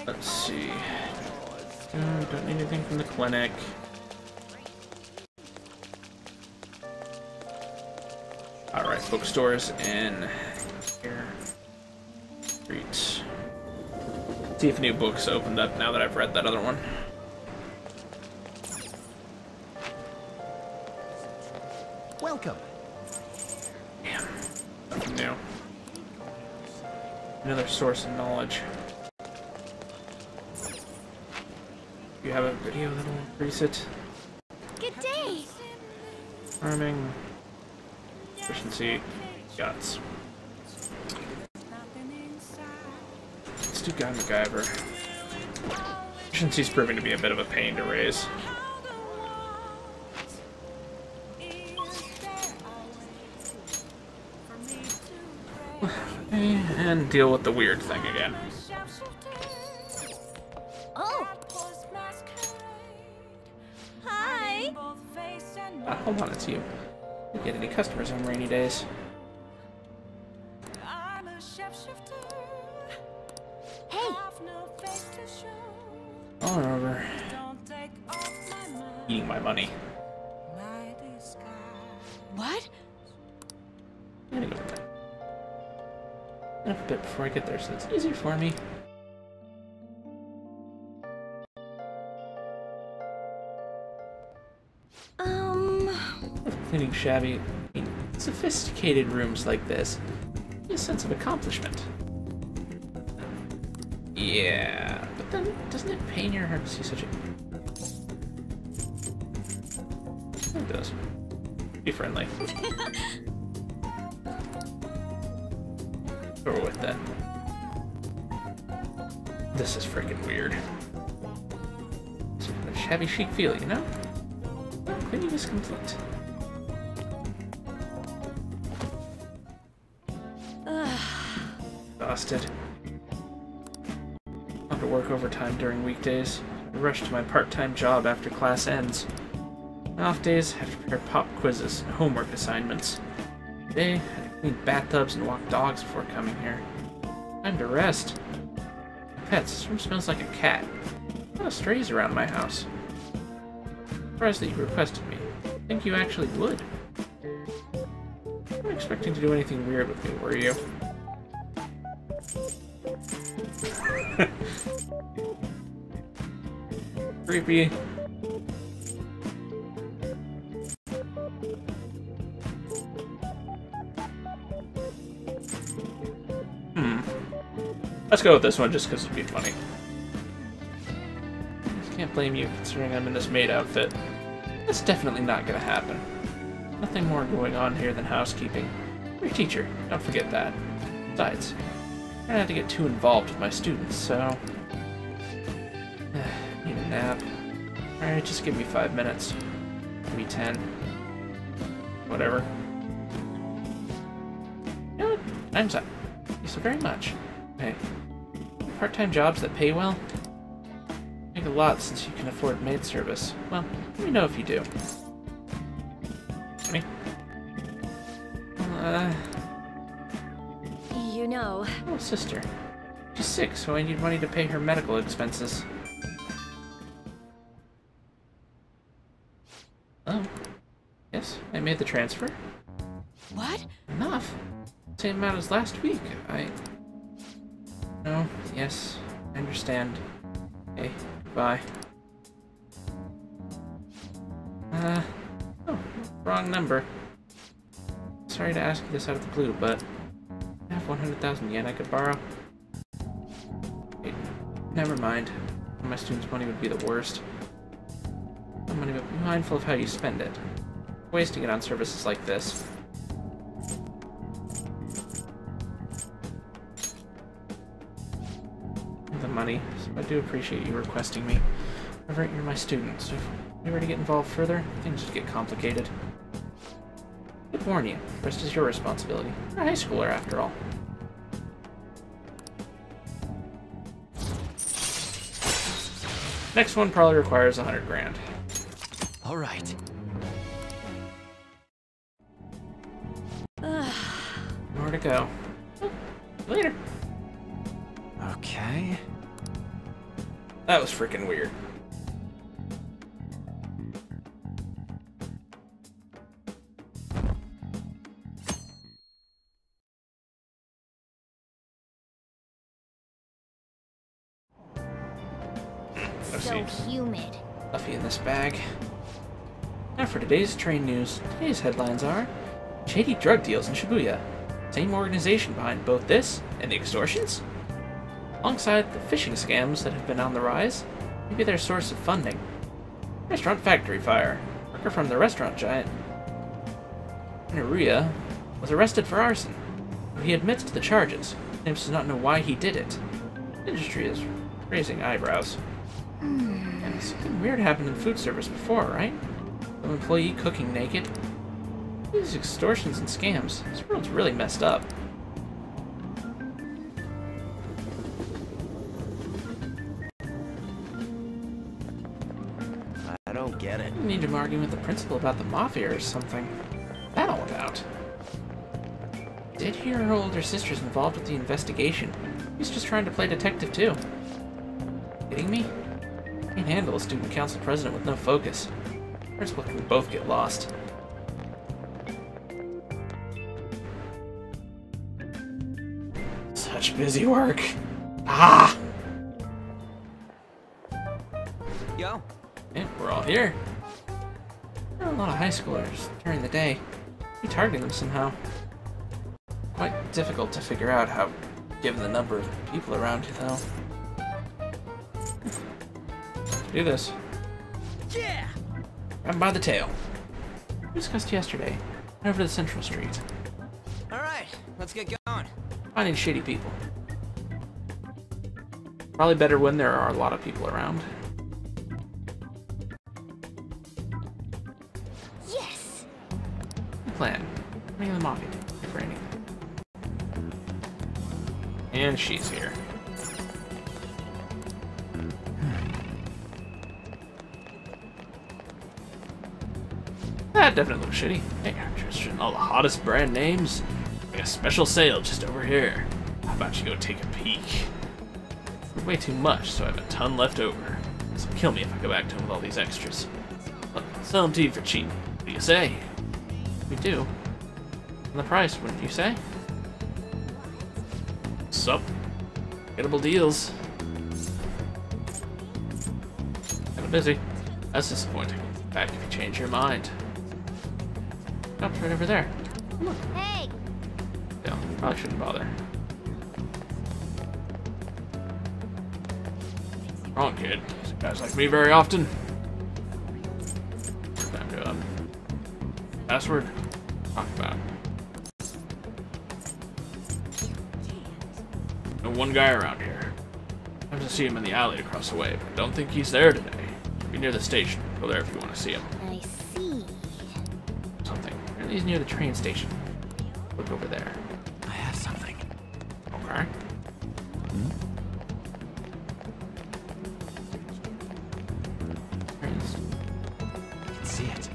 Let's see. Don't need anything from the clinic. Alright, bookstores in here. Street. See if new books opened up now that I've read that other one. Welcome. Damn. Nothing new. Another source of knowledge. You have a video that'll increase it. Good day. Farming. Efficiency. Guts. Let's do Guy MacGyver. Efficiency's proving to be a bit of a pain to raise. And deal with the weird thing again. Oh. Hi. Hold on, it's you. You get any customers on rainy days? Hey. All over. Eating my money. What? I'm gonna go with that. Enough a bit before I get there, so it's easier for me. Cleaning shabby, I mean, sophisticated rooms like this, a sense of accomplishment. Yeah, but then doesn't it pain your heart to see such a... It does. Be friendly. Or with that. This is freaking weird. It's a shabby chic feel, you know? Well, cleaning is complete. Exhausted. I have to work overtime during weekdays. I rush to my part-time job after class ends. On off days, I have to prepare pop quizzes and homework assignments. Today, I had to clean bathtubs and walk dogs before coming here. Time to rest. Pets, this room smells like a cat. A lot of strays around my house. Surprised that you requested me. I think you actually would. You weren't expecting to do anything weird with me, were you? Creepy. Let's go with this one just because it'd be funny. I can't blame you considering I'm in this maid outfit. That's definitely not gonna happen. Nothing more going on here than housekeeping. I'm your teacher, don't forget that. Besides, I don't have to get too involved with my students, so... Need a nap. Alright, just give me 5 minutes. Maybe 10. Whatever. You know what? Time's up. Thank you so very much. Hey. Part-time jobs that pay well? Make a lot since you can afford maid service. Well, let me know if you do. Me? You know... Oh, sister. She's sick, so I need money to pay her medical expenses. Oh. Yes, I made the transfer. What? Enough. Same amount as last week. No, yes, I understand. Okay, goodbye. Oh, wrong number. Sorry to ask you this out of the blue, but I have 100,000 yen I could borrow. Wait, never mind. My students' money would be the worst. No money, but be mindful of how you spend it. Wasting it on services like this. The money, so I do appreciate you requesting me. However, you're my student, so if we were to get involved further, things would get complicated. I'd warn you, the rest is your responsibility. You're a high schooler, after all. Next one probably requires 100 grand. All right. More to go. Later. Okay. That was freaking weird. so humid. Fluffy in this bag. Now for today's train news. Today's headlines are shady drug deals in Shibuya. Same organization behind both this and the extortions? Alongside the phishing scams that have been on the rise, maybe their source of funding. Restaurant factory fire. Worker from the restaurant giant Naruya was arrested for arson. He admits to the charges. Claims does not know why he did it. The industry is raising eyebrows. And something weird happened in food service before, right? An employee cooking naked. These extortions and scams. This world's really messed up. I don't get it. You need to argue with the principal about the mafia or something. What's that all about? Did hear her older sister's involved with the investigation. He's just trying to play detective too. Kidding me? Can't handle a student council president with no focus. Principal can both get lost. Such busy work. Ah! Yo. Yeah, we're all here. There are a lot of high schoolers during the day. Be targeting them somehow. Quite difficult to figure out how, given the number of people around you, though. Do this. Yeah! Grab him by the tail. We discussed yesterday. Over to the Central Street. Alright, let's get going. Finding shady people. Probably better when there are a lot of people around. Yes! Good plan. Bring the mafia for anything. And she's here. That definitely looks shitty. Hey, just all the hottest brand names. Like a special sale just over here. How about you go take a peek? Way too much, so I have a ton left over. This will kill me if I go back to him with all these extras. Look, I'll sell them to you for cheap. What do you say? We do. And the price, wouldn't you say? Sup? Gettable deals. Kinda busy. That's disappointing. Back if you change your mind. Oh, it's right over there. Look. Hey! No, probably shouldn't bother. Wrong kid. See guys like me very often. Time to password. Talk about. No one guy around here. I have to see him in the alley across the way, but I don't think he's there today. Be near the station. Go there if you want to see him. I see. Something. Apparently he's near the train station. Look over there. I have something. Okay. I can see it.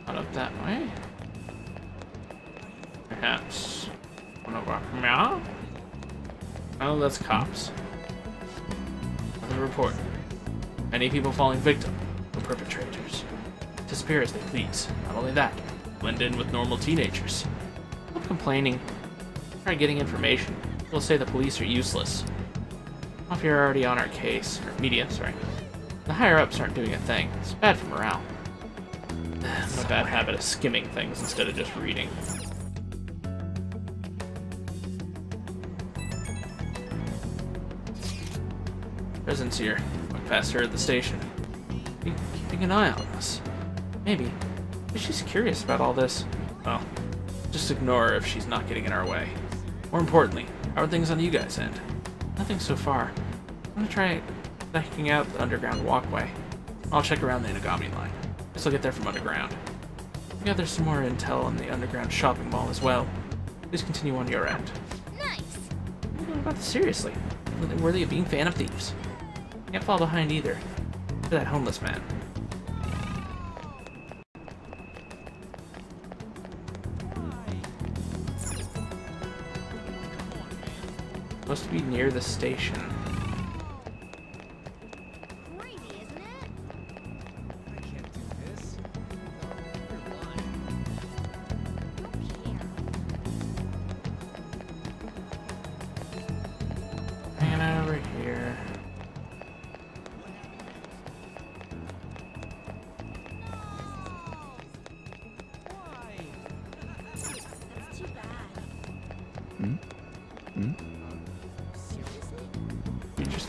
Not up that way. Perhaps one of our meow? Oh, that's cops. Another report. Many people falling victim to perpetrators. Disappear as they please. Not only that, blend in with normal teenagers. Stop complaining. Try getting information. They'll say the police are useless. Mafia are already on our case. Or media, sorry. The higher-ups aren't doing a thing. It's bad for morale. I have a bad habit of skimming things instead of just reading. Presence here. Walk past her at the station. Keeping an eye on us. Maybe she's curious about all this. Well, just ignore her if she's not getting in our way. More importantly, how are things on you guys' end? Nothing so far. I'm gonna try checking out the underground walkway. I'll check around the Inagami line. Guess I'll get there from underground. Yeah, there's some more intel on the underground shopping mall as well. Please continue on your end. Nice! What about this seriously? Are they worthy of being Phantom Thieves? Can't fall behind either. Look at that homeless man. Supposed to be near the station. Crazy, isn't it? I can't do this. Hanging out over here.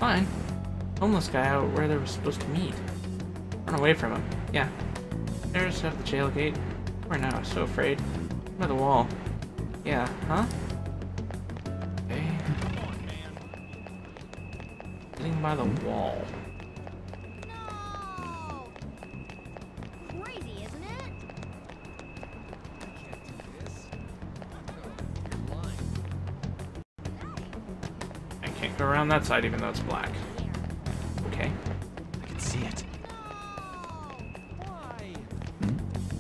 fine. Homeless guy out where they were supposed to meet. Run away from him. Yeah. There's at the jail gate. Where now? I'm so afraid. By the wall. Yeah, huh? Okay. Sitting by the wall. Crazy, isn't it? I can't go around that side even though it's black. Okay. I can see it.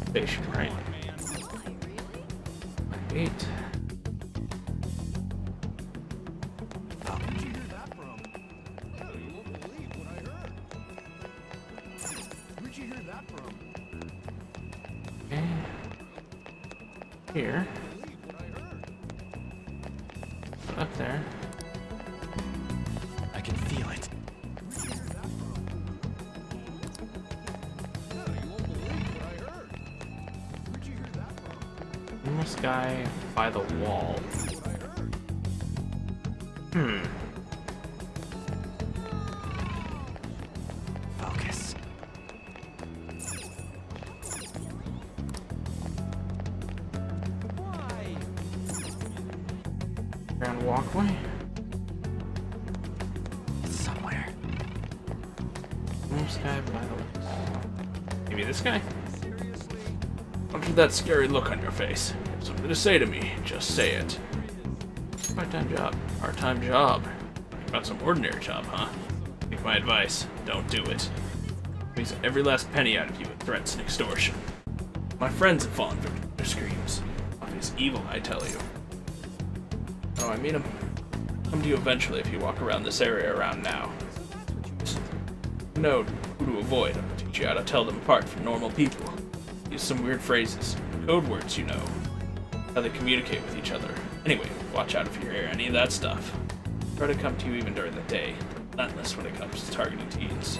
Station, right? 8. Okay. Here. Up there. I can feel it. Homeless guy by the wall. Focus. Around walkway. Somewhere. Homeless guy by the wall. Maybe this guy? What's with that scary look on your face? You have something to say to me. Just say it. Part-time job. Part-time job. About some ordinary job, huh? Take my advice. Don't do it. Squeeze every last penny out of you with threats and extortion. My friends have fallen victim to their screams. Of his evil, I tell you. Oh, I mean him. Come to you eventually if you walk around this area around now. You know who to avoid. I'll teach you how to tell them apart from normal people. Use some weird phrases. Code words, you know. How they communicate with each other. Anyway, watch out if you hear any of that stuff. Try to come to you even during the day. Relentless when it comes to targeting teens.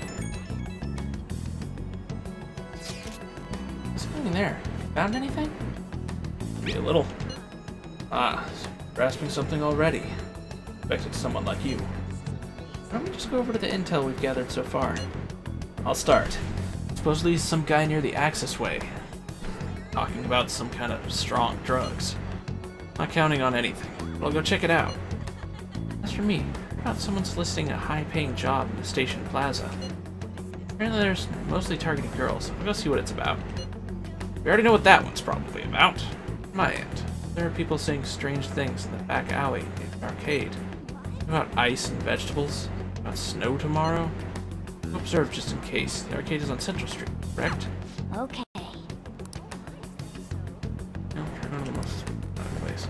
What's going there? Found anything? Maybe a little. Ah, grasping something already. Expected someone like you. Why don't we just go over to the intel we've gathered so far? I'll start. Supposedly some guy near the access way. Talking about some kind of strong drugs. Not counting on anything, but I'll go check it out. As for me, I thought someone's listing a high-paying job in the station plaza. Apparently there's mostly targeted girls. I'll go see what it's about. We already know what that one's probably about. On my end, there are people saying strange things in the back alley in the arcade. About ice and vegetables. About snow tomorrow. Observe just in case. The arcade is on Central Street, correct? Okay. No, turn on the most place.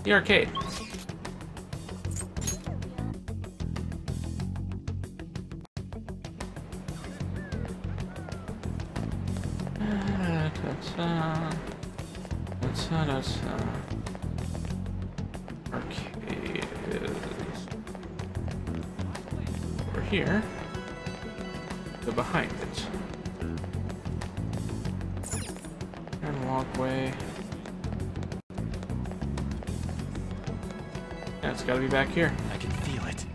The arcade. Arcade is over here. Go behind it. And walkway. Yeah, it's gotta be back here. I can feel it.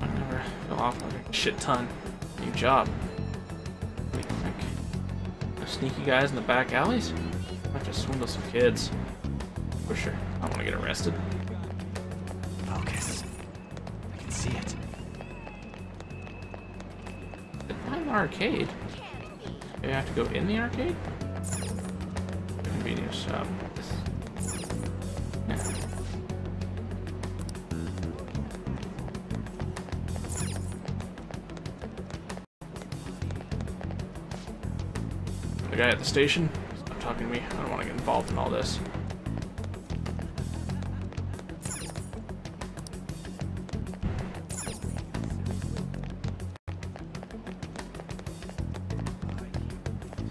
I never fell off like a shit ton. New job. What do you think? No sneaky guys in the back alleys? I have to swindle some kids. For sure. I don't want to get arrested. Focus. I can see it. Behind the arcade? Do you have to go in the arcade? Convenience shop. Yeah. The guy at the station? Stop talking to me. I don't want to get involved in all this.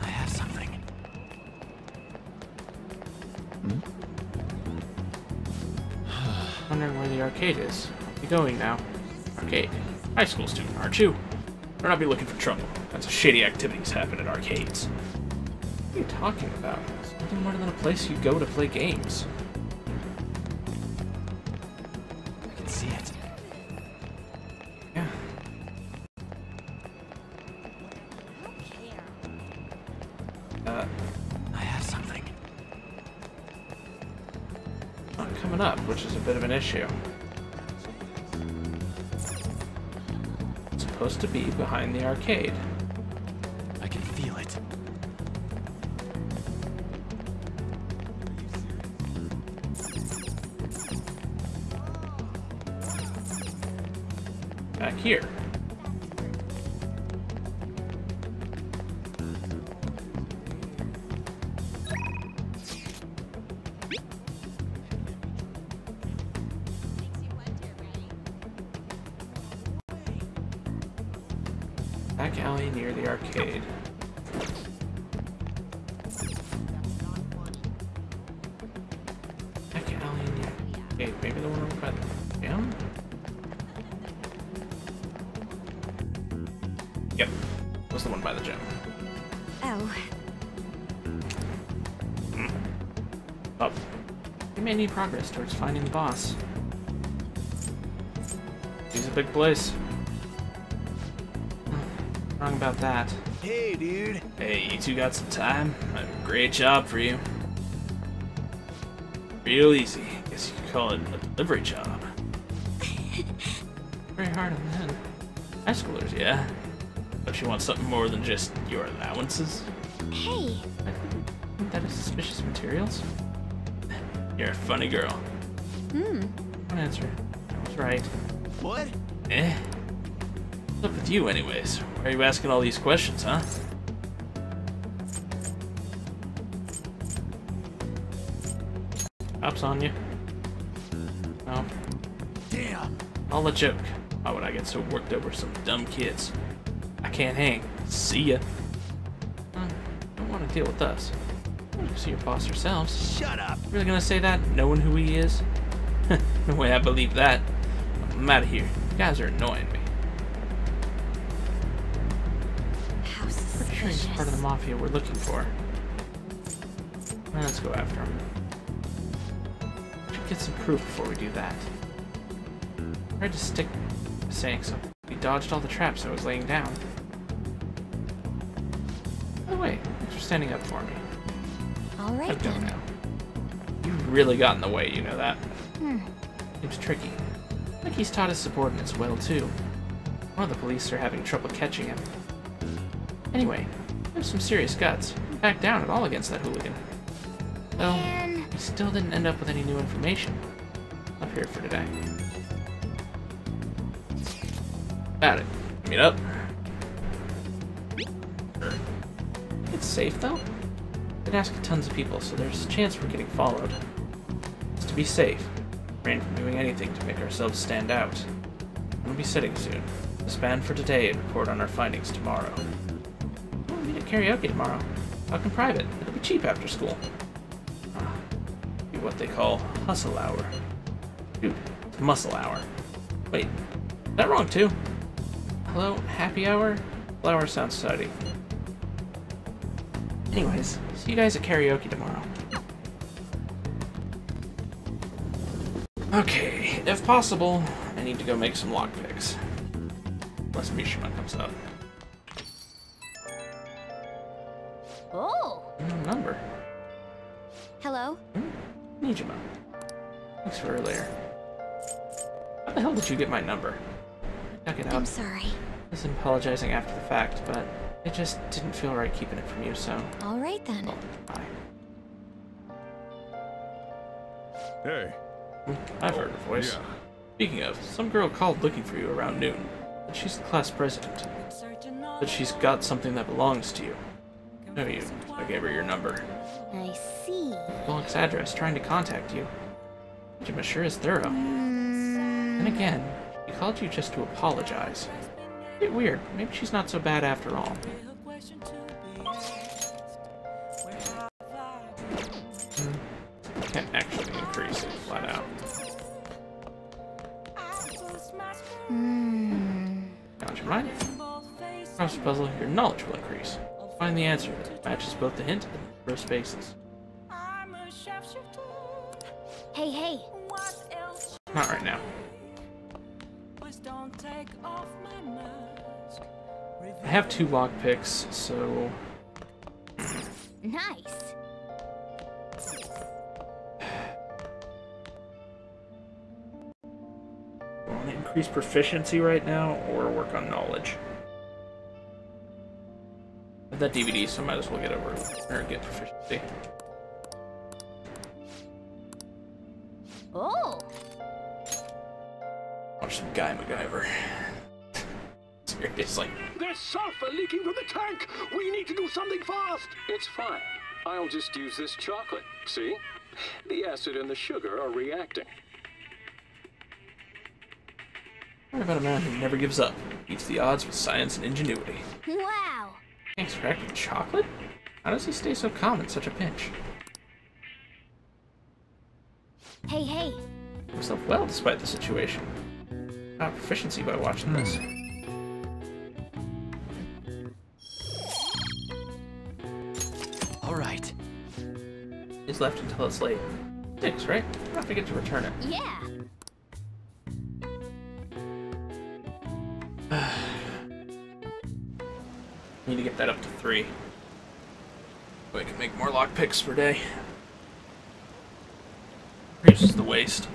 I have something. Wondering where the arcade is. Where are you going now? Arcade. High school student, aren't you? Or not be looking for trouble. That's shady activities happen at arcades. What are you talking about? It's nothing more than a place you go to play games. I can see it. Yeah. I have something. Not coming up, which is a bit of an issue. It's supposed to be behind the arcade. I can feel it. Back here. Back alley near the arcade. Back alley near the arcade. Maybe the one over by the gym? Yep. Was the one by the gym. Oh. Up. We may need progress towards finding the boss. He's a big place. Wrong about that. Hey, dude. Hey, you two got some time? I have a great job for you. Real easy. Guess you could call it a delivery job. Very hard on men. High schoolers, yeah. But you want something more than just your allowances? Hey. Isn't that is suspicious materials? You're a funny girl. Don't answer. I was right. What? Eh? What's up with you, anyways? Why are you asking all these questions, huh? Cops on you? No. Damn. All a joke. Why would I get so worked over some dumb kids? I can't hang. See ya. Don't want to deal with us. See your boss yourselves. Shut up. Really gonna say that, knowing who he is? No way I believe that. I'm out of here. You guys are annoying me. How Pretty sure he's part of the mafia we're looking for. Let's go after him. Should get some proof before we do that. Tried to stick to saying something. He dodged all the traps I was laying down. By the way, thanks for standing up for me. All right, I'd go then. now. You really got in the way, you know that. Seems tricky. I think he's taught his subordinates well, too. One of the police are having trouble catching him. Anyway, he has some serious guts. He backed down at all against that hooligan. Though, he still didn't end up with any new information. Up here for today. Got it. Meet up. Sure. It's safe, though. I'd ask tons of people, so there's a chance we're getting followed. It's to be safe. Refrain from doing anything to make ourselves stand out. We'll be sitting soon. Disband for today and report on our findings tomorrow. We'll meet at karaoke tomorrow. Talk in private. It'll be cheap after school. Be what they call hustle hour. Dude, it's muscle hour. Wait, is that wrong too? Hello, happy hour? Flower sounds society. Anyways, see you guys at karaoke tomorrow. Okay, if possible, I need to go make some lockpicks. Unless Mishima comes up. Oh. Number. Hello? Nijima. Thanks for earlier. How the hell did you get my number? Knock it out. I'm sorry. I was apologizing after the fact, but it just didn't feel right keeping it from you, so... All right, then. Well, bye. Hey. I've heard her voice. Yeah. Speaking of, some girl called looking for you around noon. But she's the class president. But she's got something that belongs to you. No, you. I gave her your number. I see. Bullock's address, trying to contact you. Nijima sure is thorough. And again, she called you just to apologize. A bit weird. Maybe she's not so bad after all. Can't actually increase it flat out. Don't you mind? Across the puzzle, your knowledge will increase. Find the answer that matches both the hint and the number of spaces. Hey, hey. Not right now. I have 2 lockpicks, so... Nice. Want to increase proficiency right now, or work on knowledge? I have that DVD, so I might as well get over or get proficiency. Oh. Watch some Guy MacGyver. Seriously. There's sulfur leaking from the tank! We need to do something fast! It's fine. I'll just use this chocolate. See? The acid and the sugar are reacting. What about a man who never gives up? Beats the odds with science and ingenuity. Wow. Extract with chocolate? How does he stay so calm in such a pinch? Hey, hey. Himself well despite the situation. Got proficiency by watching this. All right. He's left until it's late. 6, right? Don't forget to return it. Yeah. Need to get that up to 3. So I can make more lockpicks per day. Reduces the waste.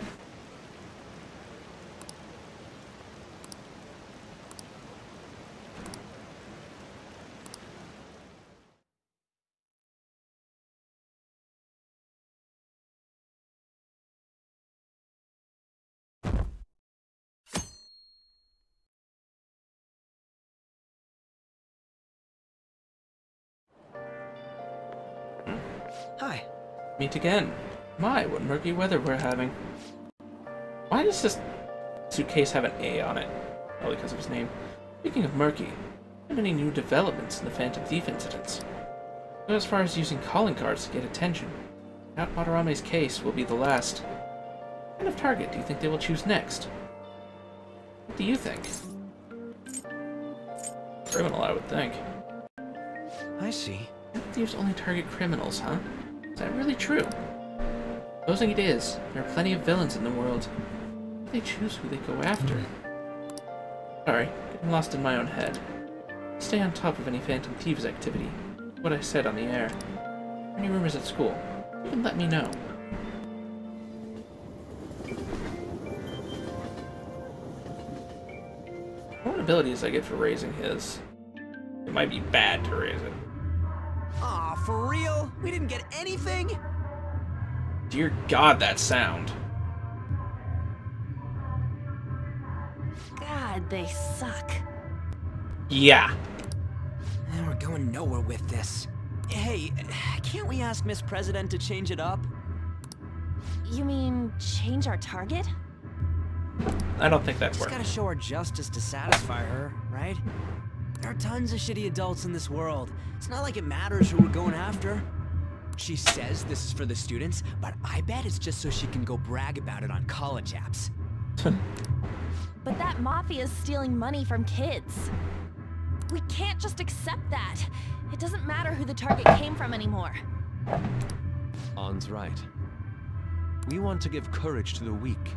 Hi. Meet again. My, what murky weather we're having. Why does this suitcase have an A on it? Probably because of his name. Speaking of murky, not any new developments in the Phantom Thief incidents. Go as far as using calling cards to get attention. Not Watarame's case will be the last. What kind of target do you think they will choose next? What do you think? Criminal, I would think. I see. Thieves only target criminals, huh? Is that really true? Supposing it is, there are plenty of villains in the world. How do they choose who they go after? Sorry, getting lost in my own head. Stay on top of any Phantom Thieves activity. What I said on the air. Any rumors at school, you can let me know. What abilities I get for raising his? It might be bad to raise it. Aw, for real? We didn't get anything? Dear God, that sound. God, they suck. Yeah. We're going nowhere with this. Hey, can't we ask Miss President to change it up? You mean change our target? I don't think that's Just gotta show our justice to satisfy her, right? There are tons of shitty adults in this world. It's not like it matters who we're going after. She says this is for the students, but I bet it's just so she can go brag about it on college apps. But that mafia's stealing money from kids. We can't just accept that. It doesn't matter who the target came from anymore. An's right. We want to give courage to the weak.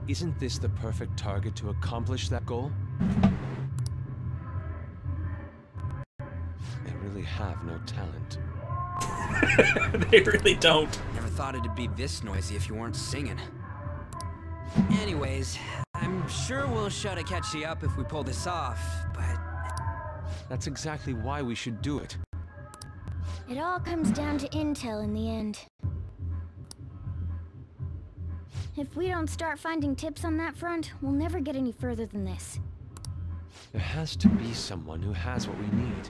Isn't this the perfect target to accomplish that goal? They really have no talent. They really don't. Never thought it'd be this noisy if you weren't singing. Anyways, I'm sure we'll try to catch you up if we pull this off, but... That's exactly why we should do it. It all comes down to intel in the end. If we don't start finding tips on that front, we'll never get any further than this. There has to be someone who has what we need.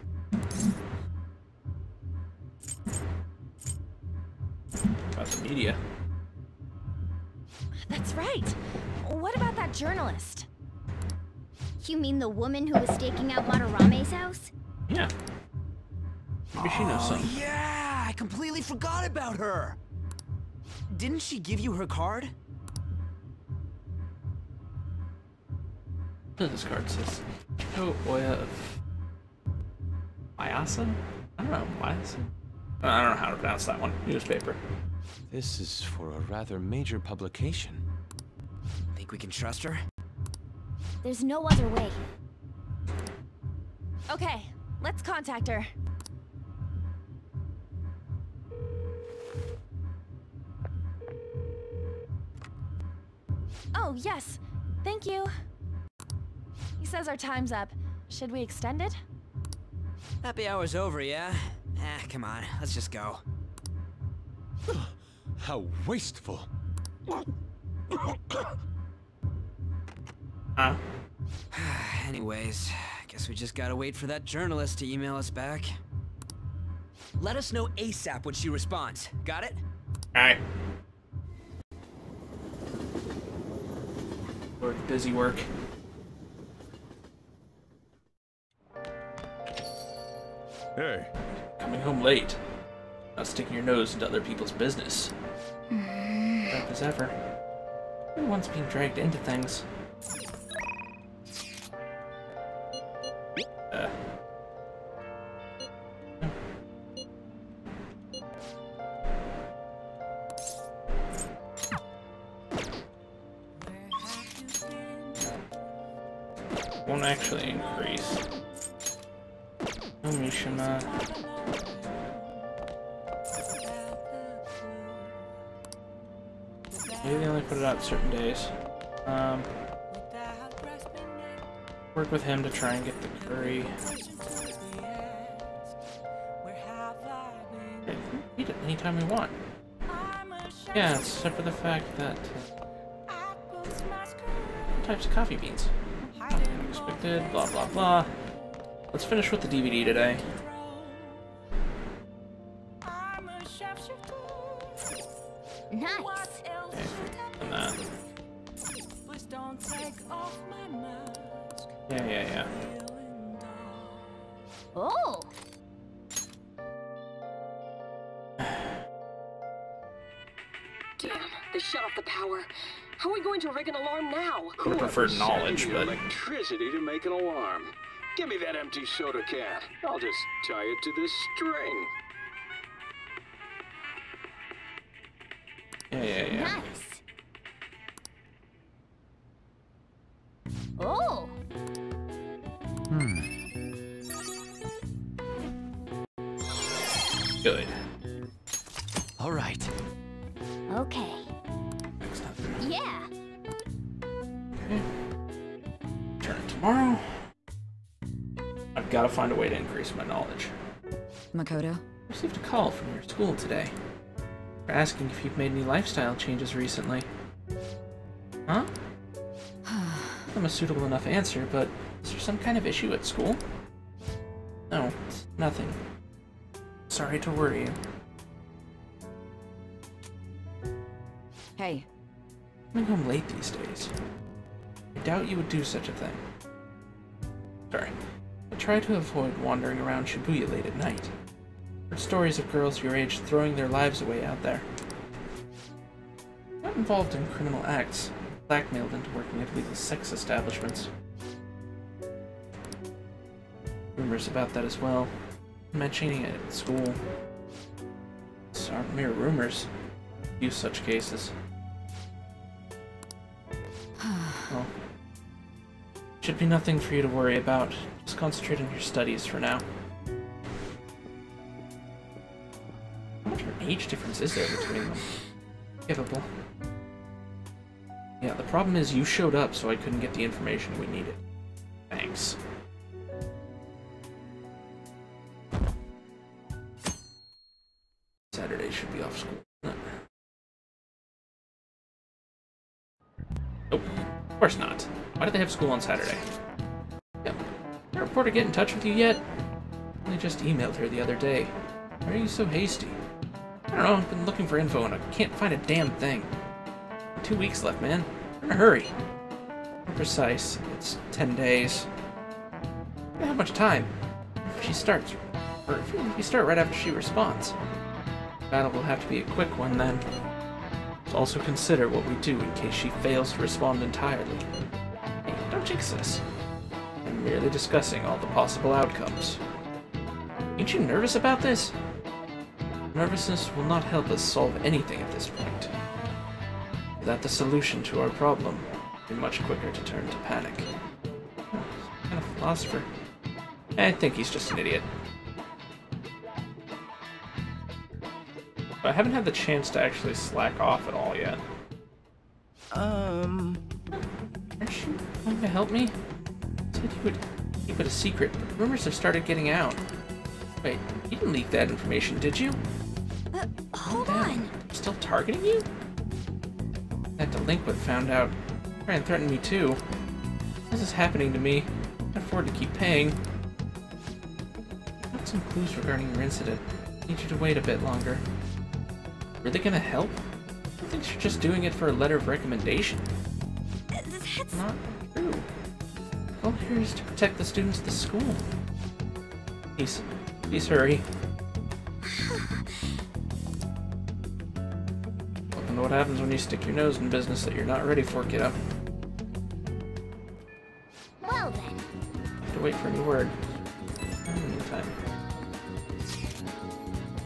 About the media. That's right. What about that journalist? You mean the woman who was staking out Watarame's house? Yeah. Maybe she knows something. Yeah, I completely forgot about her. Didn't she give you her card? What does this card says? Oh, Oya of Mayasa? I don't know. Mayasa? I don't know how to pronounce that one. Newspaper. This is for a rather major publication. Think we can trust her? There's no other way. Okay, let's contact her. Oh, yes. Thank you. He says our time's up. Should we extend it? Happy hour's over, yeah? Come on, let's just go. How wasteful. Anyways, guess we just gotta wait for that journalist to email us back. Let us know ASAP when she responds. Got it? Alright. Work, busy work. Hey. Coming home late. Not sticking your nose into other people's business. Sharp as ever. Everyone's being dragged into things. Won't actually increase. Oh, Mishima. Maybe they only put it out certain days. Work with him to try and get the curry. Okay, eat it anytime we want. Yeah, except for the fact that types of coffee beans. Unexpected, blah blah blah. Let's finish with the DVD today. Nice. Okay, and that. Yeah. Oh. Damn, they shut off the power. How are we going to rig an alarm now? I would prefer knowledge, but electricity to make an alarm. Give me that empty soda can. I'll just tie it to this string. Yeah. Nice. Oh. Good. All right. Okay. Yeah. Okay. Turn it tomorrow. I've got to find a way to increase my knowledge. Makoto? I received a call from your school today. They're asking if you've made any lifestyle changes recently. Huh? I'm a suitable enough answer, but is there some kind of issue at school? No, it's nothing. Sorry to worry you. Hey. Coming home late these days. I doubt you would do such a thing. Sorry. I try to avoid wandering around Shibuya late at night. Heard stories of girls your age throwing their lives away out there. Not involved in criminal acts, blackmailed into working at illegal sex establishments. Rumors about that as well. Mentioning it at school. These aren't mere rumors. Few such cases. Well, should be nothing for you to worry about. Just concentrate on your studies for now. How much of an age difference is there between them? Forgivable. Yeah, the problem is you showed up, so I couldn't get the information we needed. Thanks. Saturday should be off school. Nope. Of course not. Why do they have school on Saturday? Yep. Did the reporter get in touch with you yet? I just emailed her the other day. Why are you so hasty? I don't know, I've been looking for info and I can't find a damn thing. 2 weeks left, man. We're in a hurry. More precise, it's 10 days. We don't have much time. If she starts, or if we start right after she responds. The battle will have to be a quick one then. Let's also consider what we do in case she fails to respond entirely. Hey, don't jinx this. I'm merely discussing all the possible outcomes. Ain't you nervous about this? Nervousness will not help us solve anything at this point. Without the solution to our problem, it will be much quicker to turn to panic. Oh, some kind of philosopher. I think he's just an idiot. But I haven't had the chance to actually slack off at all yet. Aren't you going to help me? You said you would keep it a secret, but rumors have started getting out. Wait, you didn't leak that information, did you? Hold on. Still targeting you? That delinquent found out. Try and threaten me too. This is happening to me. I can't afford to keep paying. I got some clues regarding your incident. I need you to wait a bit longer. Really gonna help? I think you're just doing it for a letter of recommendation. That's not true. The goal here is to protect the students of the school. Please hurry. Welcome to what happens when you stick your nose in business that you're not ready for, kiddo. Well then. I have to wait for any word. In the meantime.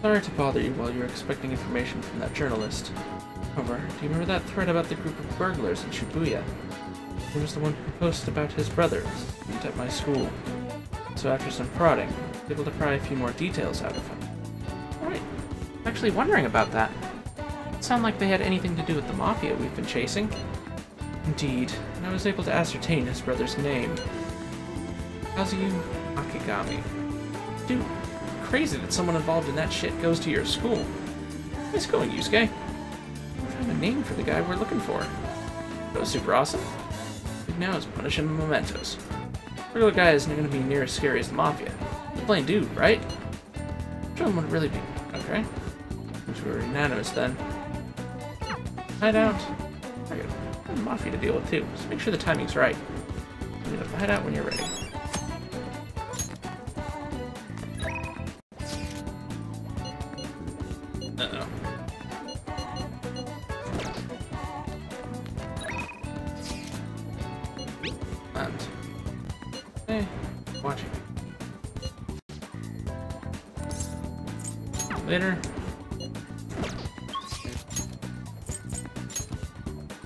Sorry to bother you while you're expecting information from that journalist. However, do you remember that thread about the group of burglars in Shibuya? He was the one who posted about his brothers at my school. So after some prodding, I was able to pry a few more details out of him. Right. I'm actually wondering about that. It sounded like they had anything to do with the Mafia we've been chasing. Indeed, and I was able to ascertain his brother's name. Kazuyu Akigami. Dude, crazy that someone involved in that shit goes to your school. Nice going, Yusuke. We found a name for the guy we're looking for. That was super awesome. Big now is punishing mementos. Regular guy isn't going to be near as scary as the Mafia. He's a plain dude, right? Which one would it really be? Okay. Since we were unanimous then. Hideout. I got the Mafia to deal with too, so make sure the timing's right. You need to hideout when you're ready. Uh-oh. And... hey, watching. Later.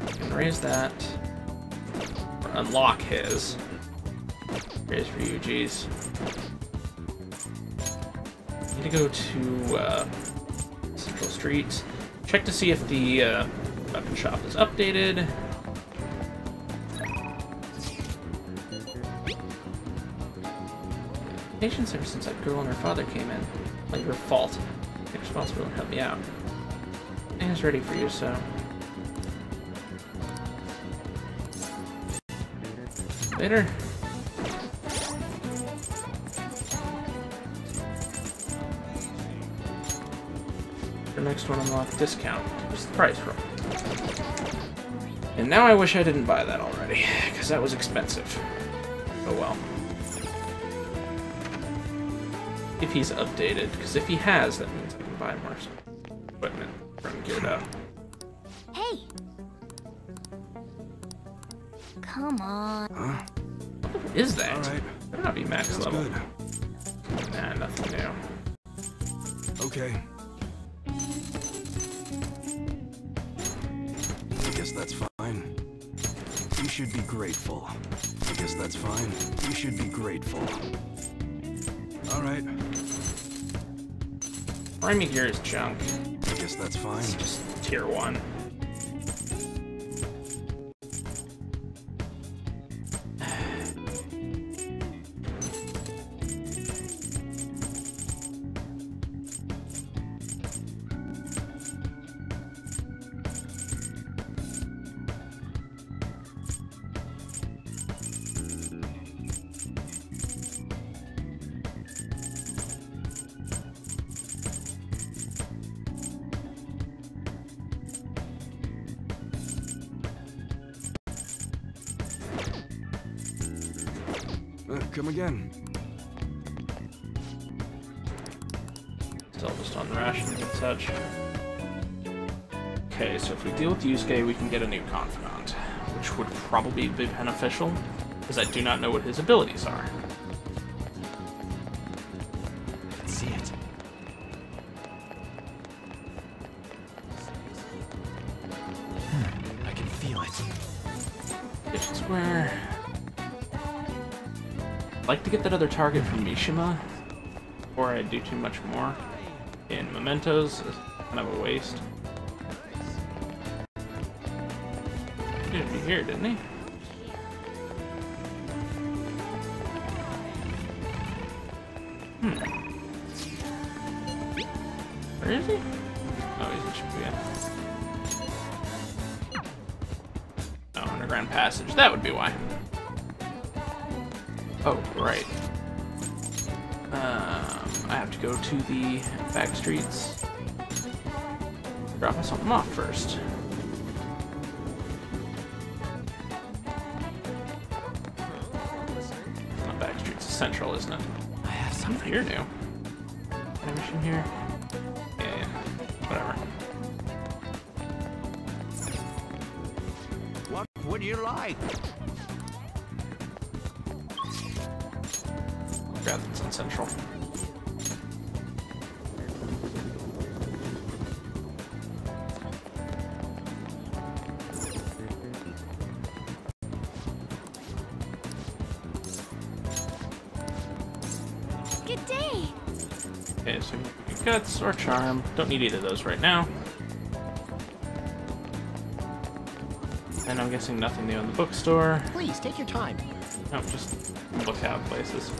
Can raise that. Or unlock his. Raise Ryuji's. Need to go to Central Street. Check to see if the weapon shop is updated. Patience ever since that girl and her father came in. Like your fault. Take responsibility and help me out. Everything's ready for you, so. Later. The next one unlocked discount. What's the price from? And now I wish I didn't buy that already, because that was expensive. Oh well. If he's updated, because if he has, that means I can buy more equipment from Gyudo. Hey! Come on. Huh? What is that? Alright. Better not be max Sounds level. good. Nah, nothing new. Okay. I guess that's fine. You should be grateful. I guess that's fine. You should be grateful. Alright. Priming gear is junk. I guess that's fine. It's just tier 1. Come again. Still just on rations and such. Okay, so if we deal with Yusuke, we can get a new confidant, which would probably be beneficial, because I do not know what his abilities are. see it. I can feel it. Kitchen Square. I'd like to get that other target from Mishima before I do too much more. In Mementos is kind of a waste. He should be here, didn't he? Where is he? Oh, he's in Shibuya. Oh, underground passage. That would be why. Oh, right. I have to go to the back streets. Drop something off first. Not back streets, central, isn't it? I have something here new. Can I mission here? Yeah, whatever. What would you like? Grab this on central. Good day. Okay, so guts or charm. Don't need either of those right now. And I'm guessing nothing new in the bookstore. Please take your time. No, just look out places.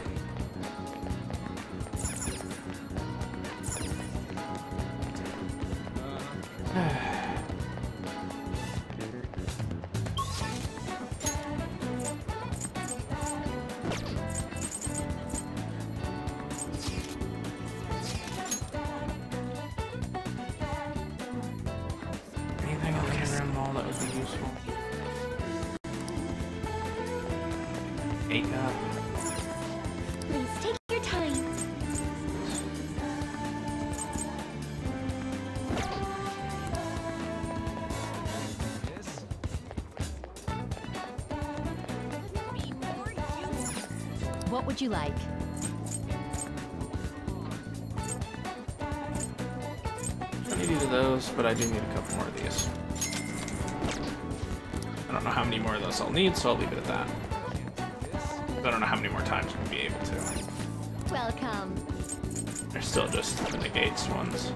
Anything on the Grand Mall that would be useful? Makeup. Please take your time. What would you like? I need either of those, but I do need a couple more of these. I don't know how many more of those I'll need, so I'll leave it at that. I don't know how many more times we'll be able to. Welcome. They're still just the negates ones.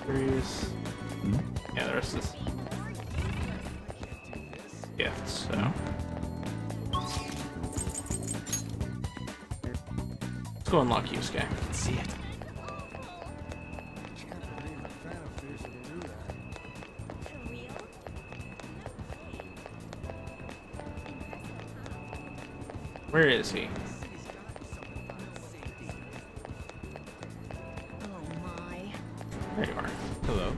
Threes. Yeah, the rest is gifts, so. Let's go unlock Yusuke. Let's see it. Where is he? There you are. Hello.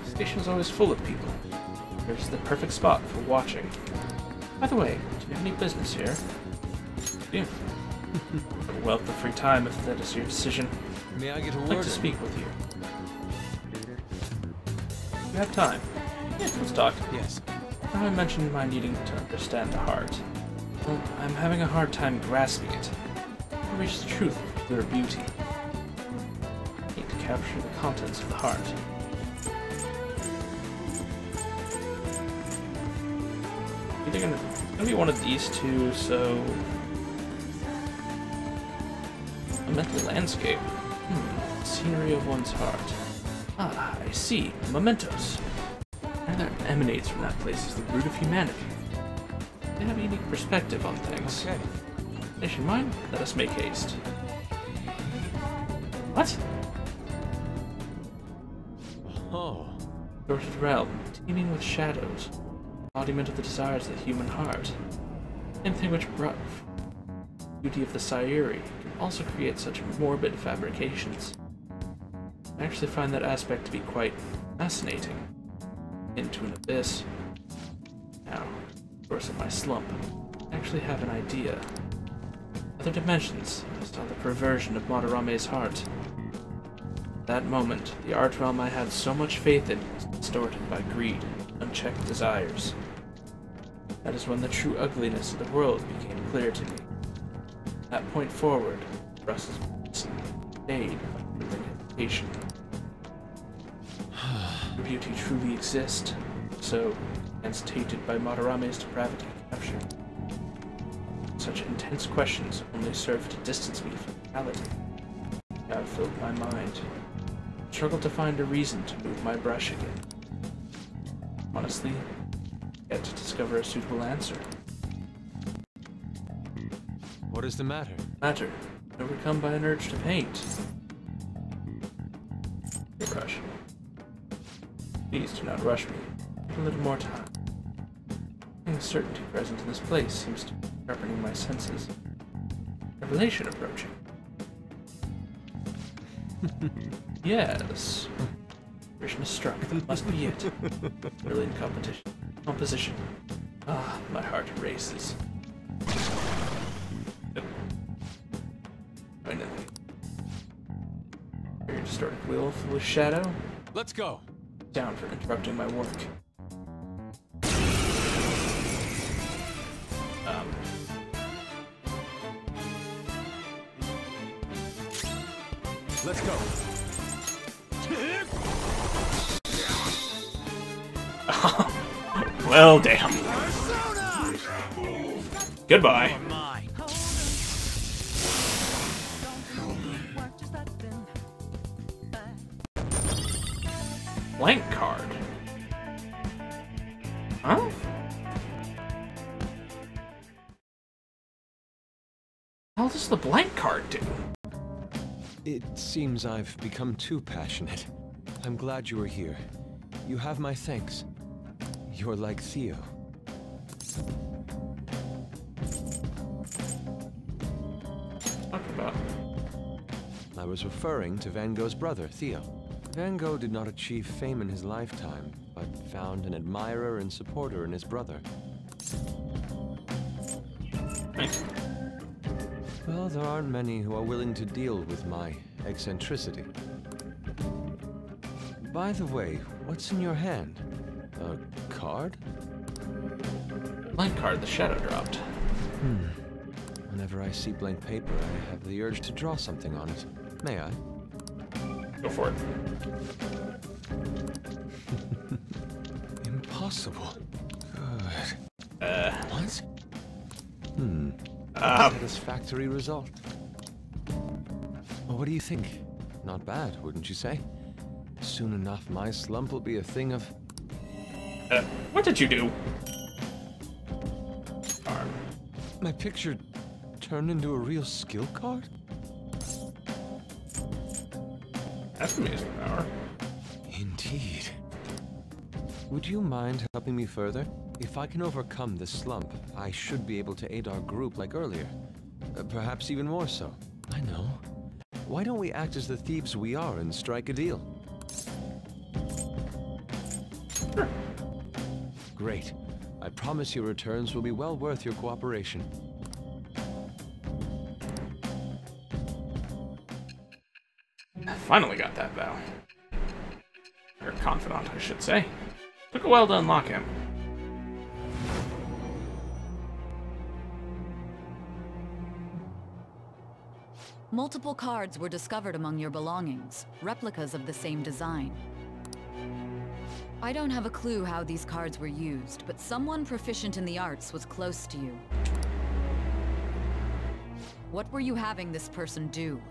The station's always full of people. Here's the perfect spot for watching. By the way, do you have any business here? Yeah. A wealth of free time if that is your decision. May I get a I'd word like to in? speak with you. You have time? Yeah, let's talk. Yes. I mentioned my needing to understand the heart. Well, I'm having a hard time grasping it. To reach the truth of pure beauty. I need to capture the contents of the heart. Either gonna be one of these two, so a mental landscape. Scenery of one's heart. Ah, I see. Mementos. Where that emanates from that place is the root of humanity. They have a unique perspective on things. Okay. Nation mind, let us make haste. What? Oh. Distorted realm, teeming with shadows. Embodiment of the desires of the human heart. Same thing which brought beauty of the Sayuri can also create such morbid fabrications. I actually find that aspect to be quite fascinating. Into an abyss. Now, source of my slump. I actually have an idea. Other dimensions, I saw the perversion of Madarame's heart. At that moment, the art realm I had so much faith in was distorted by greed and unchecked desires. That is when the true ugliness of the world became clear to me. that point forward, Russ's stayed without hesitation. Beauty truly exists, so hands tainted by Madarame's depravity captured. Such intense questions only serve to distance me from reality. Doubt filled my mind. I struggled to find a reason to move my brush again. Honestly, yet to discover a suitable answer. What is the matter? Matter, overcome by an urge to paint. Your brush. Please do not rush me. Give a little more time. The uncertainty present in this place seems to be sharpening my senses. Revelation approaching. Yes. Vision is struck. That must be it. Brilliant competition. Composition. Ah, my heart races. Finally. Your distorted will full of shadow. Let's go. Down for interrupting my work. Let's go. Well, damn. Goodbye. Blank card. Huh? How does the blank card do? It seems I've become too passionate. I'm glad you were here. You have my thanks. You're like Theo. Talk about. I was referring to Van Gogh's brother, Theo. Van Gogh did not achieve fame in his lifetime, but found an admirer and supporter in his brother. Nice. Well, there aren't many who are willing to deal with my eccentricity. By the way, what's in your hand? A card? Blank card, the shadow dropped. Whenever I see blank paper, I have the urge to draw something on it. May I? Go for it. Impossible. Good. What? Satisfactory result. Well, what do you think? Not bad, wouldn't you say? Soon enough, my slump will be a thing of... What did you do? My picture turned into a real skill card? That's amazing power. Indeed. Would you mind helping me further? If I can overcome this slump, I should be able to aid our group like earlier. Perhaps even more so. I know. Why don't we act as the thieves we are and strike a deal? Sure. Great. I promise your returns will be well worth your cooperation. I finally got that vow. Or confidant, I should say. Took a while to unlock him. Multiple cards were discovered among your belongings, replicas of the same design. I don't have a clue how these cards were used, but someone proficient in the arts was close to you. What were you having this person do?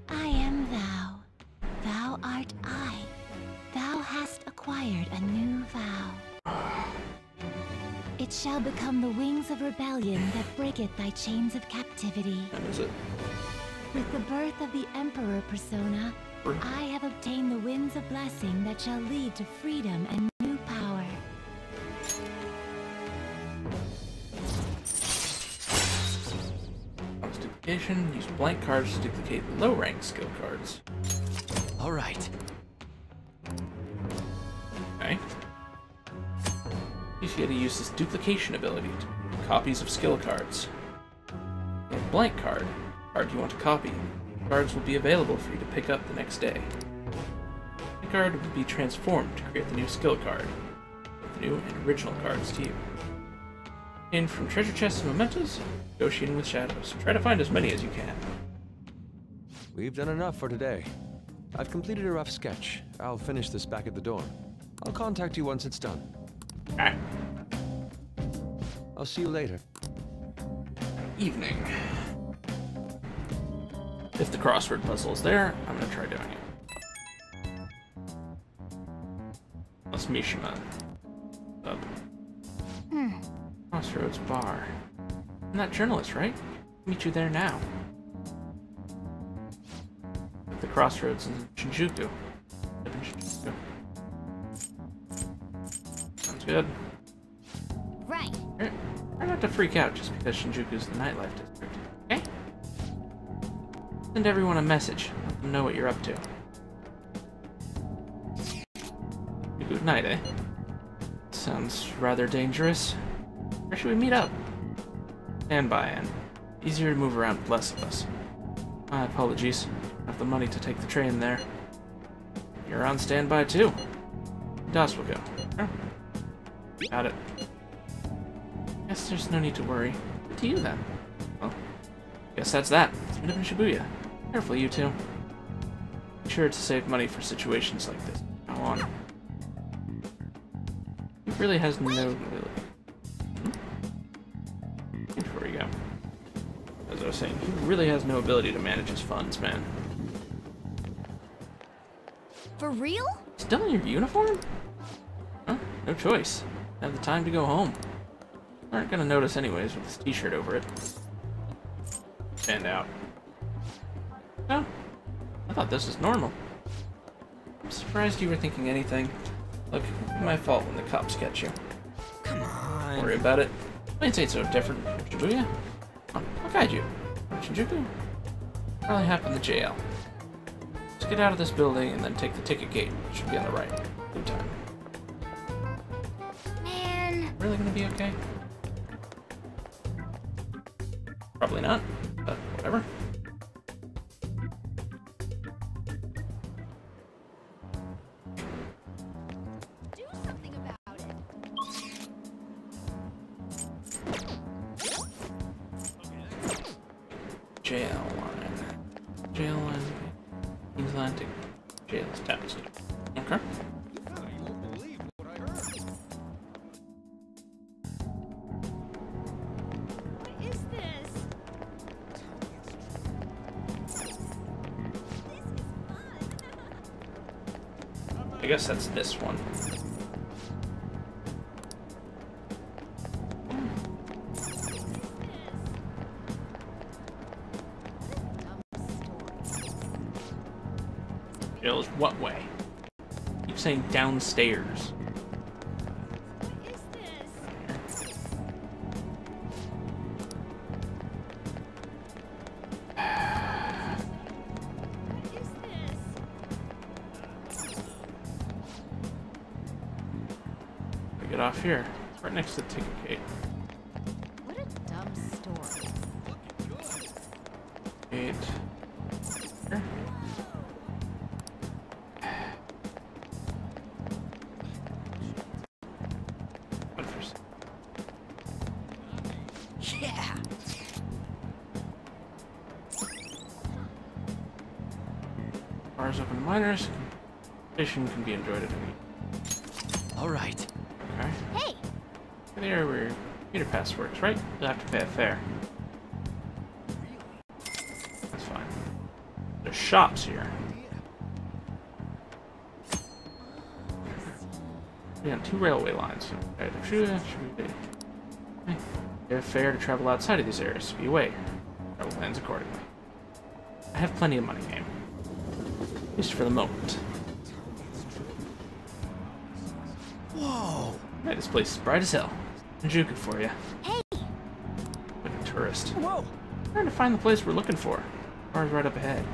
I am thou. Thou art I. Thou hast acquired a new vow. It shall become the wings of rebellion that breaketh thy chains of captivity. That is it. With the birth of the Emperor persona, I have obtained the winds of blessing that shall lead to freedom and new power. Duplication. Use blank cards to duplicate low-rank skill cards. All right. Okay. You get to use this duplication ability to copies of skill cards. A blank card. Card you want to copy. Cards will be available for you to pick up the next day. The card will be transformed to create the new skill card, with new and original cards to you. In from treasure chests and mementos, negotiating with shadows. Try to find as many as you can. We've done enough for today. I've completed a rough sketch. I'll finish this back at the dorm. I'll contact you once it's done. Alright. I'll see you later. Evening. If the crossword puzzle is there, I'm gonna try doing it. Plus Mishima. Up. Crossroads Bar. I'm that journalist, right? Meet you there now. At the crossroads in Shinjuku. Sounds good. Right. Try not to freak out just because Shinjuku's the nightlife district, okay? Send everyone a message. Let them know what you're up to. Good night, eh? Sounds rather dangerous. Where should we meet up? Stand by, and easier to move around with less of us. My apologies. I don't have the money to take the train there. You're on standby too. Das will go. Oh. Got it. Guess there's no need to worry. What to you then? Well, guess that's that. Let's meet up in Shibuya. Careful, you two. Be sure to save money for situations like this. Now on. He really has no ability. Before we go. As I was saying, he really has no ability to manage his funds, man. For real? Still in your uniform? Huh? No choice. Have the time to go home. Aren't gonna notice anyways with this t-shirt over it. Stand out. Oh, I thought this was normal. I'm surprised you were thinking anything. Look, it's my fault when the cops catch you. Come on. Don't worry about it. It ain't so different from Shibuya. I'll guide you. Shinjuku? Probably happened in the jail. Just get out of this building and then take the ticket gate. It should be on the right. Good time. Man. Really gonna be okay? Probably not, but whatever. Do something about it. Jail line. Jail line. Atlantic. Jail is taxed. Okay. I guess that's this one. Jail's what way? Keep saying downstairs. Get off here. It's right next to the ticket gate. What a dumb story. Gate. Here. Yeah. Bars open to minors. Fishing can be enjoyed at any. All right. Okay. Hey. There where meter pass works, right? You'll have to pay a fare. That's fine. There's shops here. We got 2 railway lines. Okay, you have fare to travel outside of these areas. Be away. Travel plans accordingly. I have plenty of money, game. At least for the moment. Whoa! Hey, this place is bright as hell. Shinjuku for you. Hey! Like a tourist. Whoa! Trying to find the place we're looking for. Bar's right up ahead.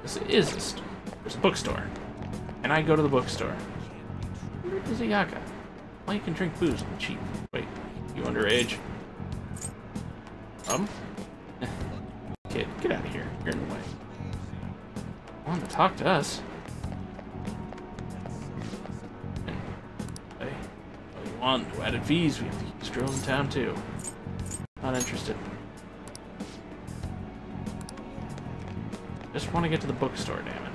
This is a store. There's a bookstore. And I go to the bookstore. Where's a Yaka? Well, you can drink booze on the cheap. Wait, you underage? Kid, get out of here. You're in the way. Want to talk to us? Hey, oh, you on, who added fees? We have the East Drill in town too. Not interested. Just want to get to the bookstore, damn it.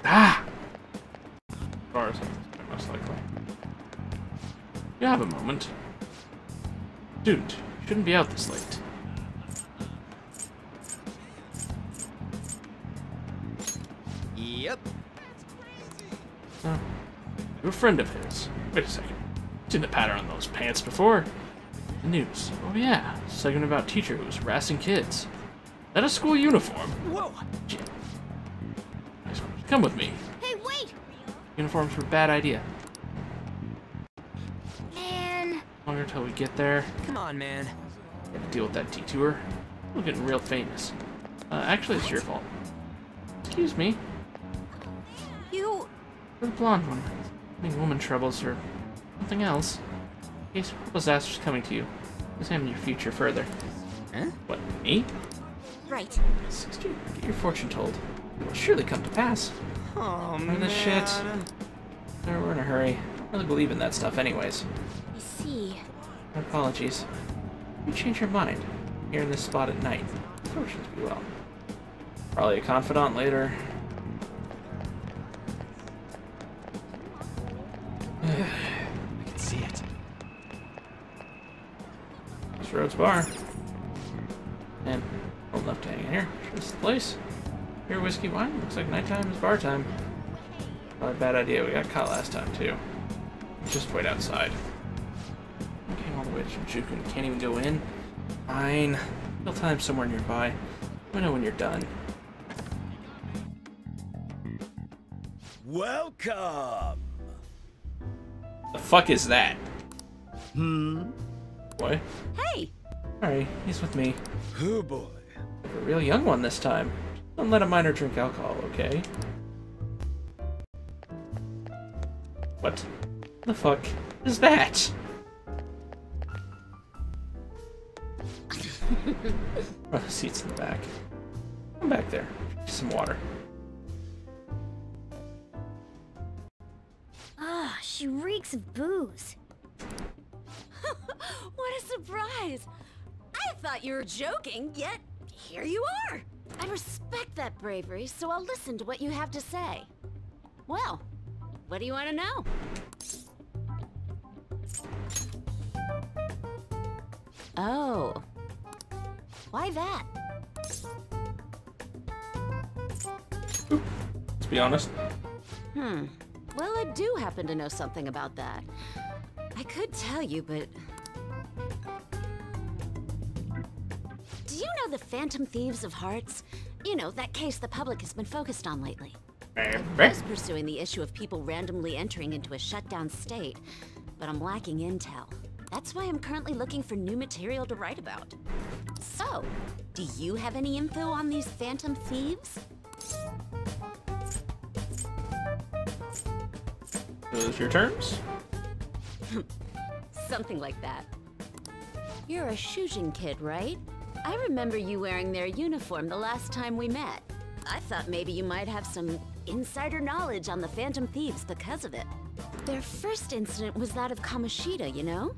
Ah! Bars, most likely. You have a moment. Student, you shouldn't be out this late. Yep. Oh. You're a friend of his. Wait a second. Seen the pattern on those pants before? The news. Oh yeah. Segment about teacher who was harassing kids. That a school uniform? Whoa! Gee. Come with me. Hey, wait! Uniforms were a bad idea. Man. Longer till we get there. Come on, man. Have to deal with that detour. We're getting real famous. Actually, it's your fault. Excuse me. You... You're the blonde one. Any woman troubles or something else. In case disaster's coming to you. Examine your future further. Huh? What, me? Right. 16. Get your fortune told. It will surely come to pass. Oh, man. This shit. No, we're in a hurry. I don't really believe in that stuff anyways. I see. My apologies. You change your mind. Here in this spot at night. Fortunes be well. Probably a confidant later. I can see it. This Rhodes Bar. And old enough to hang in here. Sure, this is the place. Here, whiskey, wine. Looks like nighttime is bar time. Probably a bad idea. We got caught last time too. Just wait outside. We came all the way to Shinjuku and can't even go in. Fine. You'll time somewhere nearby. Let me know when you're done. Welcome. The fuck is that? Hmm. Boy. Hey. Alright, he's with me. Oh boy. A real young one this time. Don't let a minor drink alcohol, okay? What the fuck is that? Oh, the seat's in the back. Come back there. Some water. Ah, she reeks of booze. What a surprise! I thought you were joking, yet here you are! I respect that bravery, so I'll listen to what you have to say. Well, what do you want to know? Oh. Why that? Let's be honest. Well, I do happen to know something about that. I could tell you, but... Do you know the Phantom Thieves of Hearts? You know, that case the public has been focused on lately. I was pursuing the issue of people randomly entering into a shutdown state, but I'm lacking intel. That's why I'm currently looking for new material to write about. So, do you have any info on these Phantom Thieves? Those your terms? Something like that. You're a Shujin kid, right? I remember you wearing their uniform the last time we met. I thought maybe you might have some insider knowledge on the Phantom Thieves because of it. Their first incident was that of Kamoshida, you know?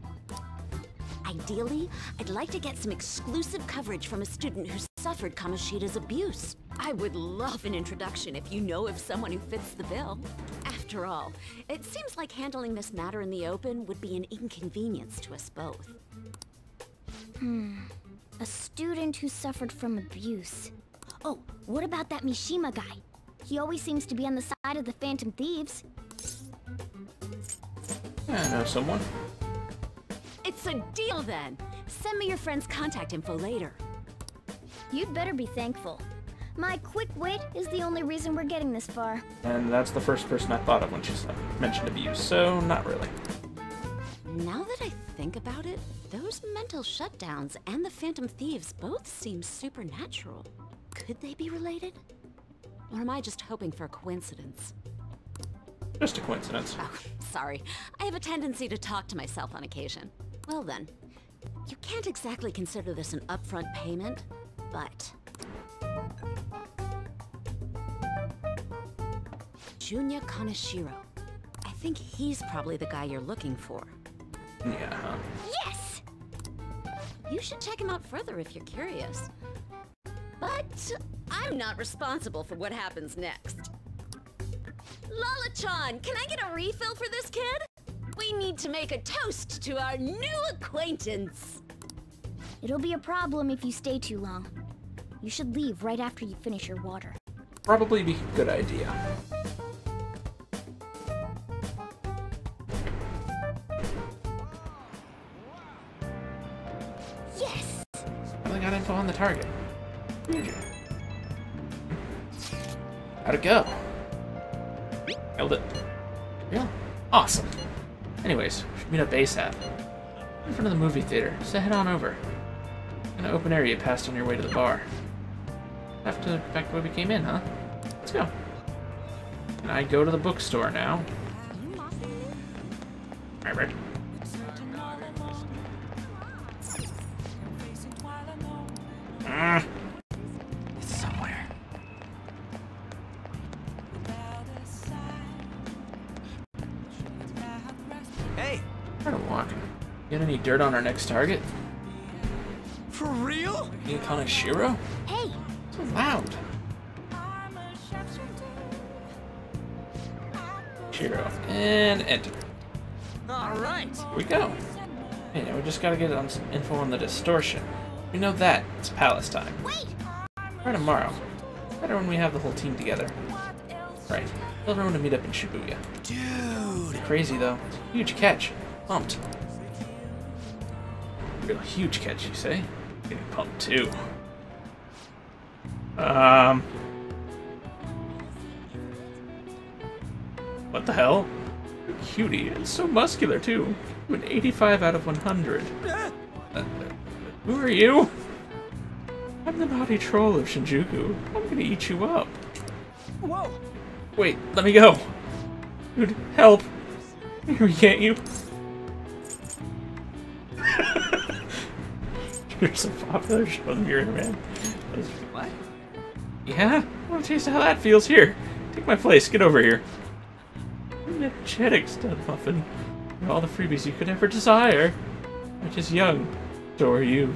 Ideally, I'd like to get some exclusive coverage from a student who suffered Kamoshida's abuse. I would love an introduction if you know of someone who fits the bill. After all, it seems like handling this matter in the open would be an inconvenience to us both. A student who suffered from abuse. Oh, what about that Mishima guy? He always seems to be on the side of the Phantom Thieves. I know someone. It's a deal then! Send me your friend's contact info later. You'd better be thankful. My quick wit is the only reason we're getting this far. And that's the first person I thought of when she mentioned abuse, so not really. Now that I think about it, those mental shutdowns and the Phantom Thieves both seem supernatural. Could they be related? Or am I just hoping for a coincidence? Just a coincidence. Oh, sorry. I have a tendency to talk to myself on occasion. Well then, you can't exactly consider this an upfront payment, but Junya Kaneshiro. I think he's probably the guy you're looking for. Yeah, huh? Yes! You should check him out further if you're curious. But I'm not responsible for what happens next. Lala-chan, can I get a refill for this kid? We need to make a toast to our new acquaintance. It'll be a problem if you stay too long. You should leave right after you finish your water. Probably be a good idea. Yes! Well, I got info on the target. How'd it go? Killed it. Yeah. Awesome. Anyways, we should meet up ASAP. In front of the movie theater, so head on over. In an open area passed on your way to the bar. Have to go back the way we came in, huh? Let's go. Can I go to the bookstore now? Alright. It's somewhere. Hey! Started walking. Get any dirt on our next target? For real? Kaneshiro? Hey! So loud. Shiro. And enter. Alright! Here we go. Hey, now we just gotta get on some info on the distortion. We know that. It's palace time. Wait! Or tomorrow. Better when we have the whole team together. Right. Tell everyone to meet up in Shibuya. Dude! Crazy though. Huge catch. Pumped. Real huge catch, you say? Getting pumped too. What the hell? Cutie. It's so muscular too. An 85 out of 100. Who are you? I'm the naughty troll of Shinjuku. I'm gonna eat you up. Whoa! Wait, let me go. Dude, help. Here, can't you? You're so popular, show them you're in, man. What? Yeah? I want to taste how that feels. Here, take my place. Get over here. Energetic stud muffin. All the freebies you could ever desire. I'm just young. So are you.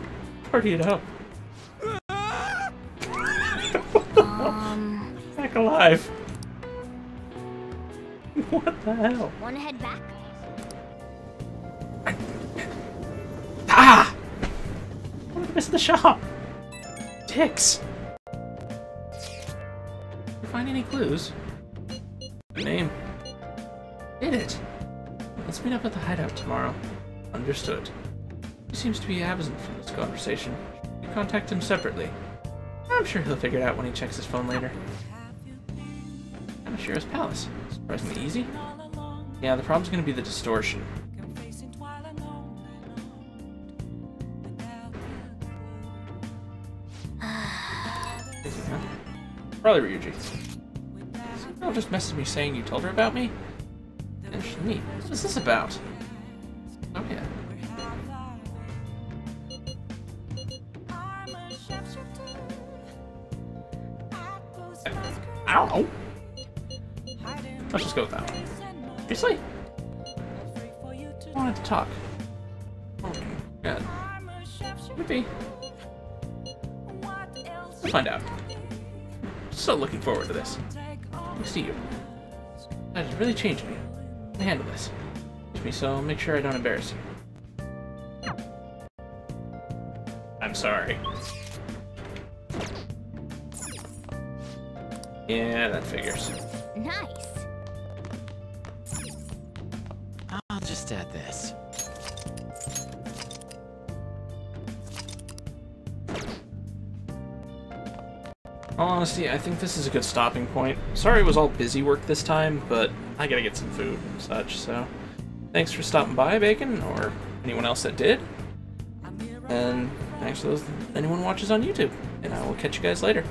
Party it up. Back alive. What the hell? Wanna head back? Ah! I missed the shop. Dicks. You find any clues? The name. Did it? Let's meet up at the hideout tomorrow. Understood. He seems to be absent from this conversation. You contact him separately. I'm sure he'll figure it out when he checks his phone later. Kaneshiro's palace. Surprisingly easy. Yeah, the problem's gonna be the distortion. Probably Ryuji. Girl just messaged me saying you told her about me? Interesting. Neat. What's this about? Oh yeah. I don't know. Let's just go with that one. Seriously? I wanted to talk. Oh god. Maybe. We'll find out. So looking forward to this. Thanks to you. That has really changed me. Let me handle this. So I'll make sure I don't embarrass you. I'm sorry. Yeah, that figures. Nice. I'll just add this. In all honesty, I think this is a good stopping point. Sorry it was all busy work this time, but I gotta get some food and such, so... Thanks for stopping by, Bacon, or anyone else that did. And thanks to anyone who watches on YouTube. And I will catch you guys later.